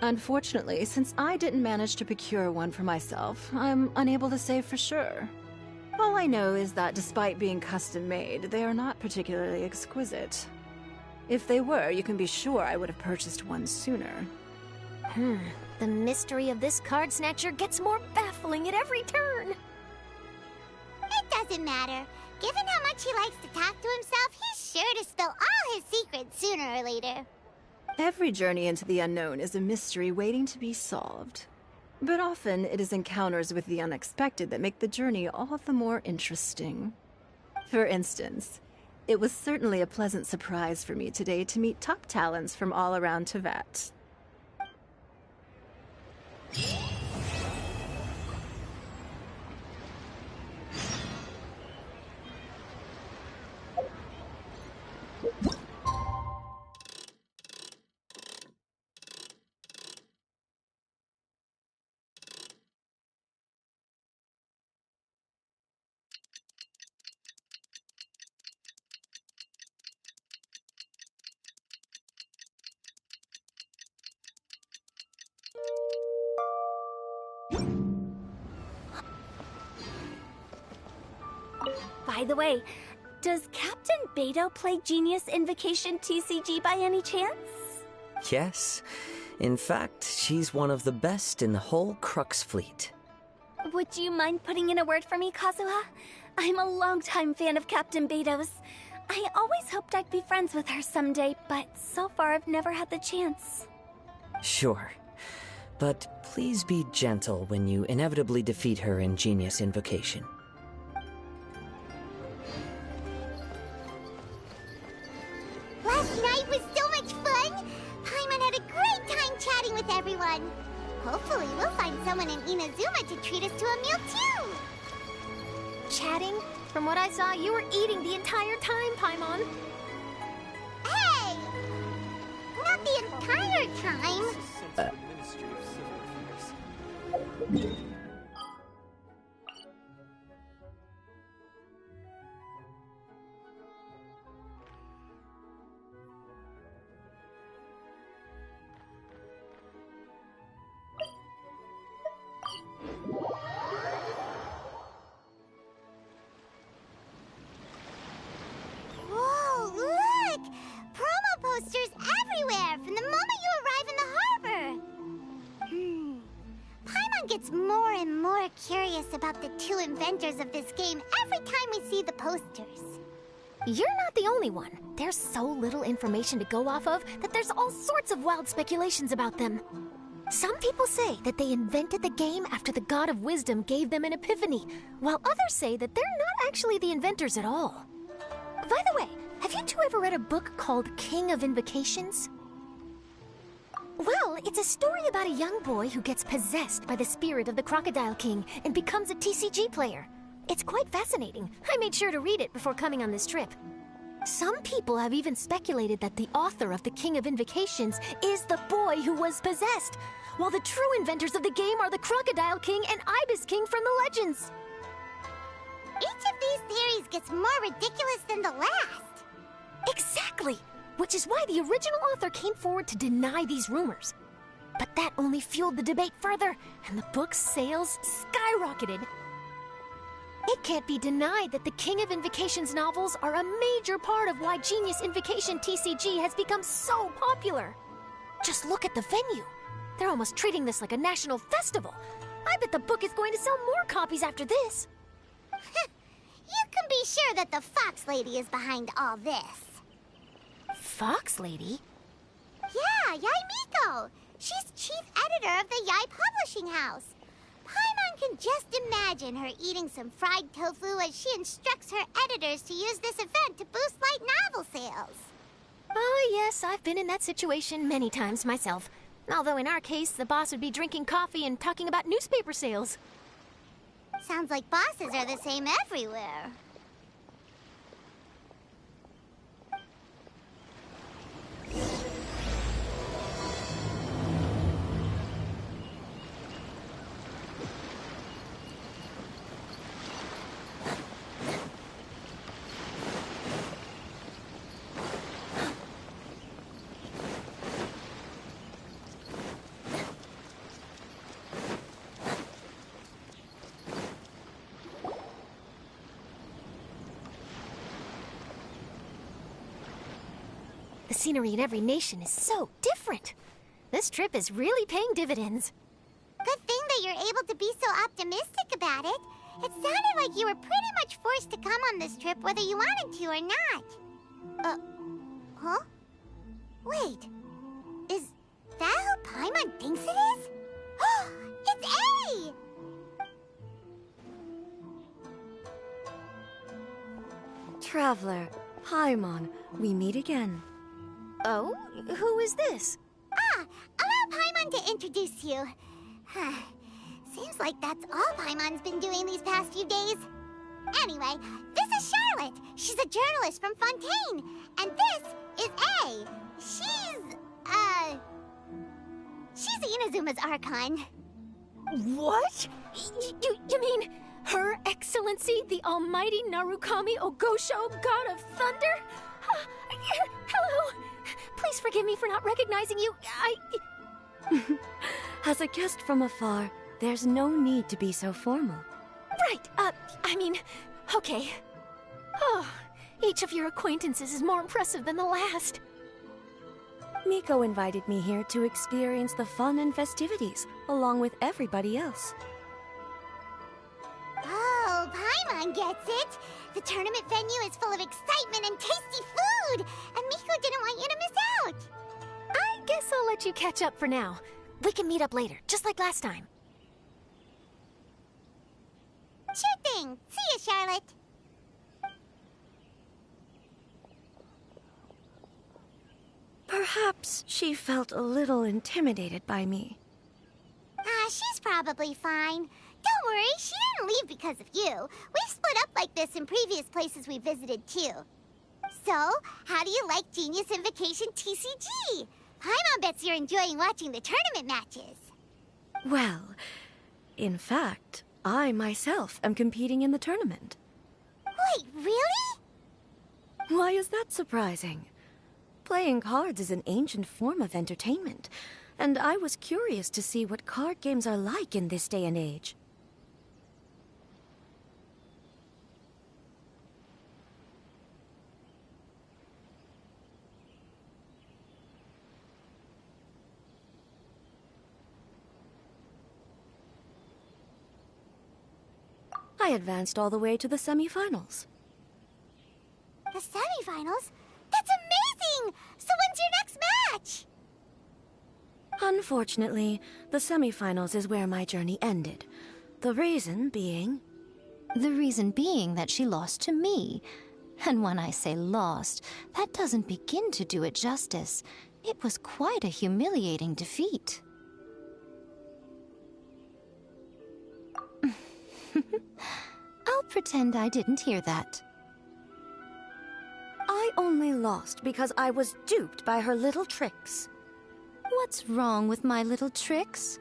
Unfortunately, since I didn't manage to procure one for myself, I'm unable to say for sure. All I know is that despite being custom-made, they are not particularly exquisite. If they were, you can be sure I would have purchased one sooner. The mystery of this card snatcher gets more baffling at every turn. It doesn't matter. Given how much he likes to talk to himself, he's sure to spill all his secrets sooner or later. Every journey into the unknown is a mystery waiting to be solved. But often it is encounters with the unexpected that make the journey all the more interesting. For instance, it was certainly a pleasant surprise for me today to meet top talents from all around Tevat. By the way, does Captain Beto play Genius Invocation TCG by any chance? Yes. In fact, she's one of the best in the whole Crux fleet. Would you mind putting in a word for me, Kazuha? I'm a longtime fan of Captain Beto's. I always hoped I'd be friends with her someday, but so far I've never had the chance. Sure. But please be gentle when you inevitably defeat her in Genius Invocation. Last night was so much fun! Paimon had a great time chatting with everyone. Hopefully we'll find someone in Inazuma to treat us to a meal too! Chatting? From what I saw, you were eating the entire time, Paimon. Hey! Not the entire time! Whoa, look! Promo posters everywhere from the moment you arrive in the harbor! Paimon gets more and more curious about the two inventors of this game every time we see the posters. You're not the only one. There's so little information to go off of that there's all sorts of wild speculations about them. Some people say that they invented the game after the God of Wisdom gave them an epiphany, while others say that they're not actually the inventors at all. By the way, have you two ever read a book called King of Invocations? Well, it's a story about a young boy who gets possessed by the spirit of the Crocodile King and becomes a TCG player. It's quite fascinating. I made sure to read it before coming on this trip. Some people have even speculated that the author of the King of Invocations is the boy who was possessed, while the true inventors of the game are the Crocodile King and Ibis King from the legends. Each of these theories gets more ridiculous than the last. Exactly! Which is why the original author came forward to deny these rumors. But that only fueled the debate further, and the book's sales skyrocketed. It can't be denied that the King of Invocations novels are a major part of why Genius Invocation TCG has become so popular. Just look at the venue. They're almost treating this like a national festival. I bet the book is going to sell more copies after this. You can be sure that the Fox Lady is behind all this. Fox Lady? Yeah, Yai Miko. She's chief editor of the Yai Publishing House. Paimon can just imagine her eating some fried tofu as she instructs her editors to use this event to boost light novel sales. Oh yes, I've been in that situation many times myself. Although in our case, the boss would be drinking coffee and talking about newspaper sales. Sounds like bosses are the same everywhere. The scenery in every nation is so different. This trip is really paying dividends. Good thing that you're able to be so optimistic about it. It sounded like you were pretty much forced to come on this trip whether you wanted to or not. Huh? Wait. Is that who Paimon thinks it is? It's A! Traveler, Paimon, we meet again. Oh? Who is this? Allow Paimon to introduce you. Seems like that's all Paimon's been doing these past few days. Anyway, this is Charlotte. She's a journalist from Fontaine. And this is A. She's Inazuma's Archon. What? You mean Her Excellency, the Almighty Narukami Ogosho, God of Thunder? Hello. Please forgive me for not recognizing you. As a guest from afar, there's no need to be so formal. Right, okay. Oh, each of your acquaintances is more impressive than the last. Miko invited me here to experience the fun and festivities, along with everybody else. Oh, Paimon gets it. The tournament venue is full of excitement and tasty food, and Miko didn't want you to miss out. I guess I'll let you catch up for now. We can meet up later, just like last time. Sure thing. See you, Charlotte. Perhaps she felt a little intimidated by me. She's probably fine. Don't worry, she didn't leave because of you. We've split up like this in previous places we visited, too. So, how do you like Genius Invocation TCG? Paimon bets you're enjoying watching the tournament matches. Well, in fact, I myself am competing in the tournament. Wait, really? Why is that surprising? Playing cards is an ancient form of entertainment, and I was curious to see what card games are like in this day and age. I advanced all the way to the semifinals. The semifinals? That's amazing! So when's your next match? Unfortunately, the semifinals is where my journey ended. The reason being... The reason being that she lost to me. And when I say lost, that doesn't begin to do it justice. It was quite a humiliating defeat. I'll pretend I didn't hear that. I only lost because I was duped by her little tricks. What's wrong with my little tricks?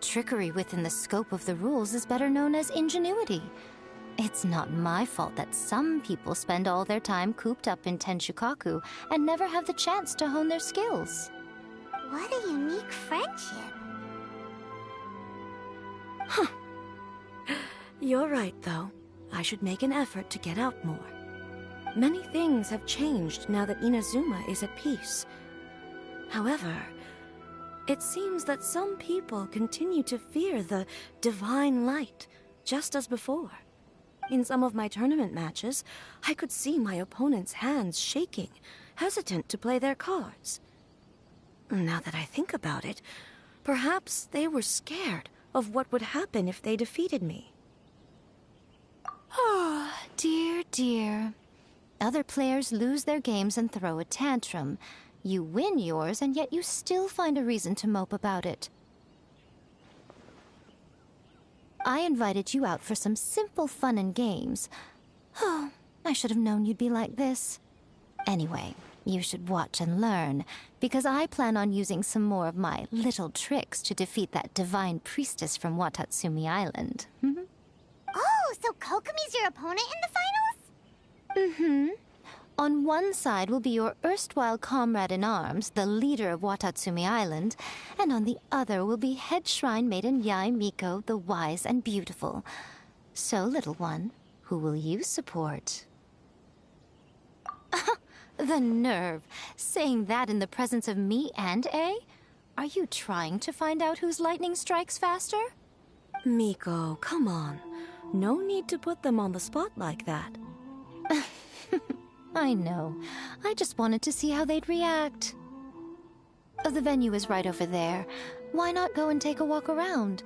Trickery within the scope of the rules is better known as ingenuity. It's not my fault that some people spend all their time cooped up in Tenshukaku and never have the chance to hone their skills. What a unique friendship. Huh. You're right, though. I should make an effort to get out more. Many things have changed now that Inazuma is at peace. However, it seems that some people continue to fear the divine light, just as before. In some of my tournament matches, I could see my opponent's hands shaking, hesitant to play their cards. Now that I think about it, perhaps they were scared of what would happen if they defeated me. Oh, dear, dear. Other players lose their games and throw a tantrum. You win yours, and yet you still find a reason to mope about it. I invited you out for some simple fun and games. Oh, I should have known you'd be like this. Anyway, you should watch and learn, because I plan on using some more of my little tricks to defeat that divine priestess from Watatsumi Island. Oh, so Kokomi's your opponent in the finals? Mm-hmm. On one side will be your erstwhile comrade-in-arms, the leader of Watatsumi Island, and on the other will be head shrine maiden Yae Miko, the wise and beautiful. So, little one, who will you support? The nerve! Saying that in the presence of me and A? Are you trying to find out whose lightning strikes faster? Miko, come on. No need to put them on the spot like that. I know. I just wanted to see how they'd react. The venue is right over there. Why not go and take a walk around?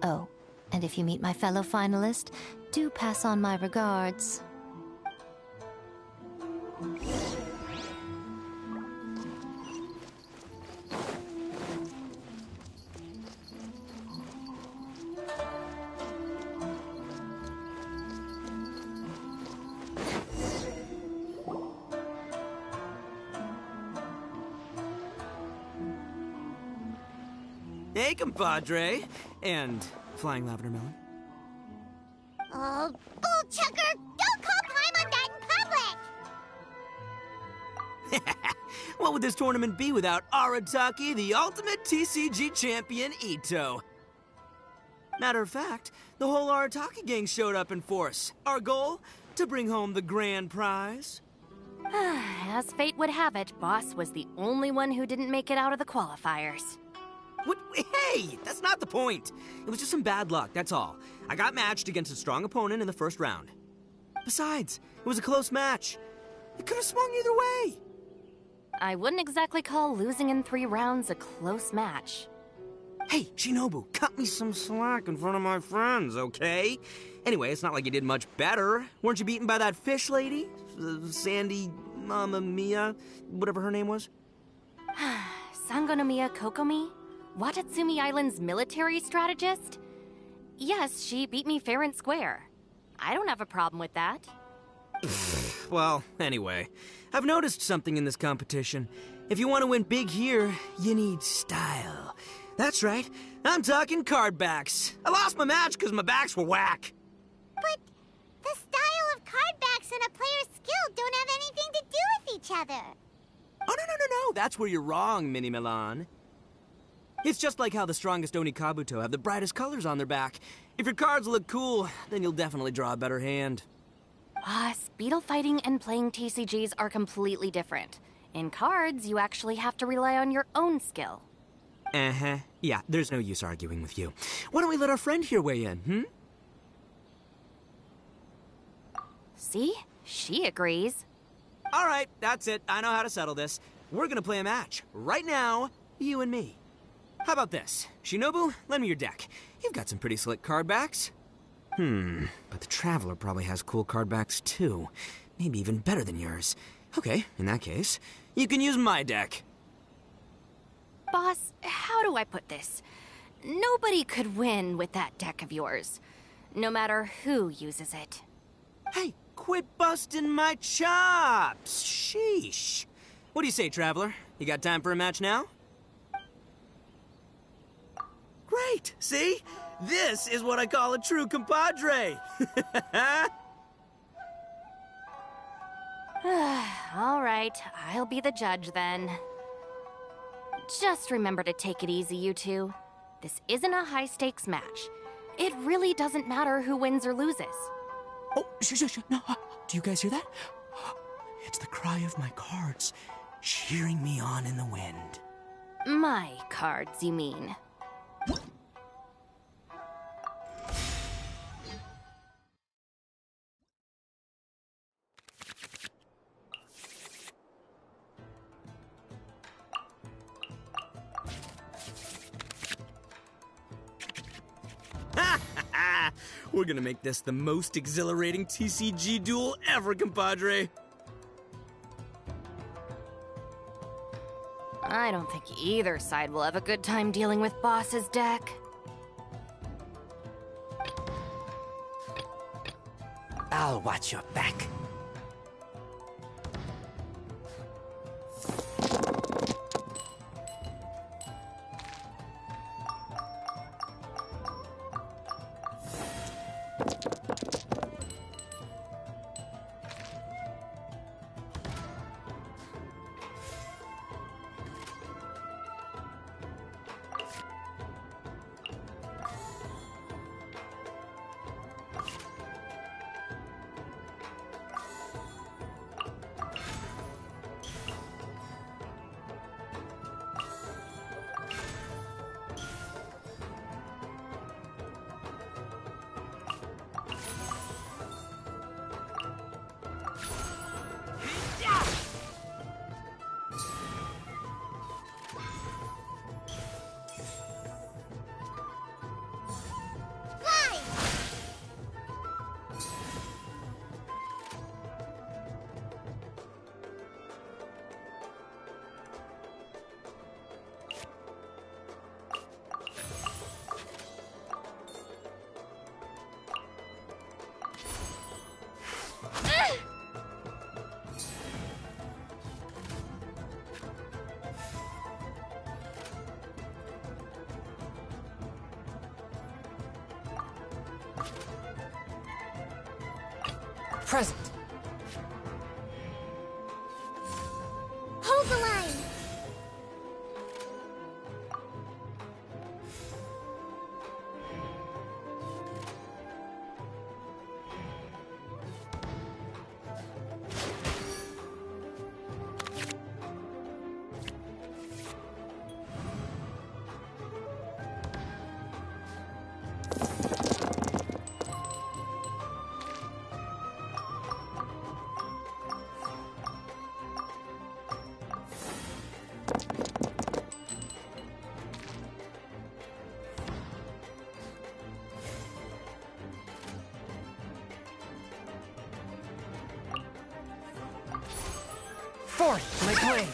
Oh, and if you meet my fellow finalist, do pass on my regards. Hey, compadre. And Flying Lavender Melon. Oh, bullchucker! Don't call Paimon that in public! What would this tournament be without Arataki, the ultimate TCG champion, Ito? Matter of fact, the whole Arataki gang showed up in force. Our goal? To bring home the grand prize. As fate would have it, Boss was the only one who didn't make it out of the qualifiers. What? Hey, that's not the point. It was just some bad luck, that's all. I got matched against a strong opponent in the first round. Besides, it was a close match. It could have swung either way. I wouldn't exactly call losing in 3 rounds a close match. Hey, Shinobu, cut me some slack in front of my friends, okay? Anyway, it's not like you did much better. Weren't you beaten by that fish lady? Sandy Mamma Mia, whatever her name was? Sangonomiya Kokomi? Watatsumi Island's military strategist? Yes, she beat me fair and square. I don't have a problem with that. Well, anyway, I've noticed something in this competition. If you want to win big here, you need style. That's right, I'm talking card backs. I lost my match because my backs were whack. But the style of card backs and a player's skill don't have anything to do with each other. Oh, no, that's where you're wrong, Mini Milan. It's just like how the strongest Oni Kabuto have the brightest colors on their back. If your cards look cool, then you'll definitely draw a better hand. Beetle fighting and playing TCGs are completely different. In cards, you actually have to rely on your own skill. Uh-huh. Yeah, there's no use arguing with you. Why don't we let our friend here weigh in, See? She agrees. All right, that's it. I know how to settle this. We're gonna play a match. Right now, you and me. How about this? Shinobu, lend me your deck. You've got some pretty slick card backs. But the Traveler probably has cool card backs too. Maybe even better than yours. Okay, in that case, you can use my deck. Boss, how do I put this? Nobody could win with that deck of yours, no matter who uses it. Hey, quit busting my chops! Sheesh. What do you say, Traveler? You got time for a match now? Great! See? This is what I call a true compadre! All right, I'll be the judge then. Just remember to take it easy, you two. This isn't a high-stakes match. It really doesn't matter who wins or loses. Oh, shush, no. Do you guys hear that? It's the cry of my cards, cheering me on in the wind. My cards, you mean? We're gonna make this the most exhilarating TCG duel ever, compadre. I don't think either side will have a good time dealing with Boss's deck. I'll watch your back. Present. Hold the line! Fourth, my blade.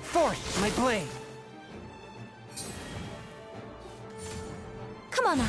Fourth, my blade. Come on out.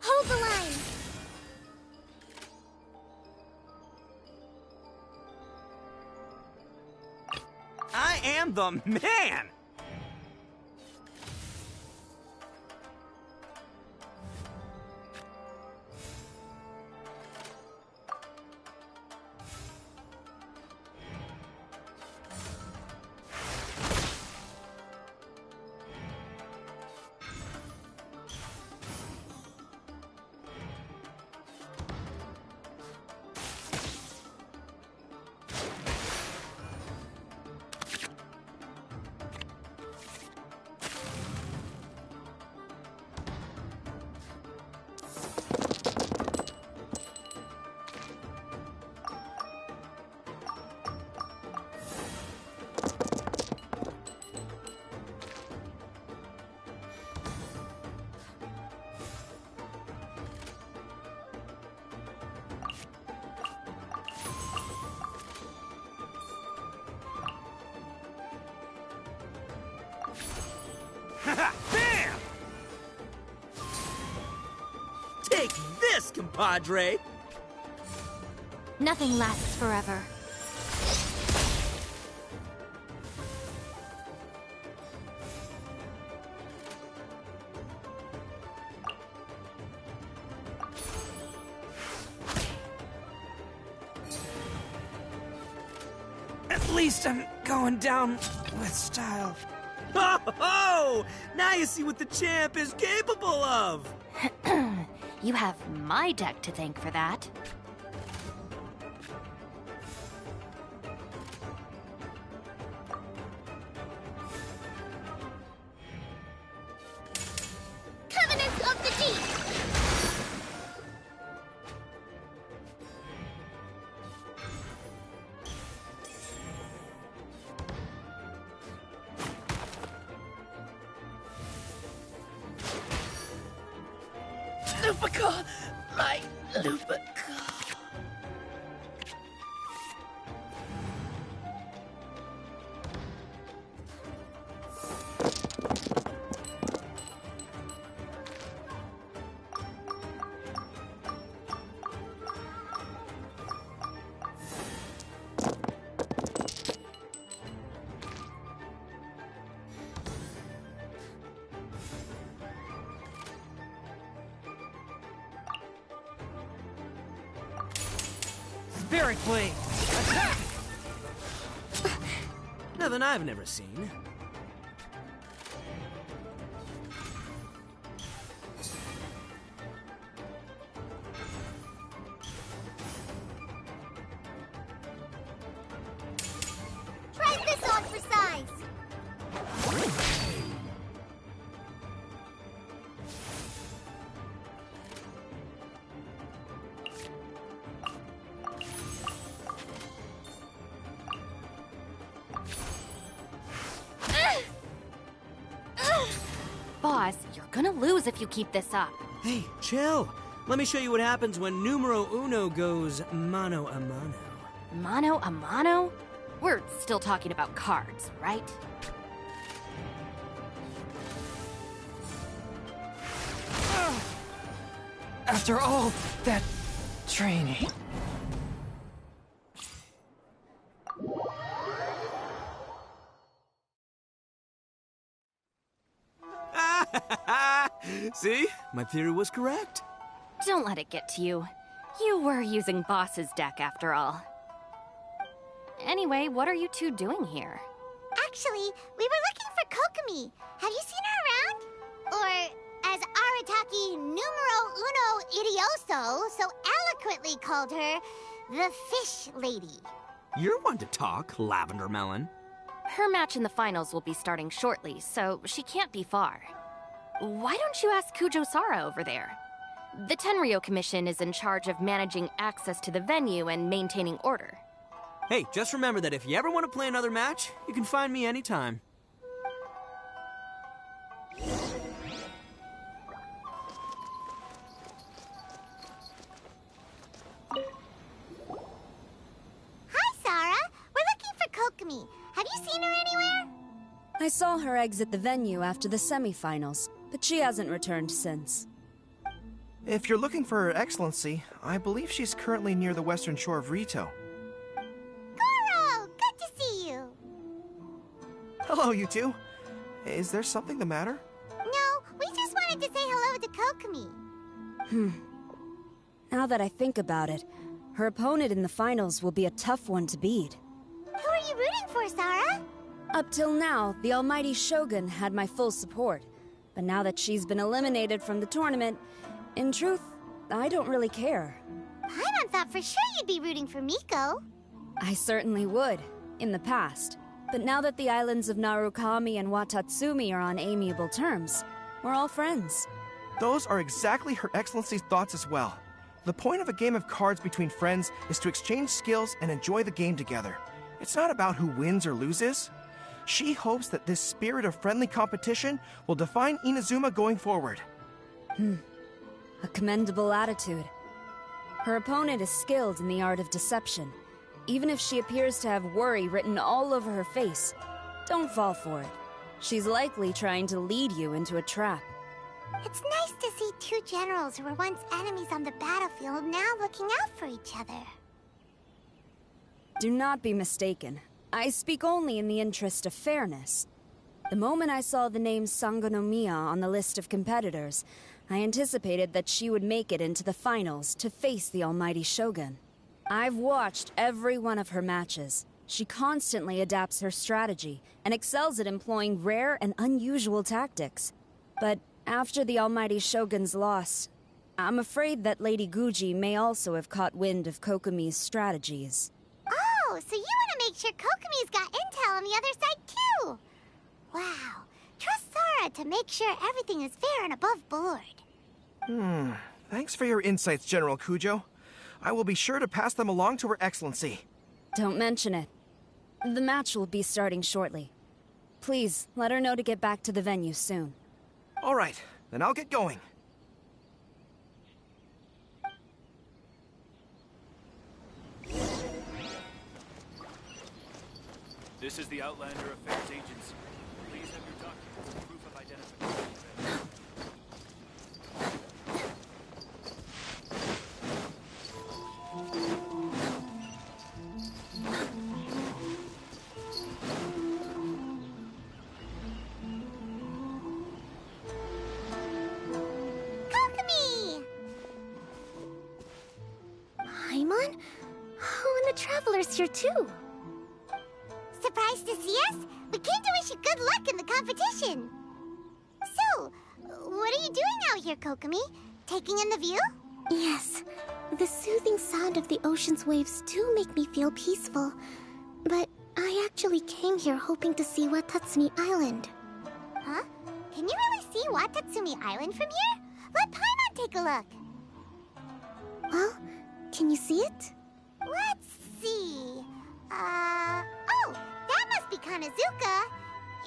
Hold the line! I am the man! Bam! Take this, compadre! Nothing lasts forever. At least I'm going down with style. Ho ho! Now you see what the champ is capable of! You have my deck to thank for that. Covenants of the Deep! Lupica! My Lupica! Spirit Blade! Attack! Nothing I've never seen. Try this on for size. Boss, you're gonna lose if you keep this up. Hey, chill. Let me show you what happens when numero uno goes mano a mano. Mano a mano? We're still talking about cards, right? After all that training. See? My theory was correct. Don't let it get to you. You were using Boss's deck after all. Anyway, what are you two doing here? Actually, we were looking for Kokomi. Have you seen her around? Or, as Arataki numero uno idioso so eloquently called her, the Fish Lady. You're one to talk, Lavender Melon. Her match in the finals will be starting shortly, so she can't be far. Why don't you ask Kujo-Sara over there? The Tenryo Commission is in charge of managing access to the venue and maintaining order. Hey, just remember that if you ever want to play another match, you can find me anytime. Hi, Sara. We're looking for Kokomi. Have you seen her anywhere? I saw her exit the venue after the semifinals, but she hasn't returned since. If you're looking for Her Excellency, I believe she's currently near the western shore of Rito. Goro! Good to see you. Hello, you two. Is there something the matter? No, we just wanted to say hello to Kokomi. Now that I think about it, her opponent in the finals will be a tough one to beat. Who are you rooting for, Sara? Up till now, the almighty Shogun had my full support. But now that she's been eliminated from the tournament, in truth, I don't really care. Paimon thought for sure you'd be rooting for Miko. I certainly would, in the past. But now that the islands of Narukami and Watatsumi are on amiable terms, we're all friends. Those are exactly Her Excellency's thoughts as well. The point of a game of cards between friends is to exchange skills and enjoy the game together. It's not about who wins or loses. She hopes that this spirit of friendly competition will define Inazuma going forward. A commendable attitude. Her opponent is skilled in the art of deception. Even if she appears to have worry written all over her face, don't fall for it. She's likely trying to lead you into a trap. It's nice to see two generals who were once enemies on the battlefield now looking out for each other. Do not be mistaken. I speak only in the interest of fairness. The moment I saw the name Sangonomiya on the list of competitors, I anticipated that she would make it into the finals to face the almighty Shogun. I've watched every one of her matches. She constantly adapts her strategy and excels at employing rare and unusual tactics. But after the almighty Shogun's loss, I'm afraid that Lady Guji may also have caught wind of Kokomi's strategies. Oh, so you want to make sure Kokomi's got intel on the other side too? Wow. Trust Sara to make sure everything is fair and above board. Thanks for your insights, General Kujo. I will be sure to pass them along to Her Excellency. Don't mention it. The match will be starting shortly. Please, let her know to get back to the venue soon. All right, then I'll get going. This is the Outlander Affairs Agency. Please have your documents and proof of identification ready. Kokomi! Paimon? Oh, and the Traveler's here too. Surprised to see us? We came to wish you good luck in the competition. So, what are you doing out here, Kokomi? Taking in the view? Yes. The soothing sound of the ocean's waves do make me feel peaceful. But I actually came here hoping to see Watatsumi Island. Huh? Can you really see Watatsumi Island from here? Let Paimon take a look. Well, can you see it? Let's see. Oh, that must be Kanazuka.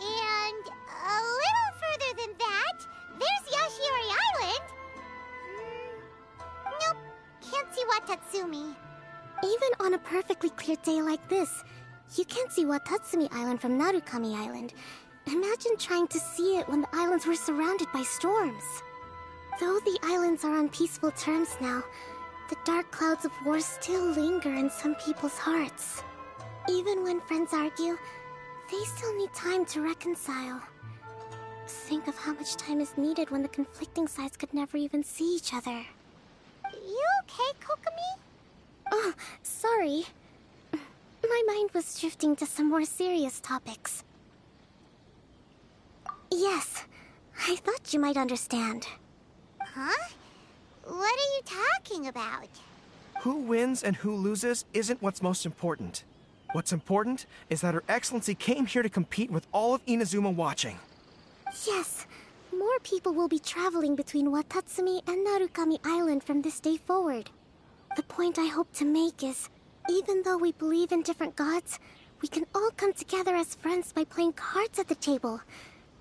And a little further than that, there's Yashiori Island. Nope, can't see Watatsumi. Even on a perfectly clear day like this, you can't see Watatsumi Island from Narukami Island. Imagine trying to see it when the islands were surrounded by storms. Though the islands are on peaceful terms now, the dark clouds of war still linger in some people's hearts. Even when friends argue, they still need time to reconcile. Think of how much time is needed when the conflicting sides could never even see each other. You okay, Kokomi? Oh, sorry. My mind was drifting to some more serious topics. Yes, I thought you might understand. Huh? What are you talking about? Who wins and who loses isn't what's most important. What's important is that Her Excellency came here to compete with all of Inazuma watching. Yes, more people will be traveling between Watatsumi and Narukami Island from this day forward. The point I hope to make is, even though we believe in different gods, we can all come together as friends by playing cards at the table.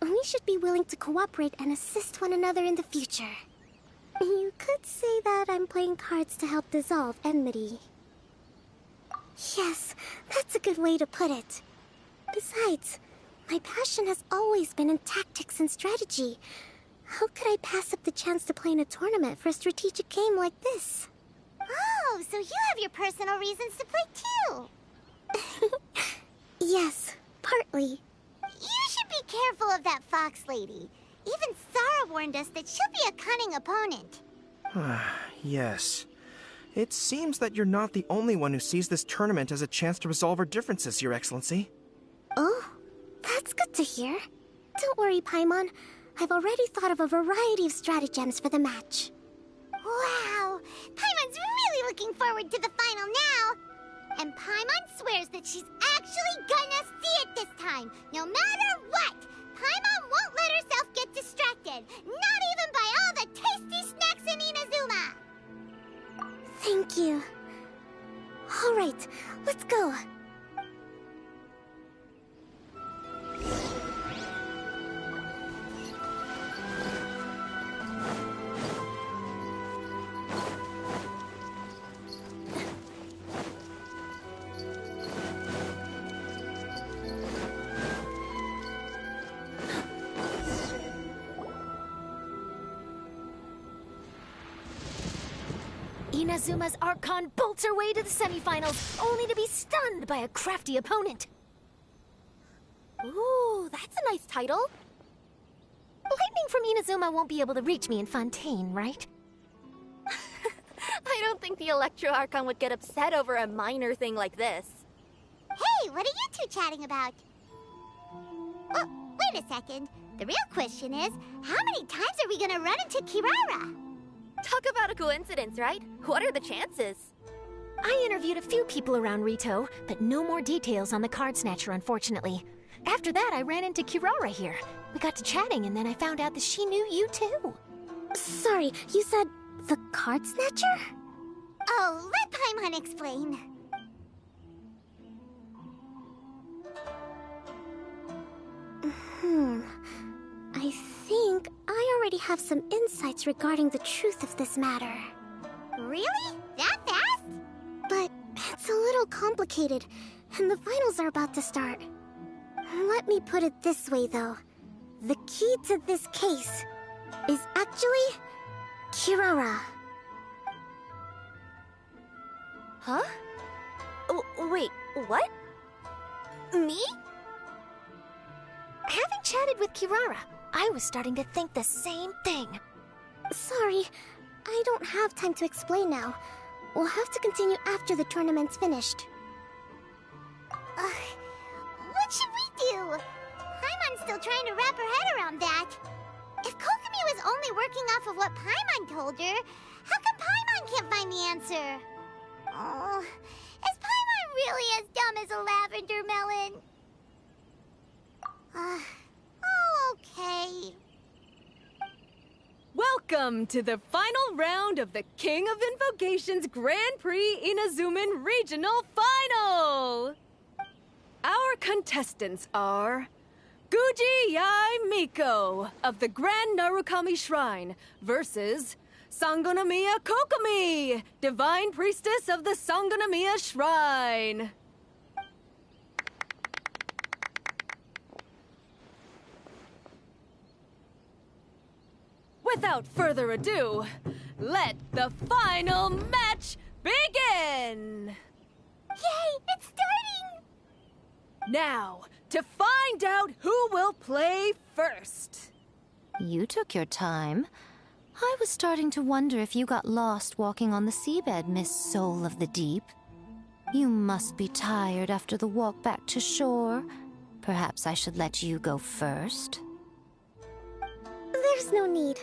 We should be willing to cooperate and assist one another in the future. You could say that I'm playing cards to help dissolve enmity. Yes, that's a good way to put it. Besides, my passion has always been in tactics and strategy. How could I pass up the chance to play in a tournament for a strategic game like this? Oh, so you have your personal reasons to play too. Yes, partly. You should be careful of that fox lady. Even Sarah warned us that she'll be a cunning opponent. Yes. It seems that you're not the only one who sees this tournament as a chance to resolve our differences, Your Excellency. Oh, that's good to hear. Don't worry, Paimon. I've already thought of a variety of stratagems for the match. Wow! Paimon's really looking forward to the final now! And Paimon swears that she's actually gonna see it this time, no matter what! Paimon won't let herself get distracted, not even by all the tasty snacks in Inazuma! Thank you. All right, let's go. Inazuma's Archon bolts her way to the semifinals, only to be stunned by a crafty opponent. Ooh, that's a nice title. Lightning from Inazuma won't be able to reach me in Fontaine, right? I don't think the Electro Archon would get upset over a minor thing like this. Hey, what are you two chatting about? Oh, wait a second. The real question is, how many times are we gonna run into Kirara? Talk about a coincidence, right? What are the chances? I interviewed a few people around Rito, but no more details on the Card Snatcher, unfortunately. After that, I ran into Kirara here. We got to chatting, and then I found out that she knew you too. Sorry, you said the Card Snatcher? Oh, let Paimon explain. I think I already have some insights regarding the truth of this matter. Really? That fast? But it's a little complicated, and the finals are about to start. Let me put it this way, though. The key to this case is actually Kirara. Huh? Wait, what? Me? Having chatted with Kirara, I was starting to think the same thing. Sorry, I don't have time to explain now. We'll have to continue after the tournament's finished. What should we do? Paimon's still trying to wrap her head around that. If Kokomi was only working off of what Paimon told her, how come Paimon can't find the answer? Oh, is Paimon really as dumb as a lavender melon? Okay. Welcome to the final round of the King of Invocations Grand Prix Inazuman Regional Final! Our contestants are Guji Yai Miko of the Grand Narukami Shrine versus Sangonomiya Kokomi, Divine Priestess of the Sangonomiya Shrine. Without further ado, let the final match begin! Yay, it's starting! Now, to find out who will play first. You took your time. I was starting to wonder if you got lost walking on the seabed, Miss Soul of the Deep. You must be tired after the walk back to shore. Perhaps I should let you go first. There's no need.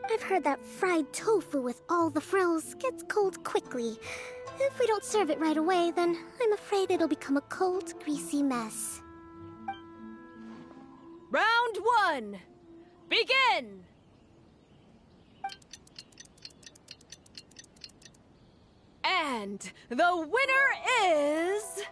I've heard that fried tofu with all the frills gets cold quickly. If we don't serve it right away, then I'm afraid it'll become a cold, greasy mess. Round 1, begin! And the winner is...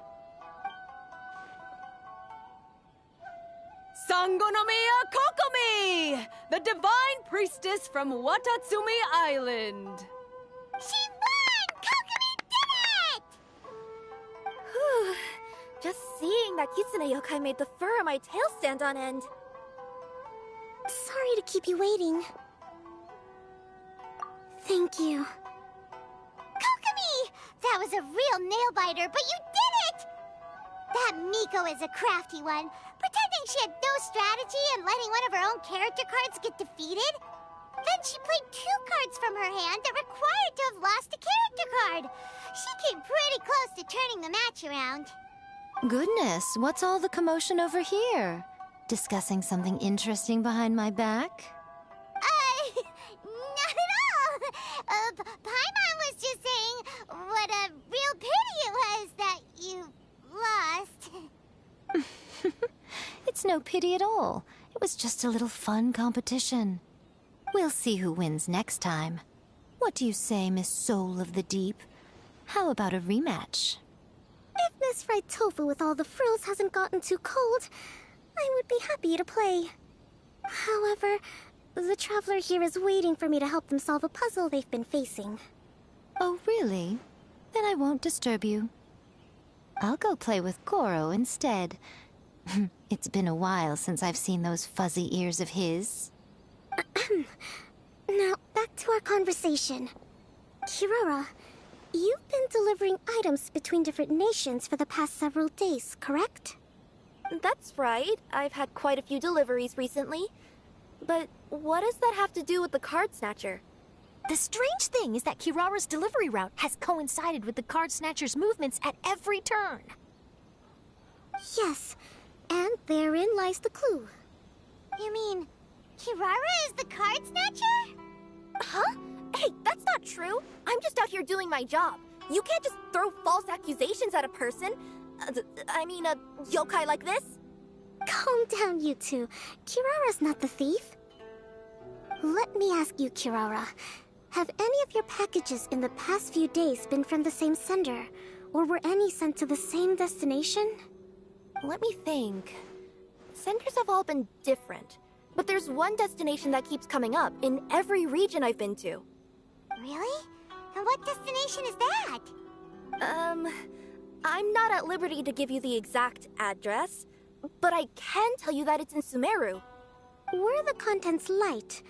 Sangonomiya Kokomi, the Divine Priestess from Watatsumi Island. She won! Kokomi did it! Whew. Just seeing that Kitsune yokai made the fur on my tail stand on end. Sorry to keep you waiting. Thank you. Kokomi! That was a real nail-biter, but you did it! That Miko is a crafty one, pretending she had no strategy and letting one of her own character cards get defeated. Then she played 2 cards from her hand that required to have lost a character card. She came pretty close to turning the match around. Goodness, what's all the commotion over here? Discussing something interesting behind my back? Not at all! Paimon was just saying what a real pity it was that you lost. It's no pity at all. It was just a little fun competition. We'll see who wins next time. What do you say, Miss Soul of the Deep? How about a rematch? If Miss Fried Tofu with all the frills hasn't gotten too cold, I would be happy to play. However, the traveler here is waiting for me to help them solve a puzzle they've been facing. Oh, really? Then I won't disturb you. I'll go play with Goro instead. It's been a while since I've seen those fuzzy ears of his. Now, back to our conversation. Kirara, you've been delivering items between different nations for the past several days, correct? That's right. I've had quite a few deliveries recently. But what does that have to do with the card snatcher? The strange thing is that Kirara's delivery route has coincided with the card snatcher's movements at every turn. Yes, and therein lies the clue. You mean, Kirara is the card snatcher? Huh? Hey, that's not true. I'm just out here doing my job. You can't just throw false accusations at a person. I mean, a yokai like this. Calm down, you two. Kirara's not the thief. Let me ask you, Kirara. Have any of your packages in the past few days been from the same sender? Or were any sent to the same destination? Let me think. Senders have all been different. But there's one destination that keeps coming up in every region I've been to. Really? And what destination is that? I'm not at liberty to give you the exact address, but I can tell you that it's in Sumeru. Were the contents light?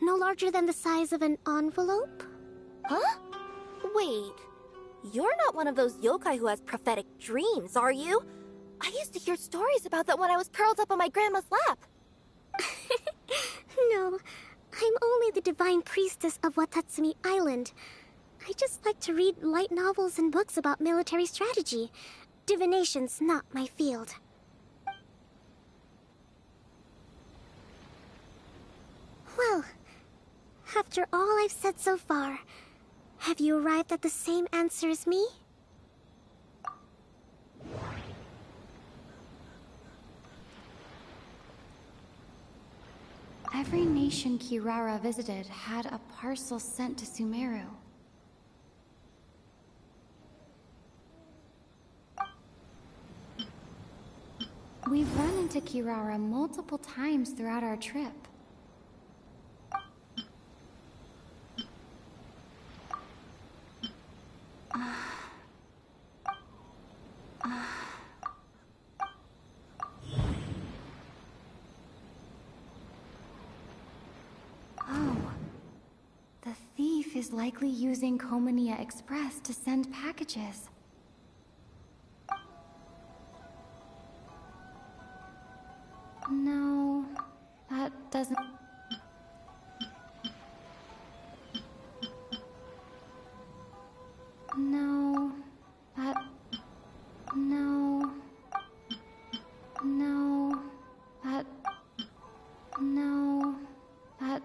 No larger than the size of an envelope? Huh? Wait. You're not one of those yokai who has prophetic dreams, are you? I used to hear stories about that when I was curled up on my grandma's lap. No, I'm only the Divine Priestess of Watatsumi Island. I just like to read light novels and books about military strategy. Divination's not my field. Well, after all I've said so far, have you arrived at the same answer as me? Every nation Kirara visited had a parcel sent to Sumeru. We've run into Kirara multiple times throughout our trip. Oh. The thief is likely using Komania Express to send packages. No, that doesn't... No, that... No... No, that... No, that...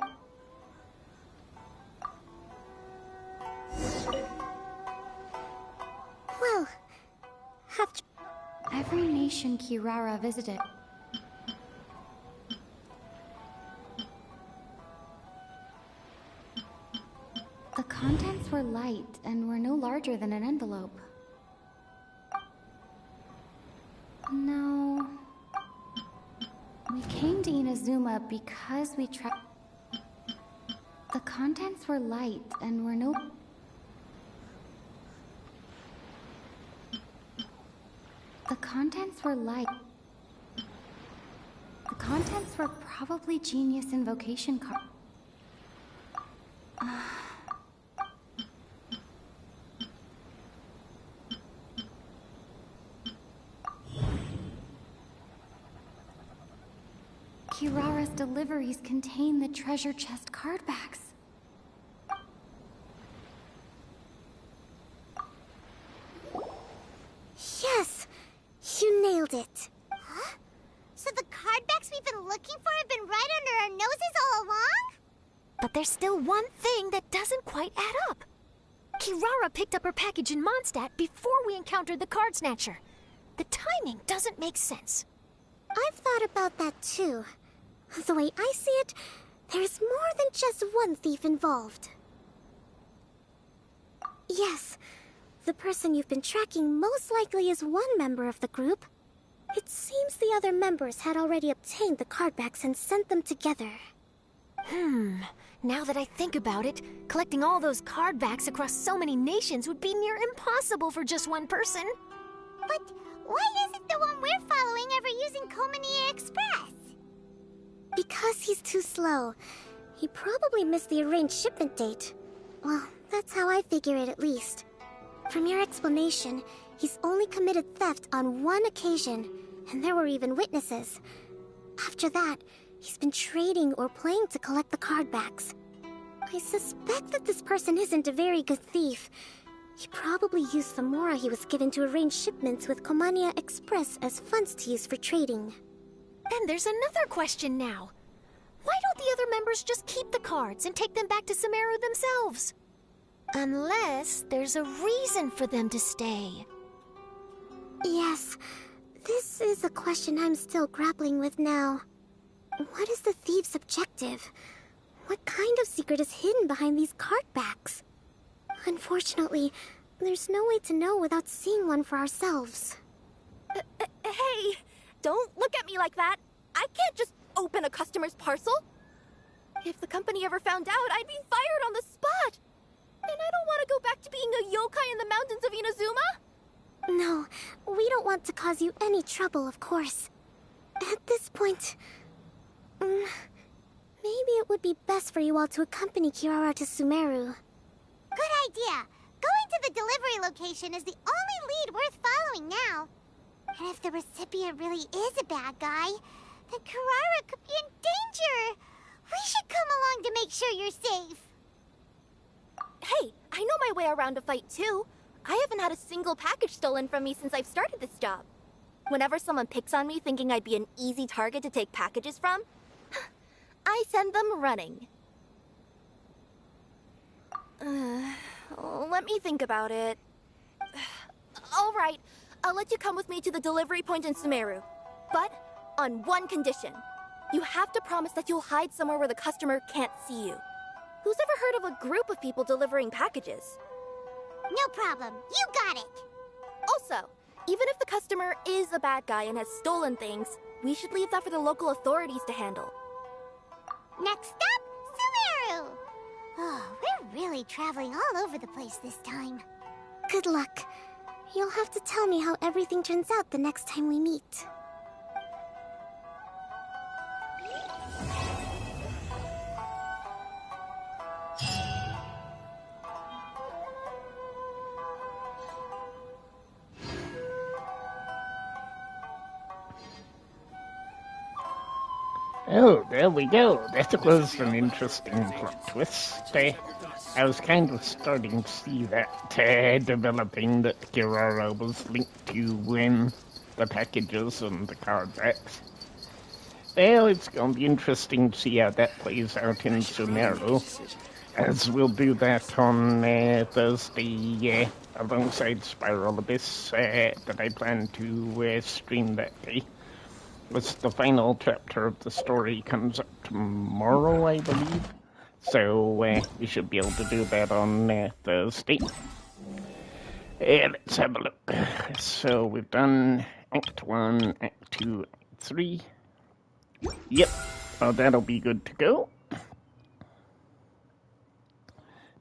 Well, after... Every nation Kirara visited... The contents were light and were no larger than an envelope. No... We came to Inazuma because we tried... The contents were light and were no... The contents were light. The contents were probably Genius Invocation cards. Kirara's deliveries contain the treasure chest card backs. Yes! You nailed it. Huh? So the card backs we've been looking for have been right under our noses all along? But there's still one thing that doesn't quite add up. Kirara picked up her package in Mondstadt before we encountered the card snatcher. The timing doesn't make sense. I've thought about that too. The way I see it, there's more than just one thief involved. Yes, the person you've been tracking most likely is one member of the group. It seems the other members had already obtained the cardbacks and sent them together. Now that I think about it, collecting all those cardbacks across so many nations would be near impossible for just one person. But why isn't the one we're following ever using Komania Express? Because he's too slow. He probably missed the arranged shipment date. Well, that's how I figure it at least. From your explanation, he's only committed theft on one occasion, and there were even witnesses. After that, he's been trading or playing to collect the cardbacks. I suspect that this person isn't a very good thief. He probably used the mora he was given to arrange shipments with Komania Express as funds to use for trading. Then there's another question now. Why don't the other members just keep the cards and take them back to Sumeru themselves? Unless there's a reason for them to stay. Yes, this is a question I'm still grappling with now. What is the thief's objective? What kind of secret is hidden behind these cardbacks? Unfortunately, there's no way to know without seeing one for ourselves. Hey, don't look at me like that. I can't just open a customer's parcel. If the company ever found out, I'd be fired on the spot. And I don't want to go back to being a yokai in the mountains of Inazuma. No, we don't want to cause you any trouble, of course. At this point, maybe it would be best for you all to accompany Kirara to Sumeru. Good idea. Going to the delivery location is the only lead worth following now. And if the recipient really is a bad guy, then Kirara could be in danger. We should come along to make sure you're safe. Hey, I know my way around a fight too. I haven't had a single package stolen from me since I've started this job. Whenever someone picks on me thinking I'd be an easy target to take packages from, I send them running. Let me think about it. All right, I'll let you come with me to the delivery point in Sumeru. But on one condition. You have to promise that you'll hide somewhere where the customer can't see you. Who's ever heard of a group of people delivering packages? No problem. You got it. Also, even if the customer is a bad guy and has stolen things, we should leave that for the local authorities to handle. Next up, Sumeru! Oh, we're really traveling all over the place this time. Good luck. You'll have to tell me how everything turns out the next time we meet. Oh, there we go. That was an interesting plot twist. I was kind of starting to see that developing, that Kirara was linked to the packages and the card backs. Well, it's going to be interesting to see how that plays out in Sumeru, as we'll do that on Thursday alongside Spiral Abyss that I plan to stream that day. The final chapter of the story comes up tomorrow, I believe. So we should be able to do that on Thursday. Let's have a look. So we've done Act 1, Act 2, Act 3. Yep, oh, that'll be good to go.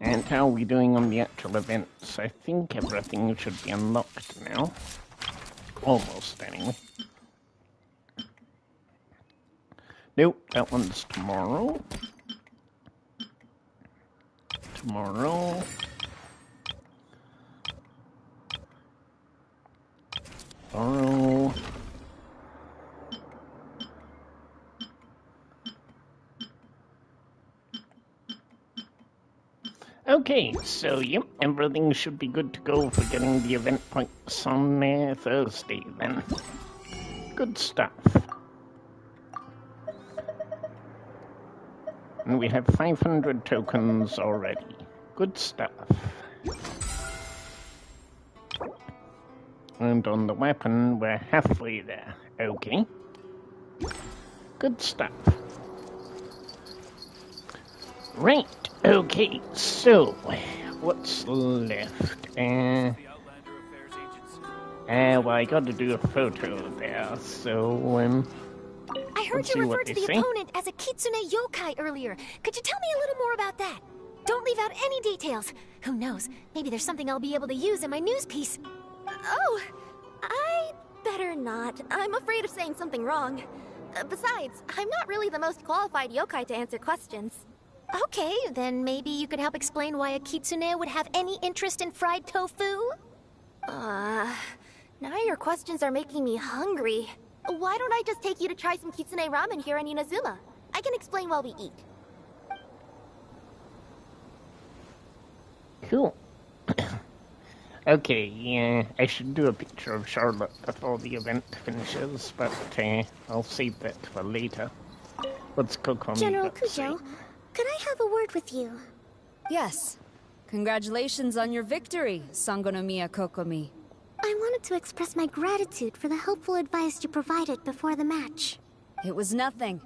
And how are we doing on the actual events? I think everything should be unlocked now. Almost, anyway. Nope, that one's tomorrow. Tomorrow. Tomorrow. Okay, so yep, everything should be good to go for getting the event points on Thursday then. Good stuff. And we have 500 tokens already. Good stuff. And on the weapon, we're halfway there. Okay. Good stuff. Right, okay, so, what's left? Well, I got to do a photo there, so, I heard you refer to the opponent as a kitsune yokai earlier. Could you tell me a little more about that? Don't leave out any details. Who knows, maybe there's something I'll be able to use in my news piece. Oh, I better not. I'm afraid of saying something wrong. Besides, I'm not really the most qualified yokai to answer questions. Okay, then maybe you could help explain why a kitsune would have any interest in fried tofu? Now your questions are making me hungry. Why don't I just take you to try some kitsune ramen here in Inazuma? I can explain while we eat. Cool. Okay, I should do a picture of Charlotte before the event finishes, but I'll save that for later. What's Kokomi General got to say? Kujo, could I have a word with you? Yes. Congratulations on your victory, Sangonomiya Kokomi. I wanted to express my gratitude for the helpful advice you provided before the match. It was nothing.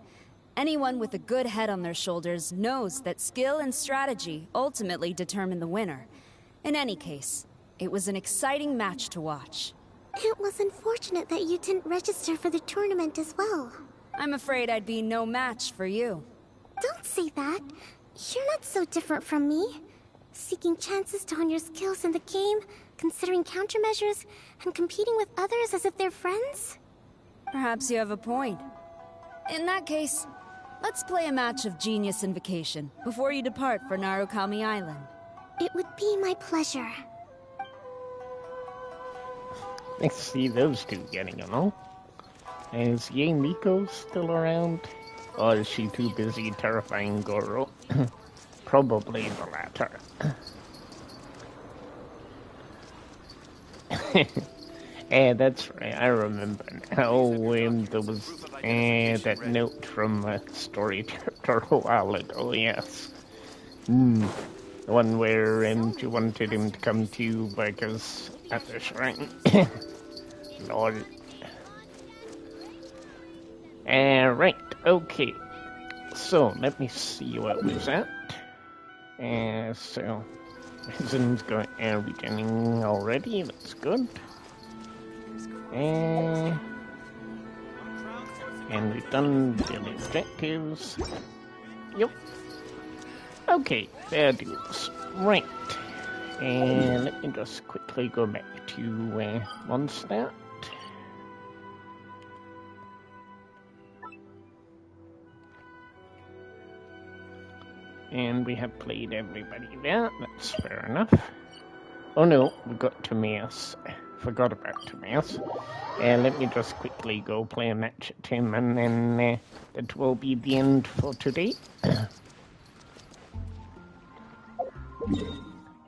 Anyone with a good head on their shoulders knows that skill and strategy ultimately determine the winner. In any case, it was an exciting match to watch. It was unfortunate that you didn't register for the tournament as well. I'm afraid I'd be no match for you. Don't say that. You're not so different from me. Seeking chances to hone your skills in the game, considering countermeasures, and competing with others as if they're friends? Perhaps you have a point. In that case, let's play a match of Genius Invocation before you depart for Narukami Island. It would be my pleasure. Nice to see those two getting along. Is Yae Miko still around? Or is she too busy terrifying Goro? Probably the latter. That's right, I remember now. There was that note from a story chapter a while ago, yes. The one where she wanted him to come to because at the shrine. Lord. Right, okay. So, let me see what was that. So, Reason's got everything already, that's good. And we've done the objectives. Yep. Okay, fair dues. Right. And let me just quickly go back to Mondstadt. And we have played everybody there, that's fair enough. Oh no, we got Timaeus. Forgot about Timaeus. Let me just quickly go play a match at him, and then that will be the end for today.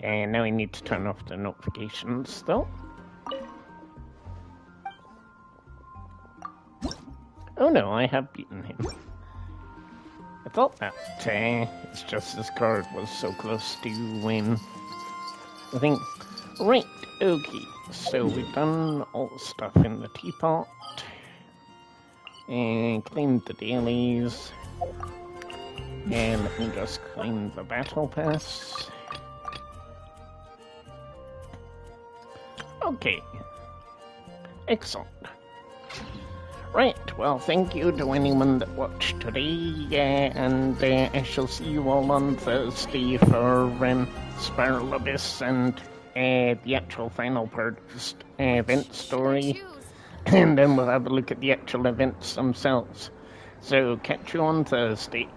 And now I need to turn off the notifications, though. Oh no, I have beaten him. I thought that it's just this card was so close to win. I think. Right, okay. So we've done all the stuff in the teapot. And cleaned the dailies. And let me just clean the battle pass. Okay. Excellent. Right, well, thank you to anyone that watched today, and I shall see you all on Thursday for Spiral Abyss and the actual final part event story, and then we'll have a look at the actual events themselves. So, catch you on Thursday.